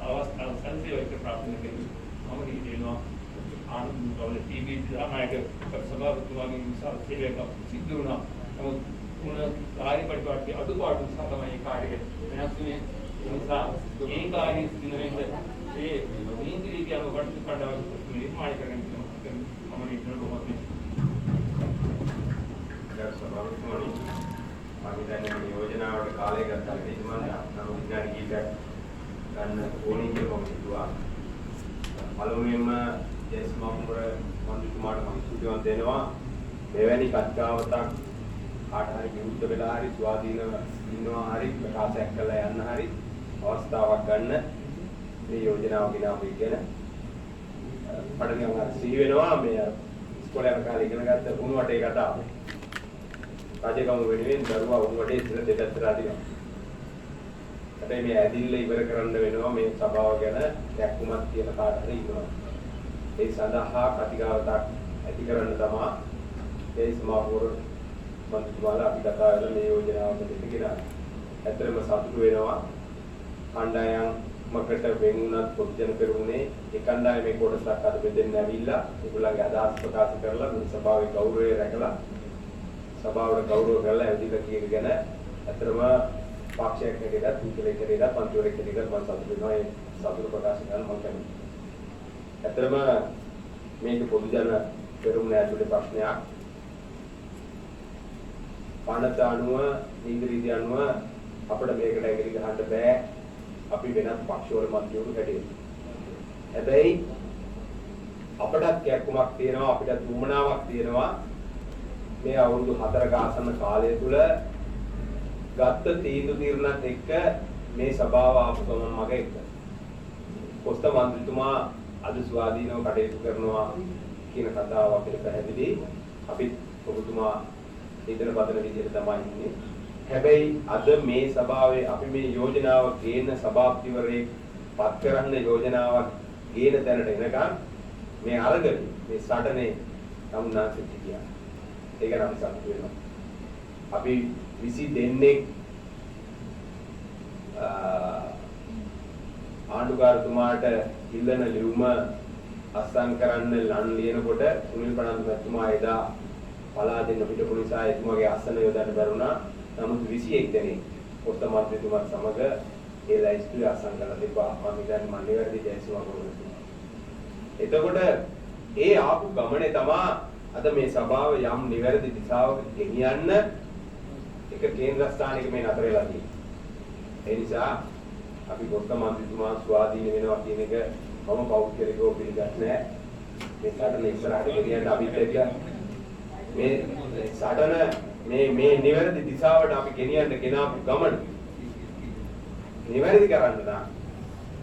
අවස්ථාව සංසිවයක ප්‍රාර්ථනා කරමි මම හිතනවා ආනන්දවල ටීවී දානායක සභාපතිතුමාගේ විශාල සේවයක් සිදු වුණා නමුත් උන කාර්යපරිපාලනයේ අඩුපාඩු නිසා තමයි ඒ කාර්යය වෙනස් වුණේ ඒ නිසා ඒ කාර්යය සිදු වෙන්න ඒ නීති රීති අනුව කටයුතු කරනවා නිර්මාණය කරගන්න මම හිතනවා කොහොමද සභාපතිතුමනි අපි දැන් මේ යෝජනාවට කාලය ගත්තා ඉතින් මම විඥාන කීපයක් ගන්න ඕනේ කියලා මම හිතුවා. පළමුවෙන්ම දේශමාපුර මන්ත්‍රීතුමාට මම සුදුසුකම් දෙනවා මෙවැනි කත්කාවතක් කාට හරි විරුද්ධ වෙලා හරි ස්වාධීනව ඉන්නවා හරි ප්‍රකාශයක් කළා යන්න හරි අවස්ථාවක් ගන්න මේ යෝජනාව කියලා අපි කියන පඩවියන් අර සිහි වෙනවා මේ ඉස්කෝලේ යන කාලේ ඉගෙන ගත්ත උණු වටේ කතාව. රජකම වෙනුවෙන් දරුවා උණු වටේ ඉතල දෙපැත්තට අදිනවා. හැබැයි මේ ඇදිල්ල ඉවර කරන්න වෙනවා මේ සභාව ගැන දැක්කුමක් තියෙන කාට හරි ඉන්නවා. ඒ සඳහා කතිකාවතක් ඇති කරන්න තමයි ඒ සමාපූර්ව මන්ත්‍රීතුමාලා අපි කතා කරලා මේ යෝජනාව දෙන්න කියලා. ඇත්තටම සතුටු වෙනවා. කණ්ඩායම් මකට වෙනුණත් පොදු ජන පෙරමුණේ ඒ කණ්ඩායමේ කොටසක් අද බෙදෙන්න ඇවිල්ලා ඒගොල්ලන්ගේ අදහස් ප්‍රකාශ කරලා මේ සභාවේ ගෞරවය රැකලා සභාවට ගෞරව කරලා ඇවිදලා කියගෙන ඇත්තටම පක්ෂයක් හැටියට පුද්ගලයෙක් හැටියට පන්තිවරයෙක් හැටියට මම සතුටු වෙනවා ඒ සතුට ප්‍රකාශ කරන්න මම කැමතියි. ඇත්තටම මේක පොදු ජන පෙරමුණ ඇතුලේ ප්‍රශ්නයක්. පනත අනුව ඉංග්‍රීසි අනුව අපිට මේකට ඇඟිලි ගහන්න බෑ. අපි වෙනත් පක්ෂවල මන්ත්‍රීවරු හැටියට. හැබැයි අපටත් කැක්කුමක් තියෙනවා අපිට දුමනාවක් තියෙනවා මේ අවුරුදු 4ක ආසන්න කාලය තුල ගත්ත තීරණත් එක්ක මේ සභාව ආපු ගමන් මග එක්ක කොස්ත මන්ත්‍රීතුමා අද ස්වාධීනව කටයුතු කරනවා කියන කතාව අපිට පැහැදිලි අපි ඔබතුමා හිතන බදන විදිහට තමයි ඉන්නේ හැබැයි අද මේ සභාවේ අපි මේ යෝජනාව ගේන සභාපතිවරයෙක් පත් කරන්න යෝජනාවක් ගේන තැනට එනකන් මේ අරගෙන මේ සටනේ සම්නාසිත කියා. ඒක නම් සතුටු වෙනවා. අපි 20 දෙනෙක් ආණ්ඩුකාරතුමාට ඉල්ලන ලියුම අස්සම් කරන්න ලන් ලියනකොට සුනිල් ප්‍රනාන්දු මහත්මයා එදා පලාදෙන්න පිටපු නිසා එතුමාගේ අස්සන යොදන්න බැරුණා. නමුත් 21 දෙනෙක් පොස්ත මන්ත්‍රීතුමාත් සමග ඒ ලයිස්ට් අස්සම් කරලා තිබ්බා. මම හිතන්නේ මම නිවැරදි ජයසුමා කරනවා. එතකොට ඒ ආපු ගමනේ තමයි අද මේ සභාව යම් නිවැරදි දිශාවක ගෙනියන්න එක කේන්ද්‍රස්ථානයක මේ නතර වෙලා තියෙනවා. ඒ නිසා අපි පොස්ත මන්ත්‍රීතුමා ස්වාධීන වෙනවා කියන එක මම පෞද්ගලිකව පිළිගන්නේ නැහැ. මේ සටන ඉස්සරහට ගෙනියන්න අපිත් එක්ක මේ සටන මේ නිවැරදි දිශාවට අපි ගෙනියන්න ගෙනාපු ගමන නිවැරදි කරන්න නම්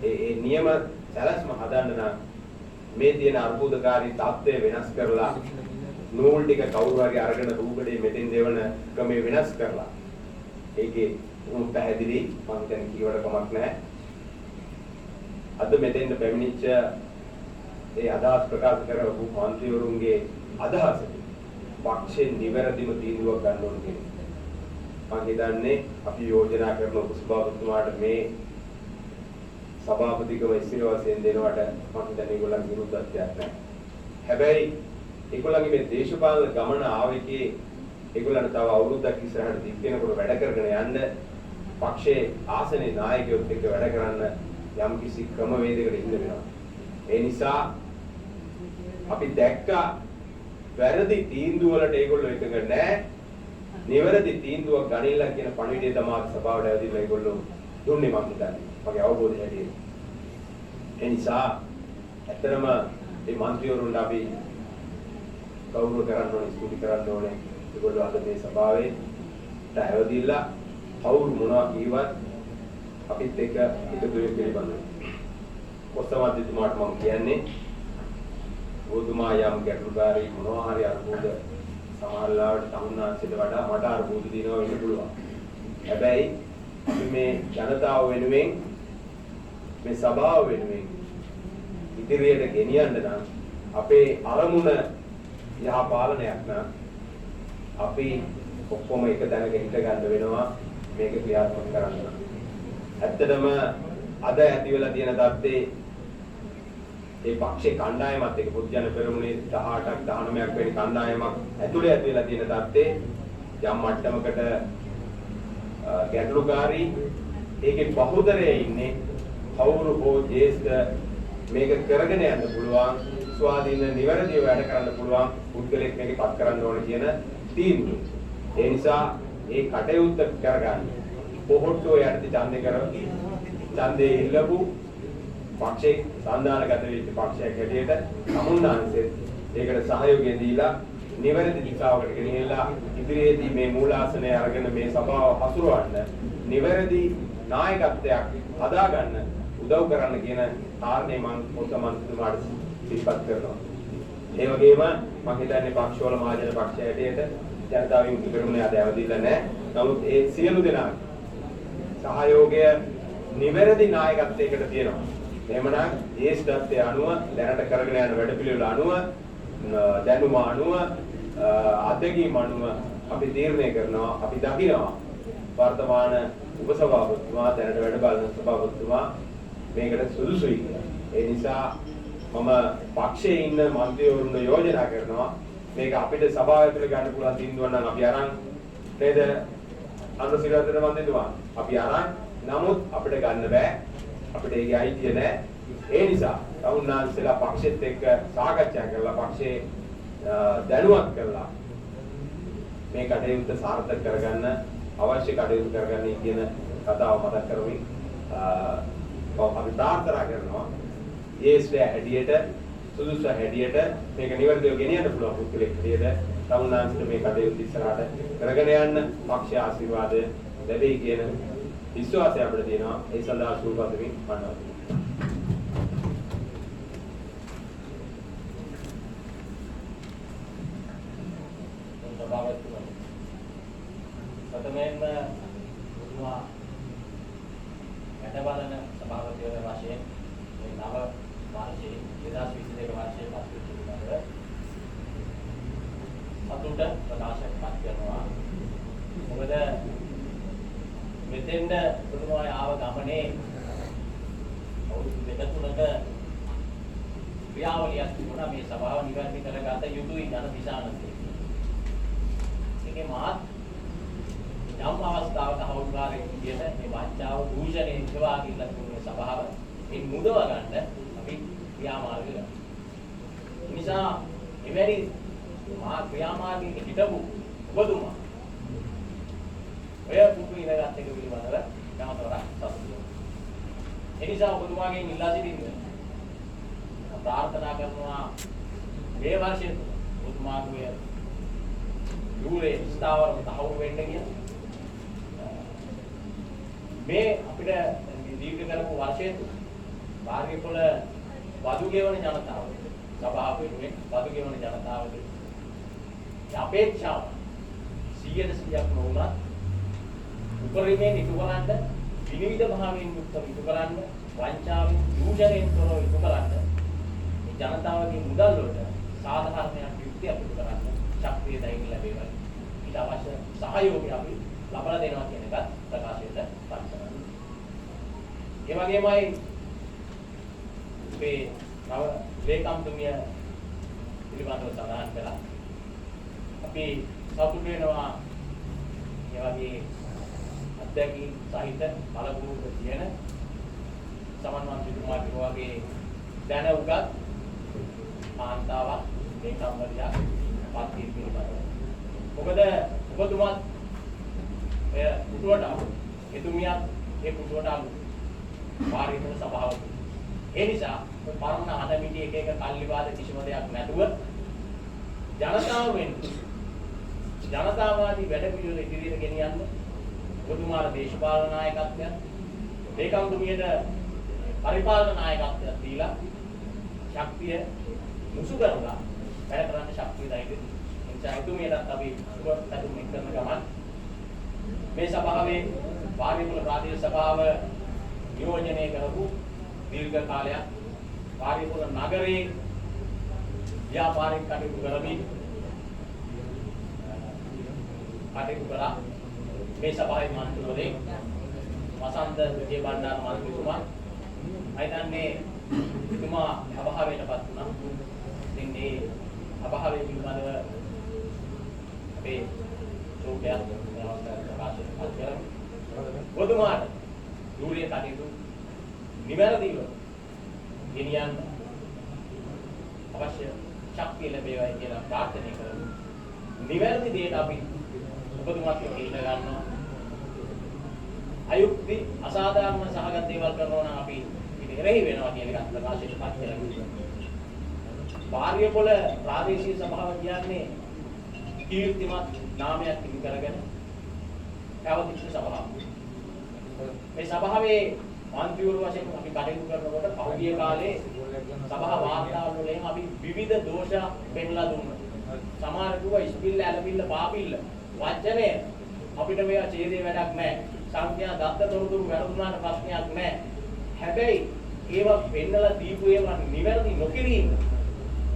ඒ නියම සැලැස්ම හදන්න නම් මේ තියෙන අර්බුදකාරී තත්ත්වය වෙනස් කරලා නූල් ටික කවුරු හරි අරගෙන රූකඩේ මෙතෙන් දෙවන ක්‍රමේ වෙනස් කරලා ඒකේ උන් පැහැදිලි මම හිතන්නේ කීවට කමක් නැහැ අද මෙතෙන් පැමිණිච්ච ඒ අදහස් ප්‍රකාශ කරපු මන්ත්‍රීවරුන්ගේ අදහස පක්ෂේ නිවැරදිම තීන්දුවක් ගන්න ඕන කියන මම හිතන්නේ අපි යෝජනා කරන උපසභාපතිතුමාට මේ සභාපතිකම ඉස්තිර වශයෙන් දෙනවට මම හිතන්නේ ඒගොල්ලන්ගේ විරුද්ධත්වයක් නැහැ. හැබැයි ඒගොල්ලන්ගේ මේ දේශපාලන ගමන ආවේකේ ඒගොල්ලන්ට තව අවුරුද්දක් ඉස්සරහට දික් වෙනකොට වැඩ කරගෙන යන්න පක්ෂයේ ආසනේ නායකයොත් එක්ක වැඩ කරන්න යම් කිසි ක්‍රමවේදයකට ඉන්න වෙනවා. ඒ නිසා අපි දැක්කා වැරදි තීන්දුව වලට ඒගොල්ලෝ එකඟ නැහැ. නිවැරදි තීන්දුවක් ගනින්න කියන පණිවිඩය තමයි සභාවට ඇවිල්ලා ඒගොල්ලෝ දුන්නේ මම හිතන්නේ. මගේ අවබෝධය හැටියට. ඒ නිසා ඇත්තටම මේ മന്ത്രിවරුන්ට අපි ගෞරව කරන්න ඕනේ, ස්තුති කරන්න ඕනේ. ඒගොල්ලෝ අද මේ සභාවේ ඇවිදilla කවුරු මොනවා කීවත් අපිත් එක්ක එකතු වෙන්න පිළිබඳව. කොස්තමන්ත්‍රීතුමාට මම කියන්නේ ඔබතුමා යම් ගැටලුකාරී මොනවා හරි අර්බුද සමාජලාවට තමුන්නාන්සේට වඩා මට අර්බුද දිනව වෙන්න පුළුවන්. හැබැයි අපි මේ ජනතාව වෙනුවෙන් මේ සභාව වෙනුවෙන් ඉදිරියට ගෙනියන්න නම් අපේ අරමුණ යහ පාලනයක් නම් අපි ඔක්කොම එක තැනක හිට ගන්න වෙනවා මේක ක්‍රියාත්මක කරන්න. ඇත්තටම අද ඇති වෙලා තියෙන தත්ත්වේ ඒ පක්ෂේ කණ්ඩායමත් එක්ක පොදු ජන පෙරමුණේ 18ක් 19ක් වෙනි කණ්ඩායමක් ඇතුලේ ඇති වෙලා තියෙන தත්ත්වේ යම් මට්ටමකට ගැටලුකාරී ඒකේ බහුතරය ඉන්නේ කවුරු හෝ ජේෂ්ඨ මේක කරගෙන යන්න පුළුවන් ස්වාධීන නිවැරදිව වැඩ කරන්න පුළුවන් පුද්ගලෙක් මේකපත් කරන්න ඕන කියන තීන්දුව. ඒ නිසා ඒ කටයුත්ත කරගන්න පොහොට්ටෝ යටි ඡන්දේ ඉල්ලපු පක්ෂේ සාන්දානගත වෙච්ච පක්ෂයක් හැටියට සමුන්නාංශෙත් ඒකට සහයෝගය දීලා නිවැරදි දිශාවකට ගෙනියලා ඉදිරියේදී මේ මූලාසනය අරගෙන මේ සභාව හසුරවන්න නිවැරදි නායකත්වයක් හදාගන්න උදව් කරන්න කියන කාරණේ මම පොතමන්තුමාට සිහිපත් කරනවා. ඒ වගේම මම හිතන්නේ පක්ෂවල මහජන පක්ෂය හැටියට ජනතාවෙන් ඉදිරියුනේ අද ඇවිදින්න නැහැ. නමුත් ඒ සියලු දෙනා සහයෝගය නිවැරදි නායකත්වයකට තියෙනවා. එහෙමනම් ජේෂ්ඨත්වයේ අනුව දැනට කරගෙන යන වැඩපිළිවෙල අනුව දැනුම අනුව අධ්‍යක්ෂකීම් අනුව අපි තීරණය කරනවා අපි දකිනවා වර්තමාන උපසභාපතිතුමා දැනට වැඩ බලන සභාපතිතුමා මේකට සුදුසුයි කියලා. ඒ නිසා මම පක්ෂයේ ඉන්න මන්ත්‍රීවරුන්ට යෝජනා කරනවා මේක අපිට සභාව ඇතුලේ ගන්න පුළුවන් තීන්දුවක් නම් අපි අරන් නේද අනුසිරතර මන්ත්‍රීතුමා අපි අරන් නමුත් අපිට ගන්න බෑ අපිට ඒකයි අයිතිය නෑ. ඒ නිසා තමුන්නාන්සලා පක්ෂෙත් එක්ක සාකච්ඡා කරලා පක්ෂයේ දැනුවත් කරලා මේ කටයුත්ත සාර්ථක කරගන්න අවශ්‍ය කටයුතු කරගන්න කියන කතාව මතක් කරමින් අපි ප්‍රාර්ථනා කරනවා ජේෂ්ඨ හැටියට සුදුසු හැටියට මේක නිවැරදිව ගෙනියන්න පුළුවන් පුද්ගලෙක් හැටියට තමුන්නාන්සට මේ කටයුතු ඉස්සරහට කරගෙන යන්න පක්ෂ ආශිර්වාදය ලැබෙයි කියන විශ්වාසය අපිට තියෙනවා. ඒ සඳහා සූපදමින් පන්නවා. ප්‍රථමයෙන්ම ඔබතුමා වැඩබලන සභාපතිවරයා වශයෙන් මේ නව වර්ෂයේ 2022 වර්ෂයේ පත්තු පිළිබඳව සතුට ප්‍රකාශයක් පත් කරනවා. මොකද මෙතෙන්ද ඔබතුමා ආව ගමනේ අවුරුදු දෙක තුනක ක්‍රියාවලියක් තිබුණා මේ සභාව නිවැරදි කරගත යුතුයි යන දිශානතේ. ඒකේ මාත් යම් අවස්ථාවක හවුල්කාරයෙක් විදියට මේ වංචාව දූෂණය ඉස්වා කියලා තුනේ සභාව මේ මුදව ගන්න අපි ක්‍රියාමාර්ග ගන්නවා. ඒ නිසා එවැනි ක්‍රියාමාර්ගයක හිටපු ඔබතුමා ඔය පුතු ඉනගත් එක පිළිබඳව යමතරක් සතුටුයි. ඒ නිසා ඔබතුමාගෙන් ඉල්ලා සිටින්නේ ප්‍රාර්ථනා කරනවා මේ වර්ෂයේ ඔබතුමාගේ දුරේ ස්ථාවර තහවුරු වෙන්න කියලා. මේ අපිට දීර්ඝ කරපු වර්ෂයේ වාර්ගිකවල වදු ගෙවන ජනතාව සභාපතිතුමේ වදු ගෙවන ජනතාවගේ අපේක්ෂාව 100%ක් නොවුණත් උපරිමයෙන් ඉටු කරන්න විනිවිද භාවයෙන් යුක්තව ඉටු කරන්න වංචාවෙන් දූෂණයෙන් තොරව ඉටු කරන්න මේ ජනතාවගේ මුදල් වලට සාධාරණයක් යුක්තිය අපිට කරන්න ශක්තිය දැයින් ලැබේවා. ඊට අවශ්‍ය සහයෝගය අපි ලබා දෙනවා කියන එකත් ප්‍රකාශයට පත් කරනවා. ඒ වගේමයි මේ නව ලේකම්තුමිය පිළිබඳව සඳහන් කළා. අපි සතුටු වෙනවා ඒ වගේ අධ්‍යක්ෂ සහිත බලපෑම තියෙන සමන්වන් සිටුමාගේ වගේ දැන උගත් කාන්තාවක් මේ සම්බන්ධයක් පාත්‍රි පිළිබඳව. මොකද ඔබතුමාත් එය පුටුවට ආපු එතුමියත් ඒ පුටුවට ආපු වාරිකන සභාවක. ඒ නිසා පරණ අනමිටි එක එක කල්ලිවාද කිසිම දෙයක් නැතුව ජනතාව වෙන්නේ ජනතාවාදී වැඩ පිළිවෙල ඉදිරියට ගෙනියන්න ඔබතුමාට දේශපාලන නායකත්වයක් ලේකම්තුමියට පරිපාලන නායකත්වයක් දීලා ශක්තිය මුසු කරලා වැඩ කරන්න ශක්තිය දෙයිද එනිසා එතුමියටත් අපි සුබපැතුම් කරන ගමන් මේ සභාවේ වාරිකුල ප්‍රාදේශීය සභාව නියෝජනය කරපු දීර්ඝ කාලයක් වාරිකුල නගරේ ව්‍යාපාරික කටයුතු කරමින් කටයුතු කළා. මේ සභාවේ මන්ත්‍රීවරයෙක් වසන්ත විජේ බණ්ඩාර මන්ත්‍රීතුමා අයිතන්නේ එතුමා අභාවයටපත් වුණා. ඉතින් මේ අභාවය පිළිබඳව අපේ ශෝකයක් ප්‍රකාශ කරනවා. ඔබතුමාට දුරිය කටයුතු නිවැරදිව ගෙනියන්න අවශ්‍ය ශක්තිය ලැබේවයි කියලා ප්‍රාර්ථනා කරමු. නිවැරදි දෙයට අපි ඔබතුමාත් එක්ක ඉඳ ගන්නවා. අයුක්ති අසාධාරණ සහගත දේවල් කරනවා නම් අපි ඉරෙහි වෙනවා කියන එක ප්‍රකාශයට පත් කරගන්නවා. වාර්යපොළ ප්‍රාදේශීය සභාව කියන්නේ කීර්තිමත් නාමයක් තිබු කරගෙන පැවතිච්ච සභාවක්. මේ සභාවේ මන්ත්‍රීවරු වශයෙන් අපි කටයුතු කරනකොට පහුගිය කාලේ සභා වාර්තාවල වලින් අපි විවිධ දෝෂ පෙන්ලා දුන්නා. සමහර කිව්වා ඉස්පිල්ල ඇලපිල්ල පාපිල්ල වචනේ අපිට මේවා ඡේදේ වැඩක් නැහැ. සංඥා දත්ත තොරතුරු වැරදුනාට ප්‍රශ්නයක් නැහැ. හැබැයි ඒවා පෙන්නලා දීපු ඒවා නිවැරදි නොකිරීම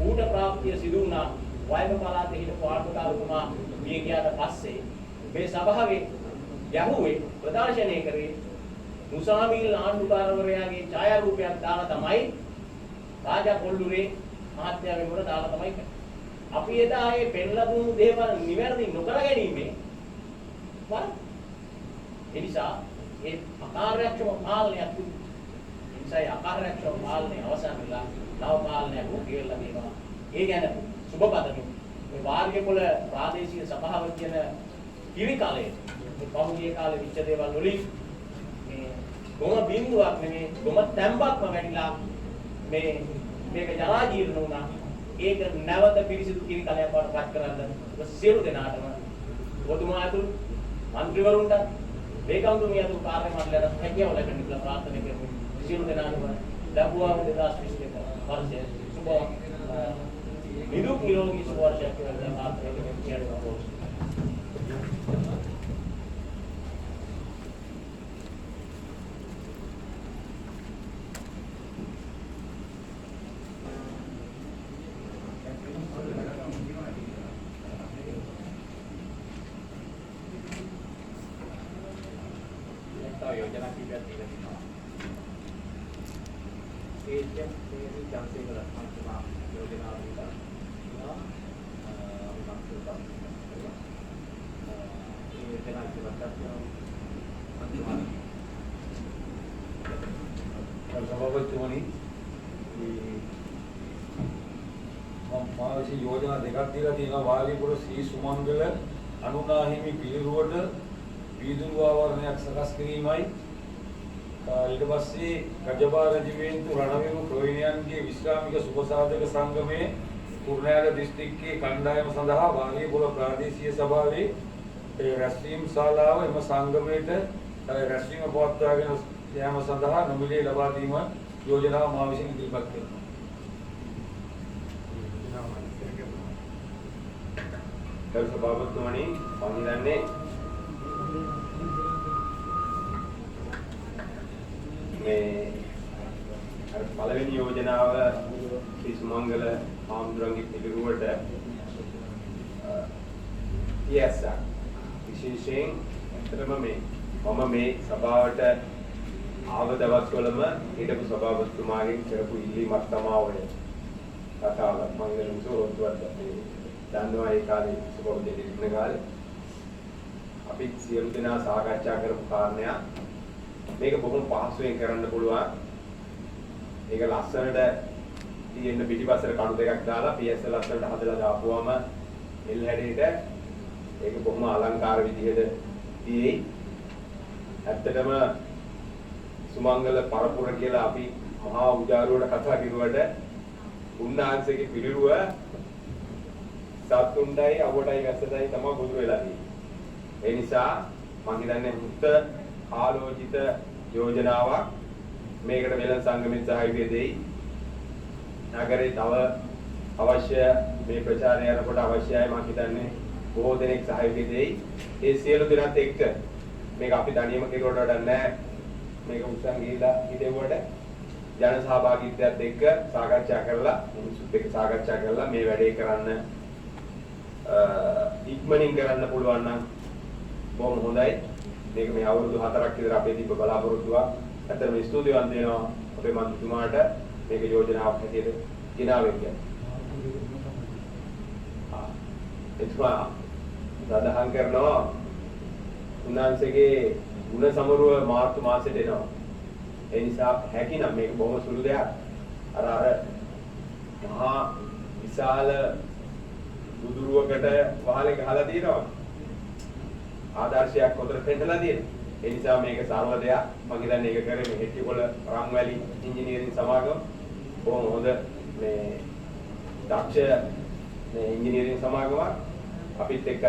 ඌට ප්‍රාප්තිය සිදු වුණා. වයඹ පළාතේ හිටපු ආණ්ඩුකාරතුමා මිය ගියාට පස්සේ මේ සභාවේ යහුවේ ප්‍රදර්ශනය කරේ මුසාමිල් ආණ්ඩුකාරවරයාගේ ඡායාරූපයක් දාලා තමයි රාජා කොල්ලුරේ මහත්මයාගේ මුර දාලා තමයි කරේ. අපි එදා ඒ පෙන්ලා දුන්නු දේවල් නිවැරදි නොකර ගැනීමේ වරද. ඒ නිසා ඒ අකාර්යක්ෂම පාලනයක් තිබුණා. ඒ නිසා ඒ අකාර්යක්ෂම පාලනය අවසන් වෙලා නව පාලනයක් උගේලා මේවා. ඒ ගැන සුබපතමි. මේ වාර්යපොළ ප්‍රාදේශීය සභාව කියන කිරි කාලයේ මේ පහුගිය කාලේ විච්ච දේවල් වලින් මේ ගොම බිඳුවක් නෙමේ ගොම තැම්පක්ම වැඩිලා මේ මේක ජරා ජීර්ණ වුණා. ඒක නැවත පිරිසිදු කිරි කලයක් බවට පත් කරන්න සියලු දෙනාටම ඔබතුමා ඇතුළු മന്ത്രിවරුන්ට වේගම්තුමිය ඇතුළු කාර්ය මණ්ඩලයට හැකියාව ලැබෙන්න කියලා ප්‍රාර්ථනා කරමු. සියලු දෙනාටම ලැබුවා 2022 වර්ෂයේ සුබ නිදුක් නිරෝගී සුබ වර්ෂයක් වේවා ප්‍රාර්ථනා කරමු. योजना की व्याप्ति करना ये जानते हैं योजना योजना की සභාපතිතුමනි මම යෝජනා දෙකක් දීලා තියෙනවා. වාලීපුර ශ්‍රී සුමංගල අනුනාහිමි පිළිරුවට වීදුරු ආවරණයක් සකස් කිරීමයි. ඊට පස්සේ ගජබා රජුවෙන්තු රණවිරු ප්‍රවීණයන්ගේ විශ්‍රාමික සුබසාධක සංගමයේ කුරුණෑගල දිස්ත්‍රික්කයේ කණ්ඩායම සඳහා වාලීපුර ප්‍රාදේශීය සභාවේ රැස්වීම් ශාලාව එම සංගමයට රැස්වීම පවත්වාගෙන යාම සඳහා නොමිලේ ලබා දීම යෝජනාව මා විසින් ඉදිරිපත් කරනවා. ගරු සභාපතිතුමනි මම හිතන්නේ මේ පළවෙනි යෝජනාව ශ්‍රී සුමංගල ආම්දුරන්ගේ පිළිරුවට විශේෂයෙන් ඇත්තටම මම මේ සභාවට ආව දවස්වලම හිටපු සභාපතිතුමාගෙන් කරපු ඉල්ලීමක් තමයි ඔය කතාව මම හිතන්නේ දන්නවා ඒ කාලේ සභාපති ඉන්න කාලේ අපි සියලු දෙනා සාකච්ඡා කරපු කාරණයක් මේක බොහොම පහසුවෙන් කරන්න පුළුවන්. ඒක ලස්සනට තියෙන පිටිපස්සට කණු දෙකක් දාලා PS ලස්සනට හදලා දාපුවම එල් හැඩේට ඒක බොහොම අලංකාර විදිහට තියෙයි. ඇත්තටම සුමංගල පරපුර කියලා අපි මහා උජාරුවට කතා කරුවට උන්වහන්සේගේ පිළිරුව සත්තුන්ටයි අවටයි වැස්සටයි තමයි බුදු වෙලා තියෙන්නේ. ඒ නිසා මම හිතන්නේ මුත් ආලෝචිත යෝජනාවක් මේකට වෙළඳ සංගමෙන් සහයෝගය දෙයි. නගරේ තව අවශ්‍ය මේ ප්‍රචාරය යනකොට අවශ්‍යයි මම හිතන්නේ බොහෝ දෙනෙක් සහයෝගය දෙයි. ඒ සියලු දෙනාත් එක්ක මේක අපි තනියම කෙරුවට වඩා නැහැ. මේක උත්සාහ ගිහිලා හිටෙව්වට ජන සහභාගීත්වයත් එක්ක සාකච්ඡා කරලා මිනිස්සුත් එක්ක සාකච්ඡා කරලා මේ වැඩේ කරන්න ඉක්මනින් කරන්න පුළුවන් නම් බොහොම හොඳයි. මේක මේ අවුරුදු 4ක් විතර අපේ තිබ්බ බලාපොරොත්තුවක්. ඇත්තටම ස්තුතිවන්ත වෙනවා අපේ මන්ත්‍රීතුමාට මේක යෝජනාවක් හැටියට ගෙනාවෙන්න. එතුමා සඳහන් කරනවා උන්වහන්සේගේ ගුණ සමරුව මාර්තු මාසෙට එනවා. ඒ නිසා හැකිනම් මේක බොහොම සුළු දෙයක්. අර මහා විශාල බුදුරුවකට වහලේ ගහලා තියෙනවා. ආදර්ශයක් උතර පෙන්නලා තියෙනවා. ඒ නිසා මේක සරල දෙයක්. මම හිතන්නේ ඒක කරේ මේ හෙට්ටිකොළ රන්වැලි ඉංජිනේරින් සමාගම බොහොම හොඳ මේ දක්ෂ මේ ඉංජිනේරින් සමාගමක් අපිත් එක්ක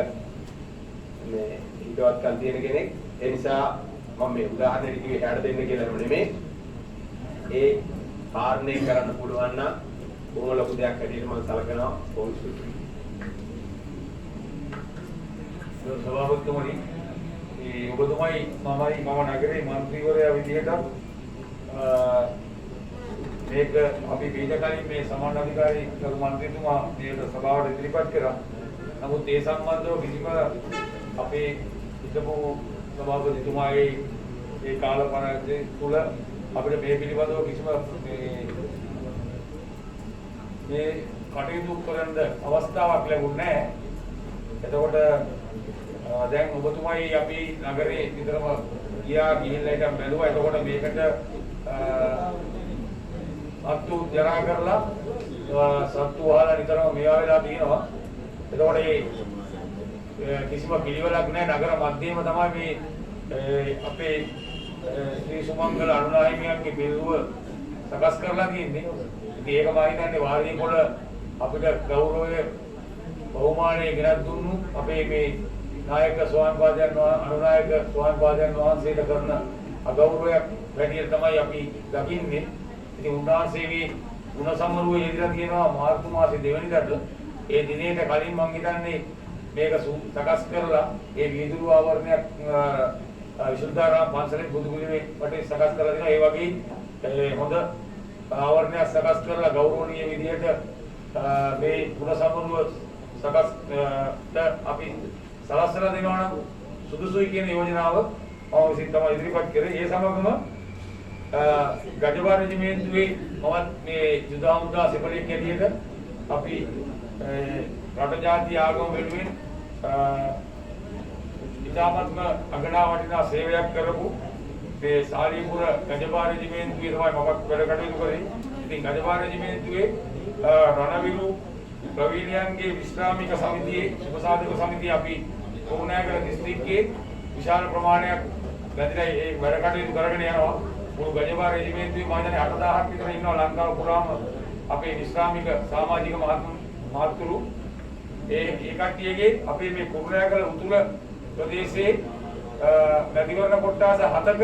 මේ හිතවත්කම් තියෙන කෙනෙක්. ඒ නිසා මම මේ උදාහරණයක් කිව්වේ හැඩ දෙන්න කියලා නෙමෙයි. ඒ කාරණේ කරන්න පුළුවන් නම් බොහොම ලොකු දෙයක් හැටියට මම සලකනවා. බොහොම ස්තුතියි. සභාපතිතුමනි ඔබතුමයි මමයි මම නගරේ මන්ත්‍රීවරයා විදිහට මේක අපි ඊට කලින් මේ සමාන අධිකාරී කරු මන්ත්‍රීතුමා මේක සභාවට ඉදිරිපත් කරා. නමුත් ඒ සම්බන්ධව කිසිම අපේ හිටපු සභාපතිතුමාගේ ඒ කාල පරිදි තුල අපිට මේ පිළිබඳව කිසිම මේ කටයුතු කරන්න අවස්ථාවක් ලැබුණේ නැහැ. එතකොට දැන් ඔබතුමයි අපි නගරේ විතරම ගිහිල්ලා ඉතින් බැලුවා. එතකොට මේකට අත්තු ජරා කරලා සත්තු වහලා නිතරම මේවා වෙලා තියෙනවා. එතකොට කිසිම පිළිවෙලක් නැහැ. නගර මැදේම තමයි මේ අපේ ශ්‍රී සුමංගල අනුනාහිමියන්ගේ බිල්ව සකස් කරලා තියෙන්නේ. ඉතින් ඒක මම හිතන්නේ වාරිය පොළ අපිට ගෞරවය බහුමානය ගෙනත් දුන්නු අපේ මේ නායක ස්වාමීන් අනුනායක ස්වාමීන් වහන්සේට කරන අගෞරවයක් වැඩිය තමයි අපි දකින්නේ. ඉතින් උන්වහන්සේගේ ගුණ සමරුව යෙදලා තියෙනවා මාර්තු මාසේ 2 වෙනිදාට. ඒ දිනේට කලින් මම හිතන්නේ මේක සකස් කරලා ඒ විදුරු ආවරණයක් විසුද්ධාරාම පන්සලේ බුදුගුණේ වටේ සකස් කරලා දෙනවා. ඒ වගේ හොඳ ආවරණයක් සකස් කරලා ගෞරවනීය විදියට මේ ගුණ සමරුව සකස් අපි සලස්සලා දෙනවා නම් සුදුසුයි කියන යෝජනාව මම විසින් තමයි ඉදිරිපත් කරේ. ඒ සමගම ගජබා රෙජිමේන්තුවේ මම මේ යුද හමුදා සෙබළෙක් ඇටියට අපි රට ජාති ආගම වෙනුවෙන් ඉතාමත්ම අගනා වටිනා සේවයක් කරපු මේ සාලිපුර ගජබා රෙජිමේන්තුවේ තමයි මම වැඩ කටයුතු කරේ. ඉතින් ගජබා රෙජිමේන්තුවේ රණවිරු ප්‍රවීණයන්ගේ විශ්‍රාමික සමිතියේ සුබසාධක සමිතිය අපි කුරුණෑගල දිස්ත්‍රික්කයේ විශාල ප්‍රමාණයක් බැඳලා ඒ වැඩ කටයුතු කරගෙන යනවා. මුළු ගජබා රෙජිමේන්තුවේ මම දැන් 8000ක් විතර ඉන්නවා ලංකාව පුරාම අපේ විශ්‍රාමික සමාජික මහත්තුරු. ඒ කට්ටියගේ අපේ මේ කුරුණෑගල උතුර ප්‍රදේශයේ මැතිවරණ කොට්ටාස 7ක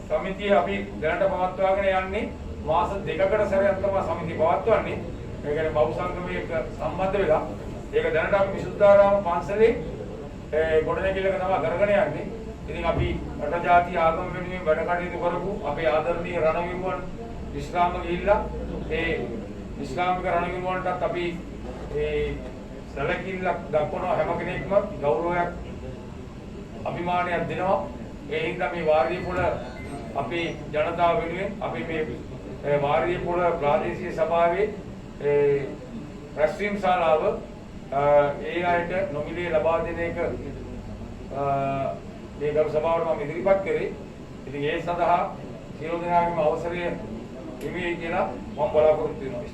සමිතිය අපි දැනට පවත්වාගෙන යන්නේ මාස 2කට සැරයක් තමයි සමිතිය පවත්වන්නේ. ඒ කියන්නේ බහු සංගමයක සම්බන්ධ වෙලා ඒක දැනට අපි විසුද්ධාරාම පන්සලේ ගොඩනැගිල්ලක තමයි කරගෙන යන්නේ. ඉතින් අපි රට ජාති ආගම වෙනුවෙන් වැඩ කටයුතු කරපු අපේ ආදරණීය රණවිරුවන් විශ්‍රාම ගිහිල්ලා ඒ ඉස්ලාමික රණවිරුවන්ටත් අපි ඒ සැලකිල්ලක් දක්වනවා. හැම කෙනෙක්ම ගෞරවයක් අභිමානයක් දෙනවා. ඒ හින්දා මේ වාරිය පොළ අපේ ජනතාව වෙනුවෙන් අපි මේ වාරිය පොළ ප්‍රාදේශීය සභාවේ රැස්වීම් ශාලාව ඒ අයට නොමිලේ ලබා දෙන එක මේ ගරු සභාවට මම ඉදිරිපත් කරේ. ඉතින් ඒ සඳහා සියලු දෙනාගේම අවසරය හිමි කියලා මම බලාපොරොත්තු වෙනවා.